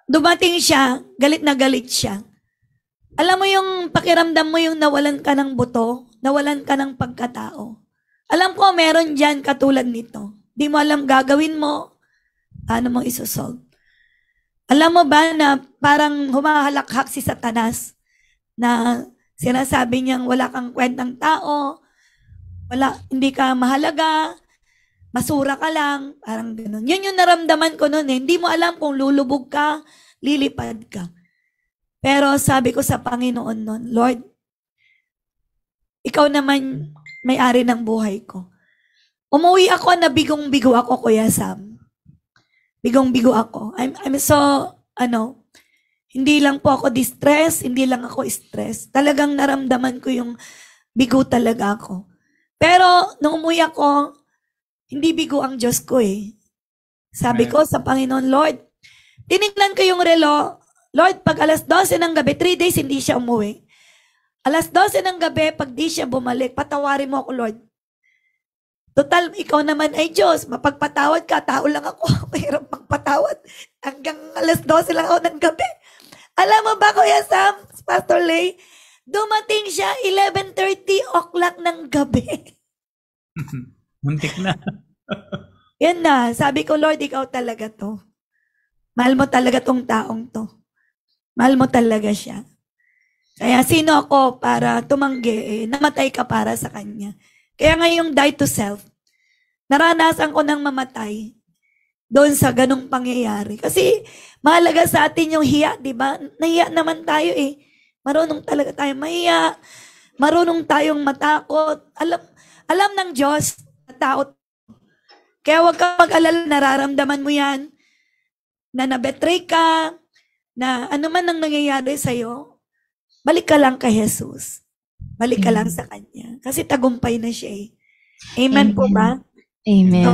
Dumating siya, galit na galit siya. Alam mo yung pakiramdam mo yung nawalan ka ng buto, nawalan ka ng pagkatao. Alam ko meron dyan katulad nito. Di mo alam gagawin mo, paano mo isosolve. Alam mo ba na parang humahalakhak si Satanas na sinasabi niyang wala kang kwentang tao, hindi ka mahalaga, masura ka lang, parang gano'n. Yun yung naramdaman ko noon eh. Hindi mo alam kung lulubog ka, lilipad ka. Pero sabi ko sa Panginoon noon, Lord, ikaw naman may-ari ng buhay ko. Umuwi ako na bigong-bigo ako, Kuya Sam. Bigong-bigo ako. I'm so, hindi lang po ako distress, hindi lang ako stress. Talagang naramdaman ko yung bigo talaga ako. Pero, nung umuwi ako, hindi bigo ang Diyos ko eh. Sabi ko sa Panginoon, Lord, tinignan ko yung relo, Lord, pag alas 12 ng gabi, 3 days hindi siya umuwi. Alas 12 ng gabi, pag di siya bumalik, patawarin mo ako, Lord. Total, ikaw naman ay Diyos. Mapagpatawad ka, tao lang ako. Mahirap magpatawad. Hanggang alas 12 lang ako ng gabi. Alam mo ba, Kuya Sam, Pastor Lay, dumating siya 11:30 o'clock ng gabi. Muntik na. Yan na. Sabi ko, Lord, ikaw talaga to. Mahal mo talaga tong taong to. Mahal mo talaga siya. Kaya sino ako para tumanggi, namatay ka para sa kanya. Kaya ngayong die to self, naranasan ko nang mamatay doon sa ganong pangyayari. Kasi mahalaga sa atin yung hiya, di ba? Nahiya naman tayo eh. Marunong talaga tayo mahiya. Marunong tayong matakot. Alam ng Diyos na tao. Kaya huwag ka mag-alala, nararamdaman mo yan, na nabetray ka, na ano man ang nangyayari sa'yo, balik ka lang kay Jesus. Balik ka lang sa Kanya. Kasi tagumpay na siya eh. Amen po ba? Amen. So,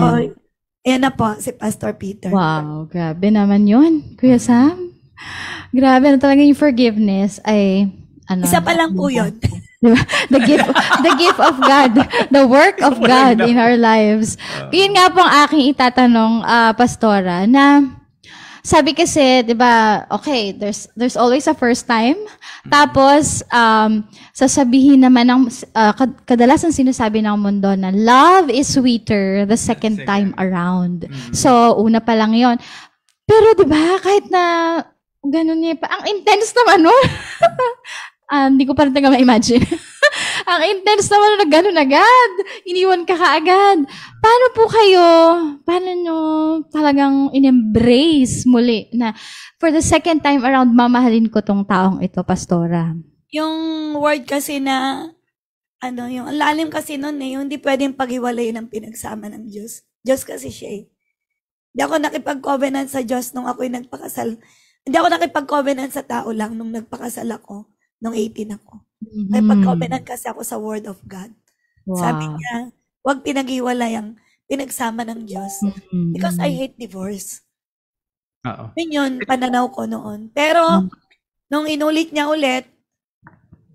ayan na po si Pastor Peter. Wow, grabe naman yun, Kuya Sam. Grabe na talaga yung forgiveness ay Isa pa lang po yun. Diba? The gift of God, the work of God in our lives. Yun nga po ang aking itatanong, Pastora, na sabi kasi, 'di ba, okay, there's always a first time. Tapos sasabihin naman ng kadalasan sinasabi ng mundo na love is sweeter the second time around. So, una pa lang 'yon. Pero 'di ba, kahit na ganun niya pa, ang intense naman nun. Hindi ko pa rin talaga ma-imagine. Ang intense naman na gano'n agad. Iniwan ka kaagad. Paano po kayo, paano nyo talagang in-embrace muli na for the second time around, mamahalin ko tong taong ito, Pastora? Yung word kasi na, yung lalim kasi nun eh, yung hindi pwedeng paghiwalay ng pinagsama ng Diyos. Diyos kasi siya eh. Hindi ako nakipag-covenant sa Diyos nung ako'y nagpakasal. Hindi ako nakipag-covenant sa tao lang nung nagpakasal ako. Nung 18 ako. May pag-covenant kasi ako sa Word of God. Wow. Sabi niya, huwag pinag-iwalay ang pinagsama ng Diyos. Because I hate divorce. Yun pananaw ko noon. Pero, nung inulit niya ulit,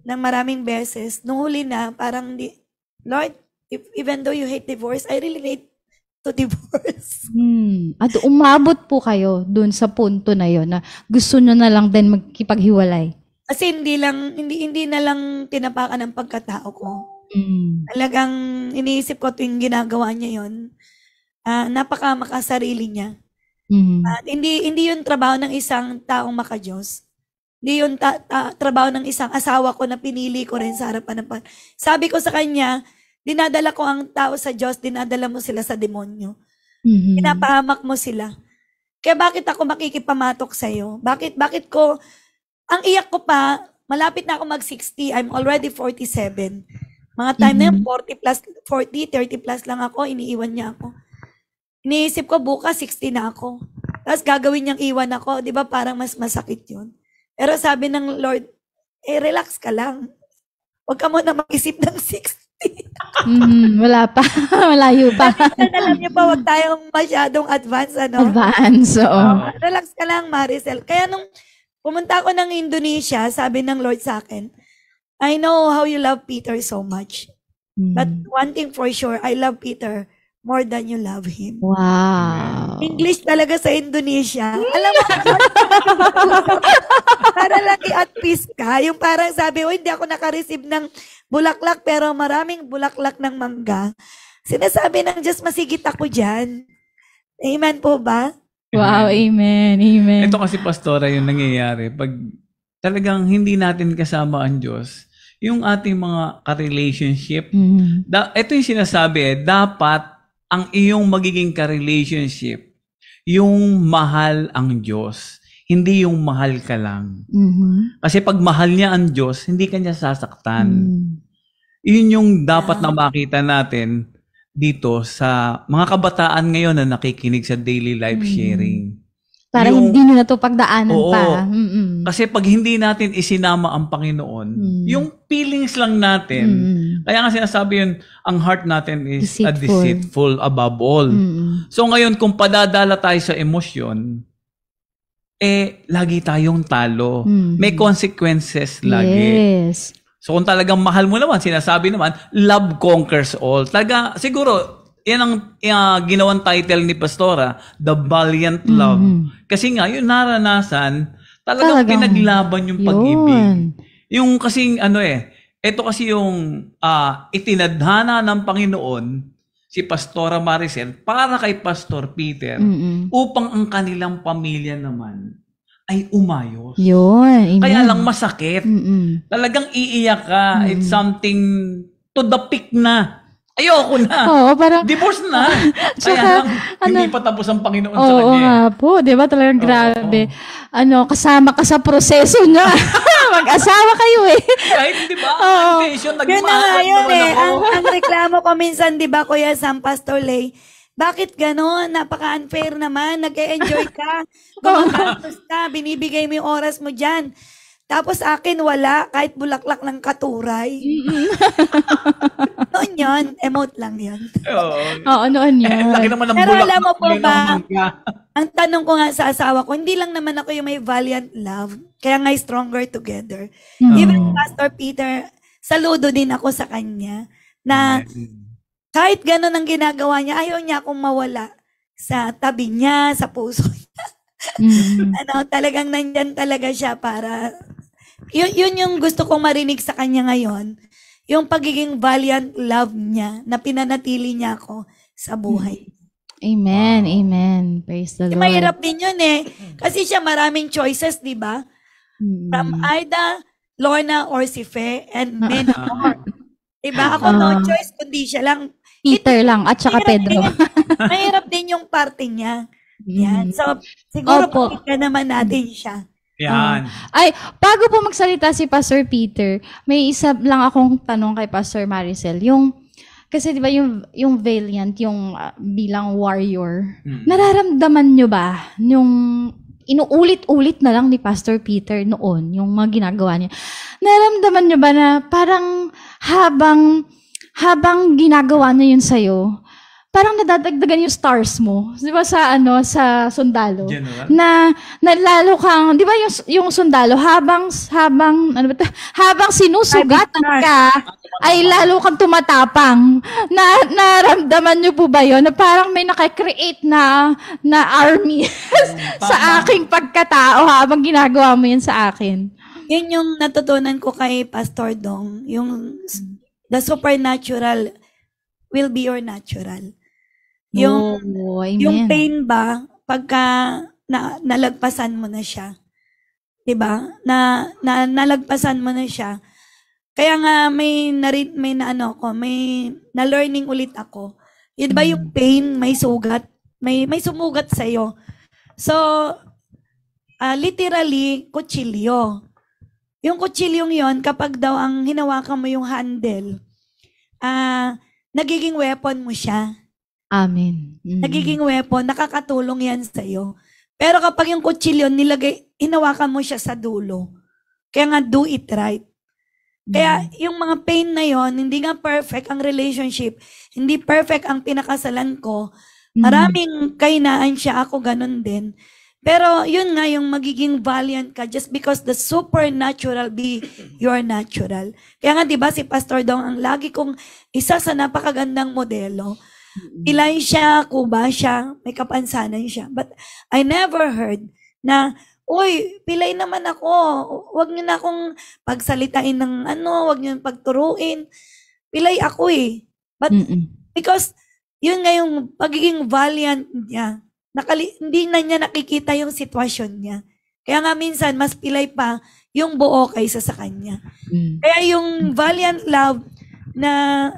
ng maraming beses, nung huli na, parang, Lord, even though you hate divorce, I really hate to divorce. At umabot po kayo dun sa punto na yon na gusto nyo na lang din magkipaghiwalay. Kasi hindi na lang tinapakan ng pagkatao ko. Talagang iniisip ko tuwing ginagawa niya yon, napaka-makasarili niya. At hindi yun trabaho ng isang taong makadiyos. Hindi yun trabaho ng isang asawa ko na pinili ko rin sa harapan ng Panginoon. Sabi ko sa kanya, dinadala ko ang tao sa Diyos, dinadala mo sila sa demonyo. Pinapahamak mo sila. Kaya bakit ako makikipamatok sa'yo? Bakit ko, ang iyak ko pa, malapit na ako mag-60, I'm already 47. Mga time na yun, 40 plus, 40, 30 plus lang ako, iniiwan niya ako. Iniisip ko, bukas 60 na ako. Tapos gagawin niyang iwan ako, di ba parang mas masakit yun. Pero sabi ng Lord, relax ka lang. Huwag ka muna mag-isip ng 60. Wala pa. Malayo pa. Alam niyo pa, huwag tayong masyadong advance, ano? Advance, oo. Relax ka lang, Maricel. Kaya nung pumunta ako ng Indonesia, sabi ng Lord sa akin, I know how you love Peter so much. But one thing for sure, I love Peter more than you love him. Wow. English talaga sa Indonesia. Alam mo, para lang at peace ka. Yung parang sabi, hindi ako nakareceive ng bulaklak, pero maraming bulaklak ng mangga. Sinasabi ng Diyos, masigit ako dyan. Amen po ba? Wow, amen, amen. Ito kasi, Pastora, yung nangyayari. Pag talagang hindi natin kasama ang Diyos, yung ating mga ka-relationship, ito yung sinasabi, dapat ang iyong magiging ka-relationship, yung mahal ang Diyos, hindi yung mahal ka lang. Kasi pag mahal niya ang Diyos, hindi ka niya sasaktan. Yun yung dapat na makita natin dito sa mga kabataan ngayon na nakikinig sa daily life sharing. Para hindi nyo na ito pagdaanan pa. Kasi pag hindi natin isinama ang Panginoon, yung feelings lang natin, kaya nga sinasabi yun, ang heart natin is deceitful above all. So ngayon, kung padadala tayo sa emosyon, lagi tayong talo. May consequences lagi. Yes. So kung talagang mahal mo naman, sinasabi naman, love conquers all. Talaga, siguro, yan ang ginawang title ni Pastora, The Valiant Love. Kasi nga, yung naranasan, talagang pinaglaban yung pag-ibig. Yung kasing, ito kasi yung itinadhana ng Panginoon, si Pastora Maricel, para kay Pastor Peter, upang ang kanilang pamilya naman ay umayos. Yun. Amen. Kaya lang masakit. Talagang iiyak ka. It's something to the peak na. Ayoko na. Oo, parang divorce na. Kaya lang, hindi pa tapos ang Panginoon sa kanya. Oo nga po. Di ba talagang grabe. Kasama ka sa proseso niya. Mag-asawa kayo eh. Kahit di ba? Intention, Yun na nga yun eh. Ang reklamo ko minsan, di ba, Kuya Sam, Pastor Lay, bakit gano'n? Napaka-unfair naman. Nag-e-enjoy ka. Gumagastos ka. Binibigay mo yung oras mo dyan. Tapos akin wala, kahit bulaklak ng katuray. Noon yun, emote lang yun. Oo, noon yun. Laki naman ng Pero bulaklak. alam mo po ba, ang tanong ko nga sa asawa ko, hindi lang naman ako yung may valiant love, kaya nga stronger together. Even Pastor Peter, saludo din ako sa kanya, na kahit gano'n ang ginagawa niya, ayaw niya akong mawala sa tabi niya, sa puso niya. Talagang nandyan talaga siya para, yun yung gusto kong marinig sa kanya ngayon, yung pagiging valiant love niya, na pinanatili niya ako sa buhay. Amen, amen. Praise the Lord. Mahirap din yun eh, kasi siya maraming choices, di ba? From Aida, Lorna, or si Fe, and many more. Diba? Ako no choice, kundi siya lang. Peter lang, at saka Pedro. Mahirap din yung parte niya. Yan. So, siguro pakita naman natin siya. Yan. Ay, bago po magsalita si Pastor Peter, may isa lang akong tanong kay Pastor Maricel. Kasi di ba yung valiant, yung bilang warrior, nararamdaman nyo ba yung inuulit-ulit na lang ni Pastor Peter noon, yung mga ginagawa niya? Nararamdaman nyo ba na parang habang ginagawa na yun sa'yo, parang nadadagdagan yung stars mo, 'di ba sa sundalo? General? Na lalo kang, 'di ba yung sundalo habang sinusugatan ka ay lalo kang tumatapang. Naramdaman niyo po ba 'yon? Na parang may naka-create na army sa aking pagkatao habang ginagawa mo 'yan sa akin. Yun yung natutunan ko kay Pastor Dong, yung the supernatural will be your natural. Yung pain ba, pagka nalagpasan mo na siya, 'di ba? Nalagpasan mo na siya. Kaya nga may na-learning ulit ako. 'Di ba yung pain, may sugat, may sumugat sa iyo. So, literally, kutsilyo. Yung kutsilyong yon, kapag daw ang hinawakan mo yung handle, nagiging weapon mo siya. Amen. Nagiging weapon, nakakatulong yan sa'yo. Pero kapag yung kutsilyo, hinawakan mo siya sa dulo. Kaya nga, do it right. Kaya yung mga pain na yon, hindi nga perfect ang relationship, hindi perfect ang pinakasalan ko. Maraming kainaan siya, ako ganun din. Pero yun nga yung magiging valiant ka just because the supernatural be your natural. Kaya nga 'di ba si Pastor Dong ang lagi kong isa sa napakagandang modelo. Pilay siya, kuba siya, may kapansanan siya. But I never heard na, uy, pilay naman ako. Huwag niyo na akong pagsalitain ng huwag niyo pagturuin. Pilay ako eh. But because yun nga yung pagiging valiant niya. Hindi na niya nakikita yung sitwasyon niya. Kaya nga minsan, mas pilay pa yung buo kaysa sa kanya. Kaya yung valiant love na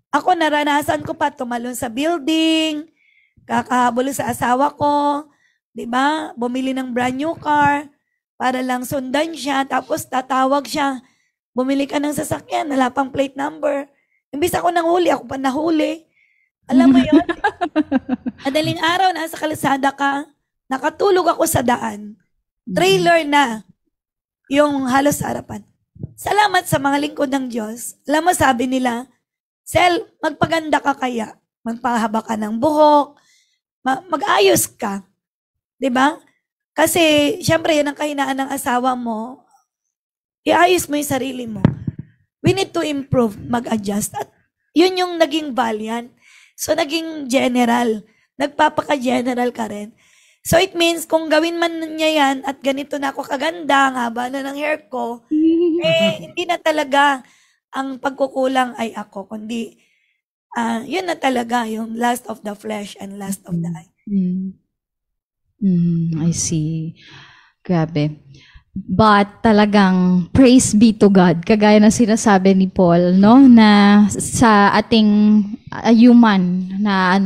ako naranasan ko pa tumalon sa building, kakahabol sa asawa ko, 'di ba? Bumili ng brand new car para lang sundan siya, tapos tatawag siya. Bumili ka ng sasakyan, wala pang plate number. Imbis ako nahuli, ako pa nahuli. Alam mo 'yon? Madaling araw nasa kalsada ka, nakatulog ako sa daan. Trailer na yung halos harapan. Salamat sa mga lingkod ng Diyos. Alam mo, sabi nila, Sel, magpaganda ka kaya. Magpahaba ka ng buhok. Mag-ayos ka. 'Di ba? Kasi, syempre, yan ang kahinaan ng asawa mo. Iayos mo yung sarili mo. We need to improve, mag-adjust. At yun yung naging valiant. So, naging general. Nagpapaka-general ka rin. So, it means, kung gawin man niya yan, at ganito na ako kaganda, ang haba na ng hair ko, hindi na talaga ang pagkukulang ay ako, kundi yun na talaga yung lust of the flesh and lust of the eye. I see. Grabe. But talagang praise be to God, kagaya ng sinasabi ni Paul, no, na sa ating human na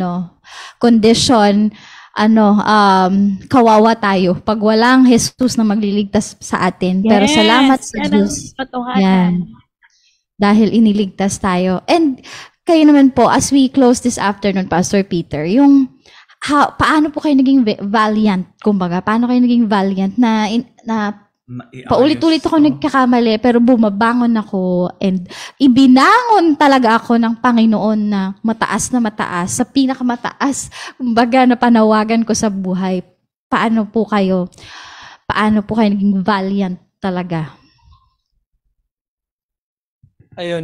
condition, kawawa tayo pag walang Jesus na magliligtas sa atin. Pero salamat sa Diyos. Yan. Dahil iniligtas tayo. And kayo naman po, as we close this afternoon, Pastor Peter, paano po kayo naging valiant? Kumbaga, paano kayo naging valiant na paulit-ulit ako nagkakamali, pero bumabangon ako and ibinangon talaga ako ng Panginoon na mataas, sa pinakamataas, kumbaga na panawagan ko sa buhay. Paano po kayo naging valiant talaga? Ayun,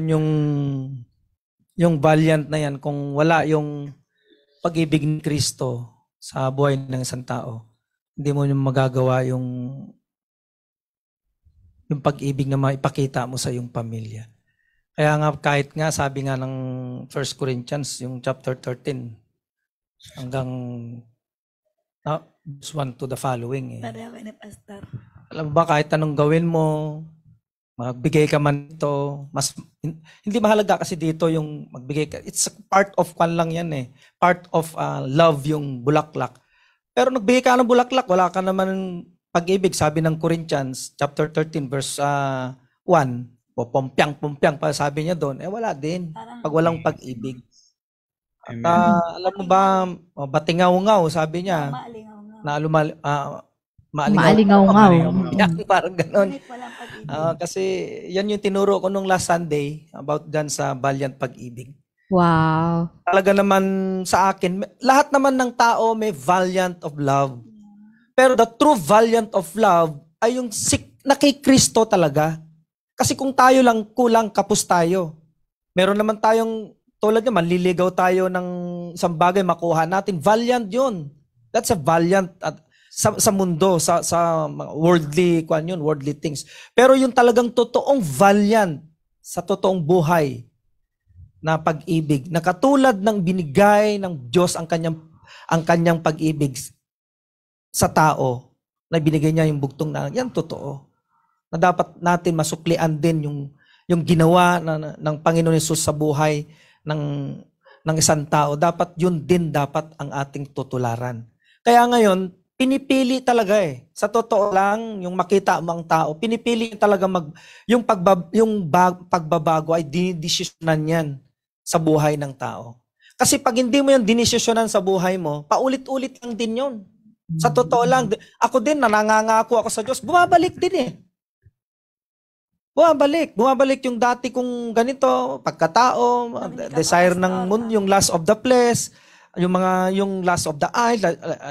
yung valiant na yan, kung wala yung pag-ibig ni Kristo sa buhay ng isang tao, hindi mo yung magagawa yung pag-ibig na maipakita mo sa iyong pamilya. Kaya nga, kahit nga, sabi nga ng 1 Corinthians, yung chapter 13, hanggang verse 1 to the following. Pareho ni Pastor. Alam mo ba, kahit anong gawin mo, magbigay ka man ito, hindi mahalaga kasi dito yung magbigay ka. It's a part of lang yan eh. Part of love yung bulaklak. Pero nagbigay ka ng bulaklak, wala ka naman pag-ibig. Sabi ng Corinthians, chapter 13, verse 1, pumpyang pa sabi niya doon, wala din. Pag walang pag-ibig. Alam mo ba, batingaw-ngaw, sabi niya, maalingaw-ngaw. Parang ganon. Kasi yan yung tinuro ko nung last Sunday about dyan sa valiant pag-ibig. Wow. Talaga naman sa akin, lahat naman ng tao may valiant of love. Pero the true valiant of love ay yung na kay Kristo talaga. Kasi kung tayo lang kulang, kapos tayo. Meron naman tayong, tulad niya, manliligaw tayo ng isang bagay, makuha natin. Valiant yun. That's a valiant sa mundo, sa worldly things. Pero yung talagang totoong valiant sa totoong buhay na pag-ibig, na katulad ng binigay ng Diyos ang kanyang pag-ibig sa tao, na binigay niya yung bugtong na yan totoo. Na dapat natin masuklian din yung ginawa ng Panginoon Hesus sa buhay ng isang tao. Dapat yun din dapat ang ating tutularan. Kaya ngayon, pinipili talaga eh. Sa totoo lang, yung makita mo ang tao, pinipili talaga yung pagbabago ay dinidesisyonan yan sa buhay ng tao. Kasi pag hindi mo yan dinesisyonan sa buhay mo, paulit-ulit lang din yun. Sa totoo lang, ako din, nanangangako ako sa Diyos, bumabalik din eh. Bumabalik yung dati kong ganito, pagkatao, desire ng mundo, yung lust of the flesh, yung lust of the eye,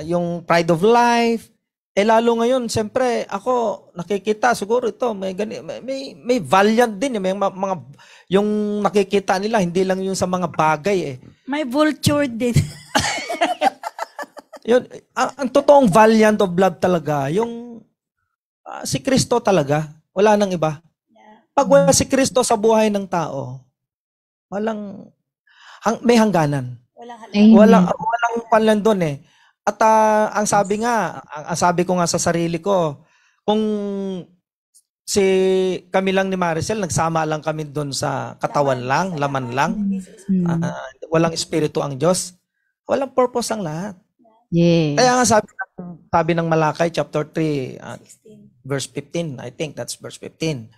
yung pride of life. Lalo ngayon, siyempre, ako nakikita siguro ito, may valiant din, may mga yung nakikita nila hindi lang yung sa mga bagay eh. May vulture din. Yun, ang totoong valiant of love talaga, yung si Kristo talaga, wala nang iba. Pag wala si Kristo sa buhay ng tao, may hangganan. Walang panlan doon eh. At ang sabi ko nga sa sarili ko, kung kami lang ni Maricel, nagsama lang kami doon sa katawan lang, laman lang, walang espiritu ang Diyos, walang purpose ang lahat. Yes. Kaya nga sabi ng Malakay chapter 3, verse 15, I think that's verse 15.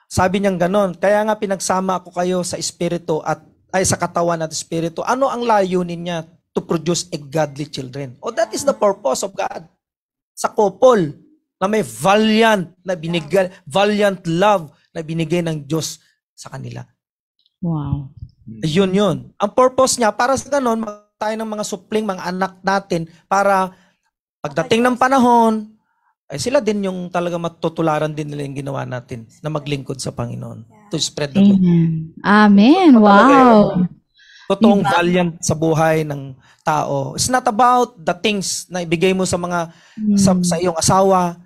Sabi niyang ganon, kaya nga pinagsama ako kayo sa espiritu sa katawan at espiritu. Ano ang layunin niya? To produce a godly children. That is the purpose of God. Sa couple na may valiant love na binigay ng Diyos sa kanila. Wow. Yun. Ang purpose niya, para sa ganon, tayo ng mga supling, mga anak natin, para pagdating ng panahon, ay sila din yung talaga matutularan din nila yung ginawa natin na maglingkod sa Panginoon. To spread the good. Amen. Wow. Totoong valiant sa buhay ng tao. It's not about the things na ibigay mo sa mga sa iyong asawa.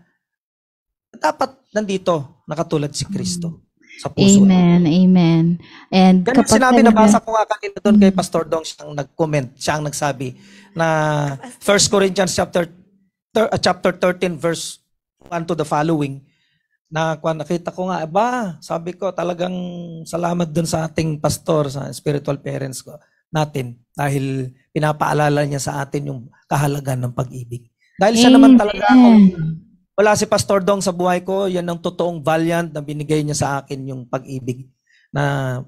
Dapat nandito nakatulad si Kristo sa puso. Amen. Amen. And ganun sinabi, nabasa ko nga kanina doon kay Pastor Dong, siyang nag-comment, siyang nagsabi na 1 Corinthians chapter 13 verse 1 to the following, na nakita ko nga, sabi ko talagang salamat dun sa ating pastor, sa spiritual parents ko natin, dahil pinapaalala niya sa atin yung kahalagan ng pag-ibig. Dahil siya naman talaga, wala si Pastor Dong sa buhay ko, yan ang totoong valiant na binigay niya sa akin, yung pag-ibig. Na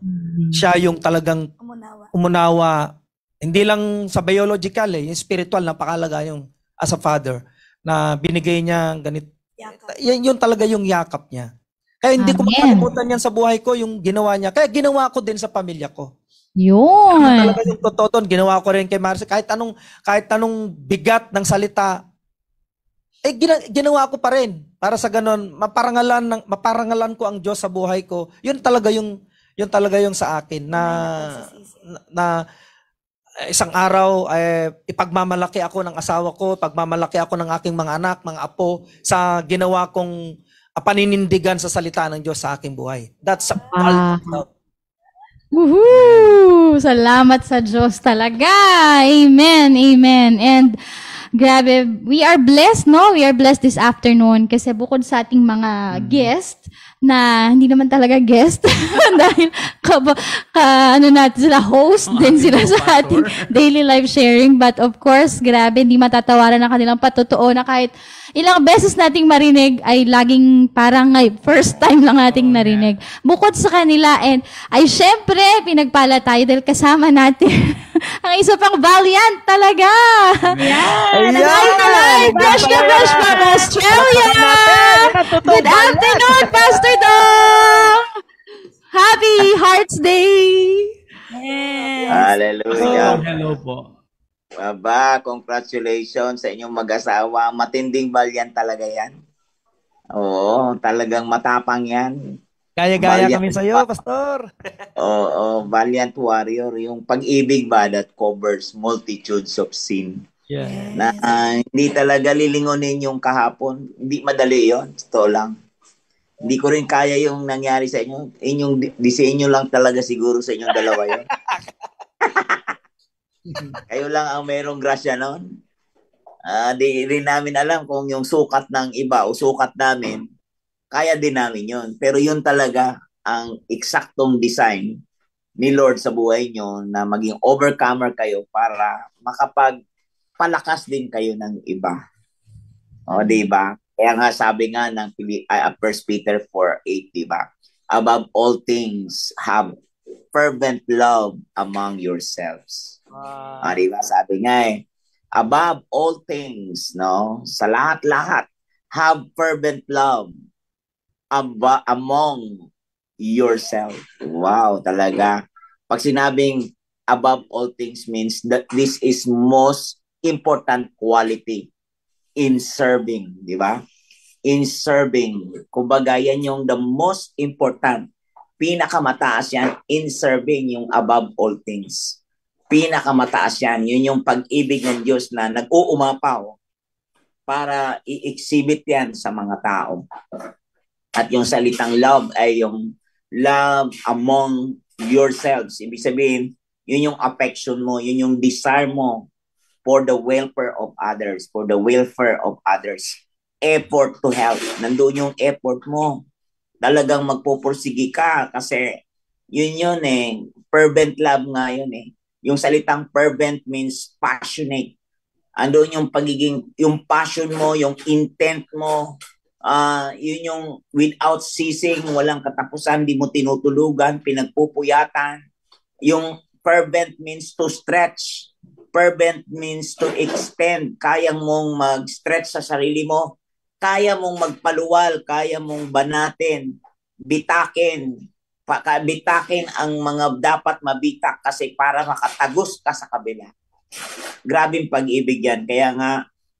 siya yung talagang umunawa, hindi lang sa biological yung spiritual, napakalaga yung as a father, na binigay niya ganito. Yun talaga yung yakap niya. Kaya hindi ko makalimutan yan sa buhay ko, yung ginawa niya. Kaya ginawa ko din sa pamilya ko. Yun. Talaga yung totoo doon. Ginawa ko rin kay Marcy. Kahit anong bigat ng salita, ginawa ko pa rin. Para sa ganon, maparangalan ko ang Diyos sa buhay ko. Yun talaga yung sa akin na isang araw ipagmamalaki ako ng asawa ko, pagmamalaki ako ng aking mga anak, mga apo sa ginawa kong paninindigan sa salita ng Diyos sa aking buhay. That's Woohoo! Salamat sa Diyos talaga. Amen. Amen. And grabe, we are blessed, no? We are blessed this afternoon kasi bukod sa ating mga guest na hindi naman talaga guest dahil natin sila host din sila sa ating daily life sharing, but of course, grabe, hindi matatawaran ang kanilang patotoo na kahit ilang beses nating marinig ay laging parang first time lang nating narinig. Bukod sa kanila, and ay syempre, pinagpala tayo dahil kasama natin ang isa pang valiant talaga. Alive! Fresh na fresh from Australia! Good afternoon, Pastor Dong! Happy Hearts Day! Yes. Hallelujah. Hello po. Congratulations sa inyong mag-asawa. Matinding valiant talaga yan. Oo, talagang matapang yan. Gaya-gaya kami sa iyo, Pastor. Oo, valiant warrior. Yung pag-ibig ba that covers multitudes of sin. Yeah. Na hindi talaga lilingunin yung kahapon. Hindi madali yon. Ito lang. Hindi ko rin kaya yung nangyari sa inyo. Inyong disenyo lang talaga siguro sa inyong dalawa yun. Kayo lang ang mayroong grasya noon. Di rin namin alam kung yung sukat ng iba o sukat namin, kaya din namin yun. Pero yun talaga ang eksaktong design ni Lord sa buhay nyo na maging overcomer kayo para makapagpalakas din kayo ng iba. O, di ba? Kaya nga sabi nga ng 1 Peter 4:8, di ba? Above all things, have fervent love among yourselves. Di ba? Sabi nga above all things, no? Sa lahat-lahat, have fervent love among yourself. Wow, talaga. Pag sinabing above all things means that this is most important quality in serving, di ba? In serving. Kumbaga, yan yung the most important. Pinakamataas yan in serving, yung above all things. Pinakamataas yan. Yun yung pag-ibig ng Diyos na nag-uumapaw para i-exhibit yan sa mga tao. At yung salitang love ay yung love among yourselves. Ibig sabihin, yun yung affection mo, yun yung desire mo for the welfare of others, for the welfare of others. Effort to help. Nandun yung effort mo. Talagang magpupursige ka kasi yun fervent love nga yun Yung salitang fervent means passionate. Andun yung yung passion mo, yung intent mo, yun yung without ceasing, walang katapusan, di mo tinutulugan, pinagpupuyatan. Yung fervent means to stretch. Fervent means to extend. Kaya mong mag-stretch sa sarili mo. Kaya mong magpaluwal. Kaya mong banatin. Bitakin. Bitakin ang mga dapat mabitak kasi para makatagos ka sa kabila. Grabing pag-ibig yan. Kaya nga,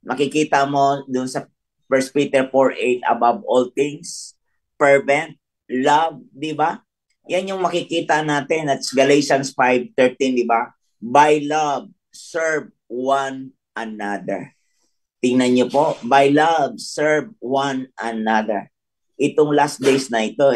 makikita mo dun sa 1 Peter 4:8, above all things, fervent, love, di ba? Yan yung makikita natin. At Galatians 5:13, di ba? By love, serve one another. Tingnan niyo po, by love, serve one another. Itong last days na ito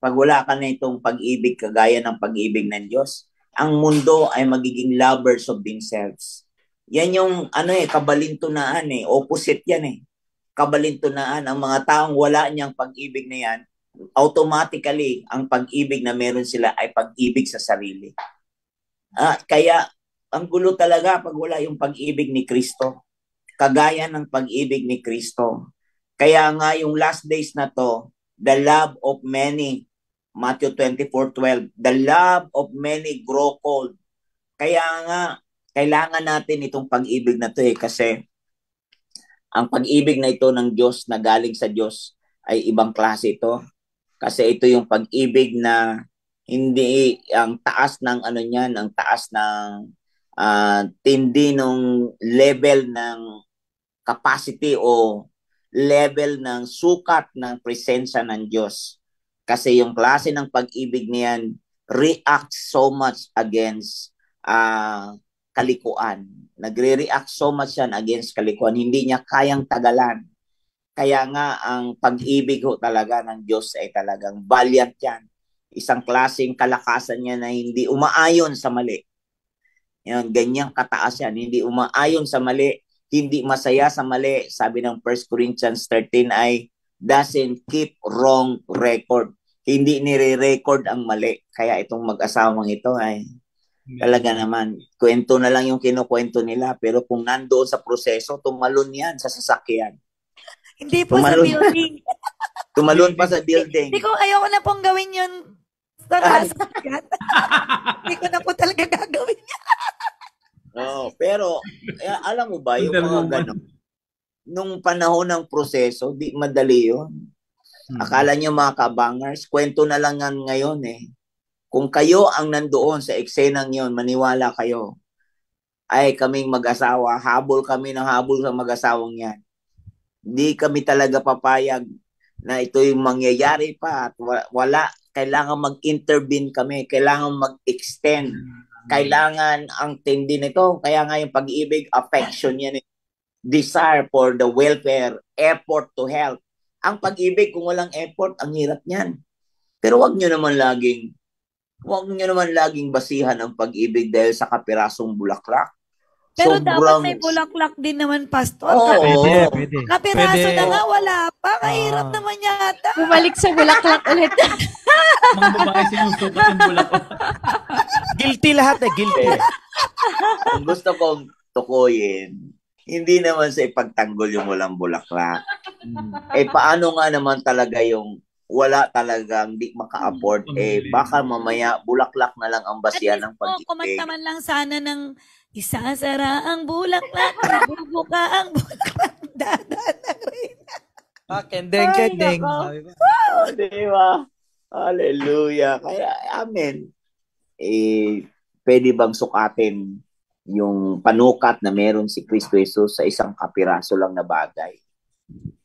pag wala ka na itong pag-ibig kagaya ng pag-ibig ng Diyos, ang mundo ay magiging lovers of themselves. Yan yung kabalintunaan opposite yan Kabalintunaan, ang mga taong wala niyang pag-ibig na yan, automatically, ang pag-ibig na meron sila ay pag-ibig sa sarili. Kaya, ang gulo talaga pag wala yung pag-ibig ni Kristo. Kagaya ng pag-ibig ni Kristo. Kaya nga yung last days na to, the love of many, Matthew 24:12, the love of many grow cold. Kaya nga, kailangan natin itong pag-ibig na to kasi ang pag-ibig na ito ng Diyos na galing sa Diyos ay ibang klase ito. Kasi ito yung pag-ibig na hindi ang taas ng ang taas ng tindi ng level ng capacity o level ng sukat ng presensya ng Diyos. Kasi yung klase ng pag-ibig niyan react so much against kalikuan. Nagre-react so much yan against kalikuan. Hindi niya kayang tagalan. Kaya nga ang pag-ibig talaga ng Diyos ay talagang valiant yan. Isang klaseng kalakasan niya na hindi umaayon sa mali. Yan, ganyang kataas yan. Hindi umaayon sa mali, hindi masaya sa mali. Sabi ng 1 Corinthians 13 ay doesn't keep wrong record. Hindi nire-record ang mali. Kaya itong mag-asawang ito ay talaga naman, kwento na lang yung kinukwento nila. Pero kung nandoon sa proseso, tumalon yan sa sasakyan. Hindi po sa building. Tumalon pa sa building. Hindi ko, ayoko na pong gawin yun sa sasakyan. Hindi ko na po talaga gagawin yan. Pero, alam mo ba, yung mga gano'n, nung panahon ng proseso, di madali yun. Akala nyo mga kabangers, kwento na lang ngayon Kung kayo ang nandoon sa eksenang yun, maniwala kayo, ay kaming mag-asawa, habol kami ng habol sa mag-asawang yan. Hindi kami talaga papayag na ito yung mangyayari pa at wala. Kailangan mag-intervene kami, kailangan mag-extend. Kailangan ang tindi nito. Kaya nga yung pag-ibig, affection yan. Desire for the welfare, effort to help. Ang pag-ibig, kung walang effort, ang hirap niyan. Pero wag nyo naman laging basihan ang pag-ibig dahil sa kapirasong bulaklak. Pero dapat may bulaklak din naman, Pastor. Pwede. Kapiraso na nga, wala pa. Kahirap naman yata. Bumalik sa bulaklak ulit. Mga babae sinusukat yung bulaklak. Guilty lahat guilty. Ang gusto kong tukuyin, Hindi naman sa ipagtanggol yung walang bulaklak. Paano nga naman talaga yung wala talagang di maka-afford? Baka mamaya bulaklak na lang ang At basihan least ng po, pag-ibig. kumanta man lang sana ng isasara ang bulaklak, ibubuka ang bulaklak, dadaan ng reyna. Kendeng. nako. Sabi ba? Di ba? Hallelujah. Kaya, amen. Pwede bang sukatin yung panukat na meron si Kristo Jesus sa isang kapiraso lang na bagay?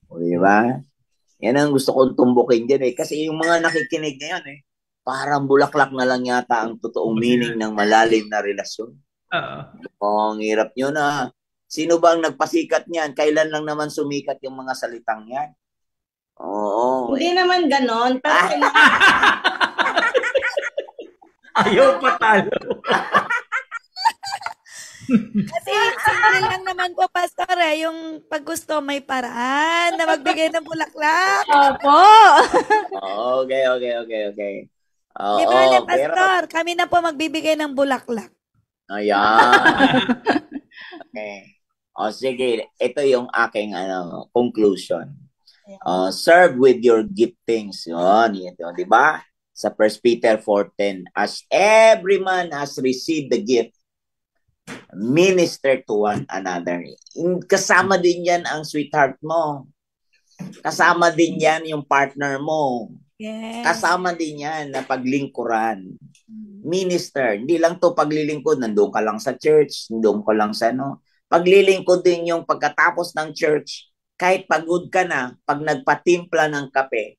O, di ba? Yan ang gusto kong tumbukin dyan Kasi yung mga nakikinig ngayon parang bulaklak na lang yata ang totoong meaning ng malalim na relasyon. Ang hirap nyo na. Sino ba ang nagpasikat niyan? Kailan lang naman sumikat yung mga salitang yan? Oo. Hindi naman ganon. Pero Ayaw pa talo. Kasi simple lang naman po, Pastor, yung pag gusto may paraan na magbigay ng bulaklak. Opo. Okay. Oo, Di ba, pero, Pastor, kami na po magbibigay ng bulaklak. ayan. Okay. Sige, ito yung aking conclusion. Serve with your giftings. Yun, di ba? Sa 1 Peter 4:10, as every man has received the gift, minister to one another. Kasama din yan ang sweetheart mo. Kasama din yan yung partner mo. Yes. Kasama din yan na paglingkuran. Minister. Hindi lang to paglilingkod. Nandun ka lang sa church. Nandun ka lang sa Paglilingkod din yung pagkatapos ng church. Kahit pagod ka na, pag nagpatimpla ng kape,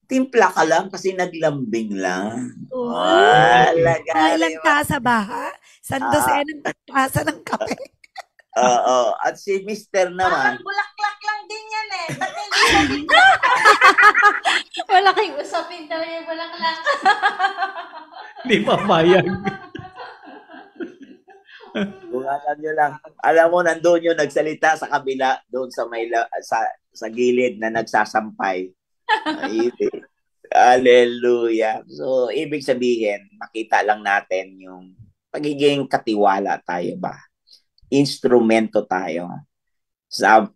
timpla ka lang kasi naglambing lang. Ilang tasa ba, ha? Sandosenang tasa ng kape. Oo. At si Mr. naman, bulaklak lang din yan Ba't hindi Malaking usapin daw yung bulaklak. Hindi papayag. kung alam nyo lang, alam mo, nandun yung nagsalita sa kabila, doon sa sa gilid na nagsasampay. Hallelujah. So, ibig sabihin, makita lang natin yung pagiging katiwala tayo ba? Instrumento tayo.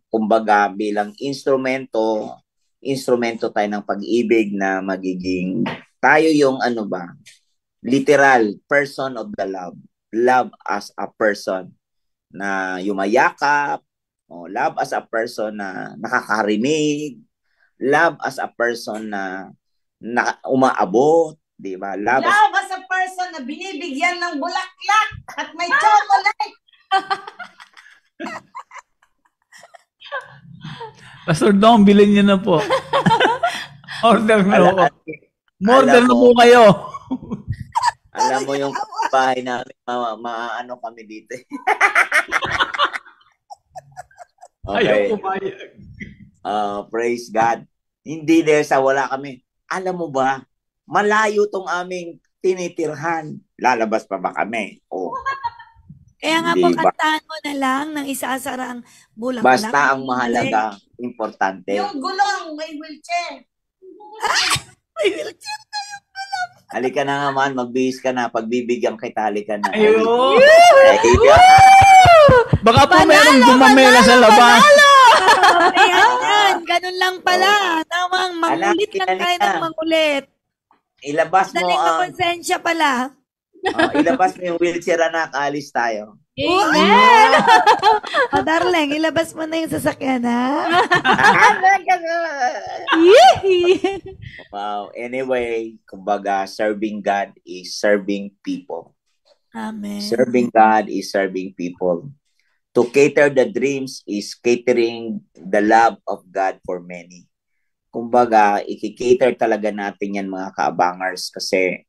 Kumbaga, bilang instrumento tayo ng pag-ibig na magiging, tayo yung literal person of the love. Love as a person na yumayakap, love as a person na nakakarinig, love as a person na umaabot, di ba? Love as a person na binibigyan ng bulaklak at may chocolate. Pastor Dong, bilhin niyo na po. Order na po. Order na po kayo. Alam mo yung bahay namin, maano kami dito. Okay. Ayaw pumayag. Praise God. Hindi dahil sa wala kami. Alam mo ba, malayo tong aming tinitirhan. Lalabas pa ba kami? Kaya nga Hindi po, ba? kantahan mo na lang ng isasarang bulaklak. Basta ang mahalaga, importante. Yung gulong, may wheelchair. May wheelchair tayo pala. Halika na naman, magbihis ka na. Pagbibigyan kita, halika na. Ayun. Halika. Baka po merong dumamela sa labas. Ayan, ganun lang pala. Tamang mangulit lang tayo ng mangulit. Ilabas mo Daling na ang konsensya pala. ilabas mo yung wheelchair, anak. Alis tayo. Amen. Darling, ilabas mo na yung sasakyan, ha? Wow. Anyway, kumbaga, serving God is serving people. Amen. Serving God is serving people. To cater the dreams is catering the love of God for many. Kumbaga, i-cater talaga natin yan mga kaabangers kasi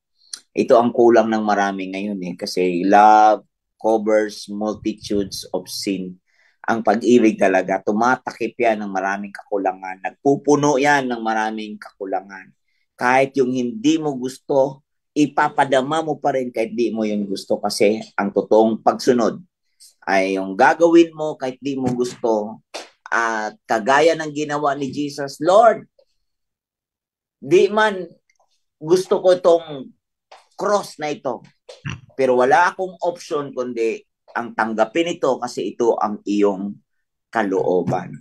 ito ang kulang ng marami ngayon kasi love covers multitudes of sin. Ang pag-ibig talaga, tumatakip yan ng maraming kakulangan. Nagpupuno yan ng maraming kakulangan. Kahit yung hindi mo gusto, ipapadama mo pa rin kahit di mo yung gusto kasi ang totoong pagsunod ay yung gagawin mo kahit di mo gusto at kagaya ng ginawa ni Jesus, Lord, di man gusto ko itong cross na ito, pero wala akong option kundi ang tanggapin ito kasi ito ang iyong kalooban.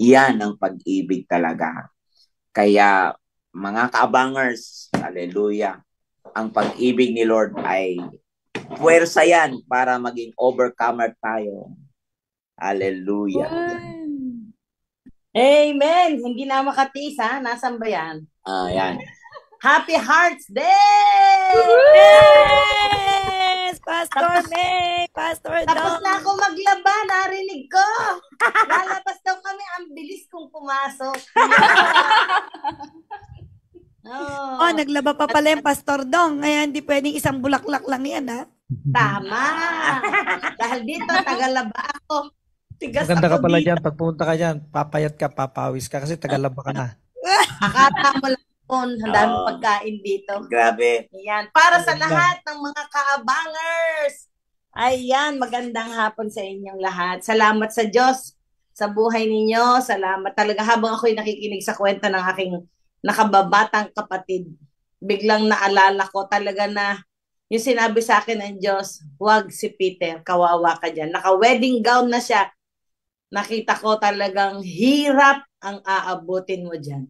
Yan ang pag-ibig talaga. Kaya mga kaabangers, hallelujah, ang pag-ibig ni Lord ay puwersa yan para maging overcomer tayo. Hallelujah. Amen. Hindi na makatiis, ha? Nasaan ba yan? Yan. Happy Hearts Day! Yes! Pastor May! Pastor Tapos Dong! na ako maglaba, narinig ko. Lalabas daw kami, ang bilis kong pumasok. Oh, naglaba pa pala yung Pastor Dong. Ngayon, hindi pwedeng isang bulaklak lang yan, ha? Tama. Dahil dito, tagalaba ako. Tigas Maganda ka ako pala dito. dyan. Pag pumunta ka dyan, papayat ka, papawis ka kasi tagalaba ka na. Akata mo lang kung ang dami Oo. pagkain dito. Grabe. Ayan. Para sa lahat ng mga kaabangers. Ayan, magandang hapon sa inyong lahat. Salamat sa Diyos sa buhay ninyo. Salamat talaga habang ako'y nakikinig sa kwento ng aking nakababatang kapatid. Biglang naalala ko talaga na yung sinabi sa akin ng Diyos, huwag si Peter, kawawa ka dyan. Naka-wedding gown na siya. Nakita ko talagang hirap ang aabutin mo dyan.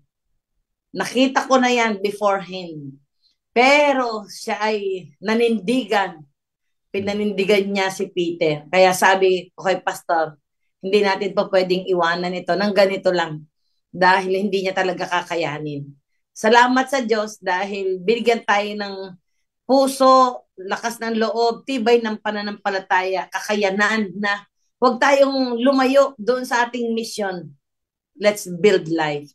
Nakita ko na yan beforehand. Pero siya ay nanindigan. Pinanindigan niya si Peter. Kaya sabi ko kay Pastor, hindi natin pa pwedeng iwanan ito ng ganito lang. Dahil hindi niya talaga kakayanin. Salamat sa Diyos dahil binigyan tayo ng puso, lakas ng loob, tibay ng pananampalataya, kakayanan na huwag tayong lumayo doon sa ating mission. Let's build life.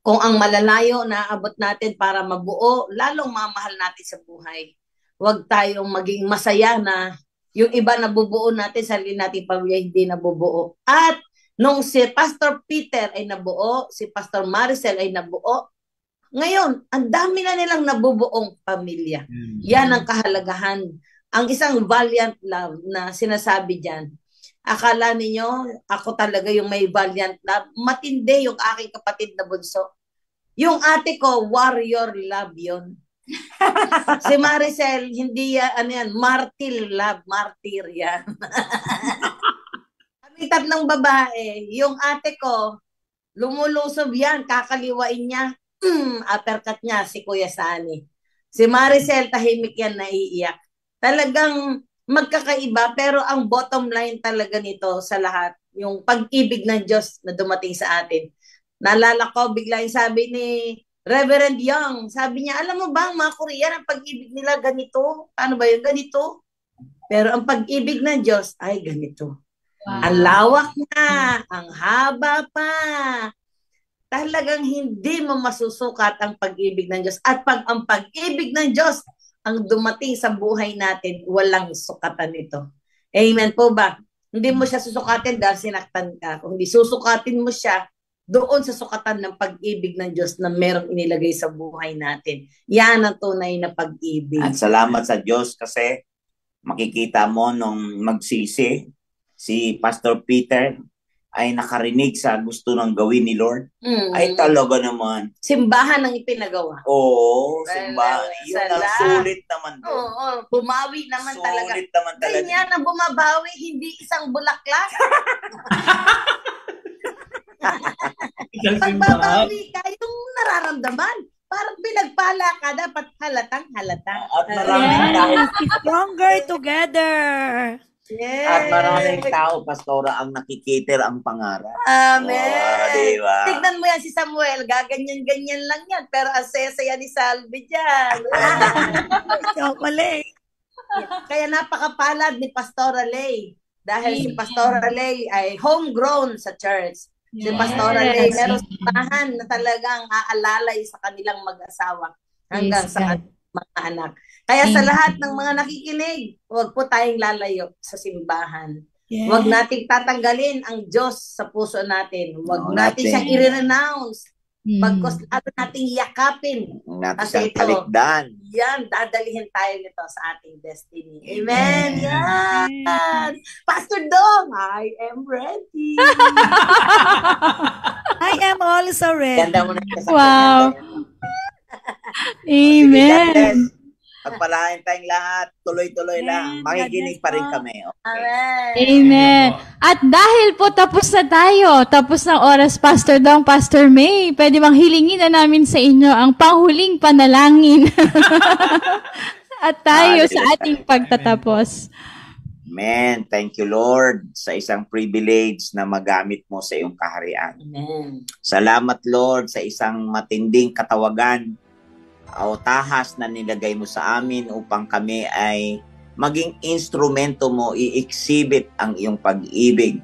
Kung ang malalayo na abot natin para mabuo, lalong mamahal natin sa buhay. Huwag tayong maging masaya na yung iba nabubuo natin, sarili natin pamilya hindi nabubuo. At nung si Pastor Peter ay nabuo, si Pastor Maricel ay nabuo, ngayon, ang dami na nilang nabubuong pamilya. Yan ang kahalagahan. Ang isang valiant love na sinasabi dyan, akala ninyo, ako talaga yung may valiant love. Matindi yung aking kapatid na bunso. Yung ate ko, warrior love yun. Si Maricel, hindi yan, martyr love, martyr yan. Kami tatlong babae, yung ate ko, lumulusob yan, kakaliwain niya, uppercut niya si Kuya Sani. Si Maricel, tahimik yan, naiiyak. Talagang magkakaiba, pero ang bottom line talaga nito sa lahat, yung pag-ibig ng Diyos na dumating sa atin. Naalala ko, bigla yung sabi ni Reverend Young, sabi niya, alam mo ba, mga Korean, ang pag-ibig nila ganito? Paano ba yun? Ganito? Pero ang pag-ibig ng Diyos ay ganito. Wow. Ang lawak na, ang haba pa. Talagang hindi mo masusukat ang pag-ibig ng Diyos. At pag ang pag-ibig ng Diyos ang dumating sa buhay natin, walang sukatan ito. Amen po ba? Hindi mo siya susukatin dahil sinaktan ka. Kung hindi susukatin mo siya, doon sa sukatan ng pag-ibig ng Diyos na merong inilagay sa buhay natin. Yan ang tunay na pag-ibig. At salamat sa Diyos kasi makikita mo nung magsisi, si Pastor Peter ay nakarinig sa gusto ng gawin ni Lord. Ay talaga naman. Simbahan ang ipinagawa. Oo, simbahan. Yun ang sulit naman doon. Oo, bumawi naman talaga. Sulit naman talaga. Ganyan ang bumabawi, hindi isang bulaklak. Pagbabawi ka, yung nararamdaman. Parang pinagpala ka, dapat halatang halata. At maraming tao. Stronger together. Yes. At maraming tao, Pastora, ang nakikiter ang pangarap. Amen. Oh, diba? Tignan mo yan si Samuel, gaganyan-ganyan lang yan. Pero ang saya-saya ni Salvi dyan. Chocolate. Kaya napakapalad ni Pastora Lay. Dahil si Pastora Lay ay homegrown sa church. Si Pastora Lay, meron simbahan na talagang aalalay sa kanilang mag-asawa hanggang sa mga anak. Kaya sa lahat ng mga nakikinig, huwag po tayong lalayo sa simbahan. Yeah. Huwag nating tatanggalin ang Diyos sa puso natin. Huwag natin siyang i-renounce. Pagkos lalo nating yakapin. Natin siyang talikdan. Yan, dadalihin tayo nito sa ating destiny. Amen. Yan. Pastor Dong, I am ready. I am also ready. Ganda mo na wow. Amen. Pagpalain tayong lahat. Tuloy-tuloy lang. Makikinig pa rin kami. Okay. Amen. Amen. At dahil po tapos na tayo, tapos ng oras, Pastor Dong, Pastor May, pwede bang hilingin na namin sa inyo ang panghuling panalangin at tayo sa ating pagtatapos. Amen. Thank you, Lord, sa isang privilege na magamit mo sa iyong kaharian. Amen. Salamat, Lord, sa isang matinding katawagan o tahas na nilagay mo sa amin upang kami ay maging instrumento mo, i-exhibit ang iyong pag-ibig.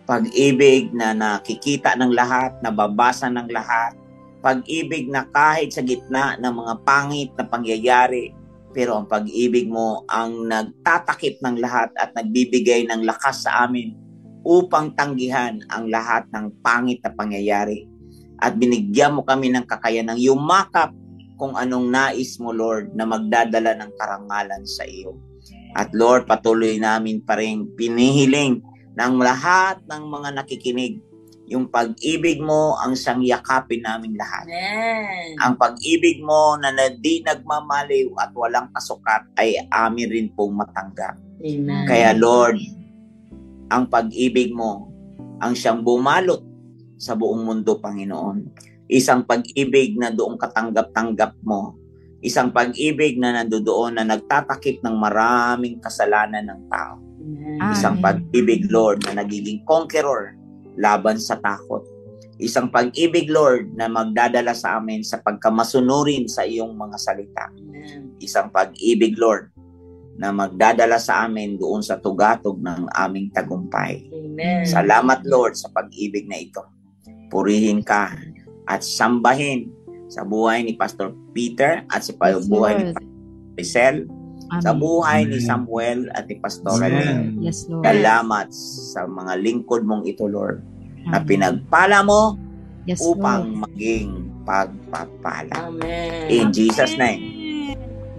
Pag-ibig na nakikita ng lahat, nababasa ng lahat. Pag-ibig na kahit sa gitna ng mga pangit na pangyayari, pero ang pag-ibig mo ang nagtatakip ng lahat at nagbibigay ng lakas sa amin upang tanggihan ang lahat ng pangit na pangyayari. At binigyan mo kami ng kakayanang yumakap kung anong nais mo, Lord, na magdadala ng karangalan sa iyo. At Lord, patuloy namin pa rin pinihiling ng lahat ng mga nakikinig. Yung pag-ibig mo ang siyang yakapin namin lahat. Amen. Ang pag-ibig mo na di nagmamaliw at walang kasukat ay amin rin pong matanggap. Amen. Kaya Lord, ang pag-ibig mo ang siyang bumalot sa buong mundo, Panginoon. Isang pag-ibig na doong katanggap-tanggap mo. Isang pag-ibig na nandoon na nagtatakip ng maraming kasalanan ng tao. Amen. Isang pag-ibig, Lord, na nagiging conqueror laban sa takot. Isang pag-ibig, Lord, na magdadala sa amin sa pagkamasunurin sa iyong mga salita. Amen. Isang pag-ibig, Lord, na magdadala sa amin doon sa tugatog ng aming tagumpay. Amen. Salamat, Lord, sa pag-ibig na ito. Purihin ka at sambahin sa buhay ni Pastor Peter at sa buhay ni Pastor Rizal, sa buhay ni Samuel at ni Pastor Elaine. Yes, Lord. Salamat sa mga lingkod mong ito, Lord, na pinagpala mo upang maging pagpapala. Amen. In Jesus' name.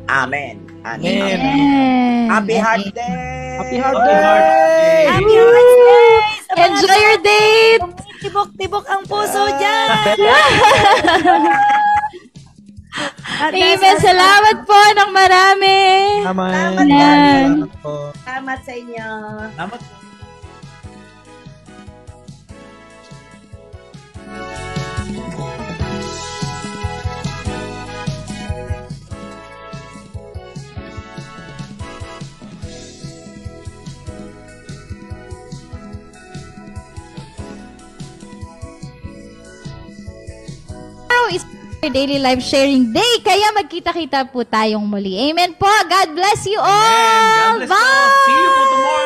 Amen. And amen. Amen. Happy Heart Day! Happy Heart Happy Day! Heart Day! Happy Heart Day! Sa mga Enjoy your date! tibok-tibok ang puso dyan! Amen. Salamat po ng marami. Amen. Amen. Salamat po. Salamat sa inyo. Salamat. Tomorrow is our daily life sharing day, kaya magkita-kita po tayong muli. Amen po. God bless you all. Amen. God bless you. Bye! See you po tomorrow.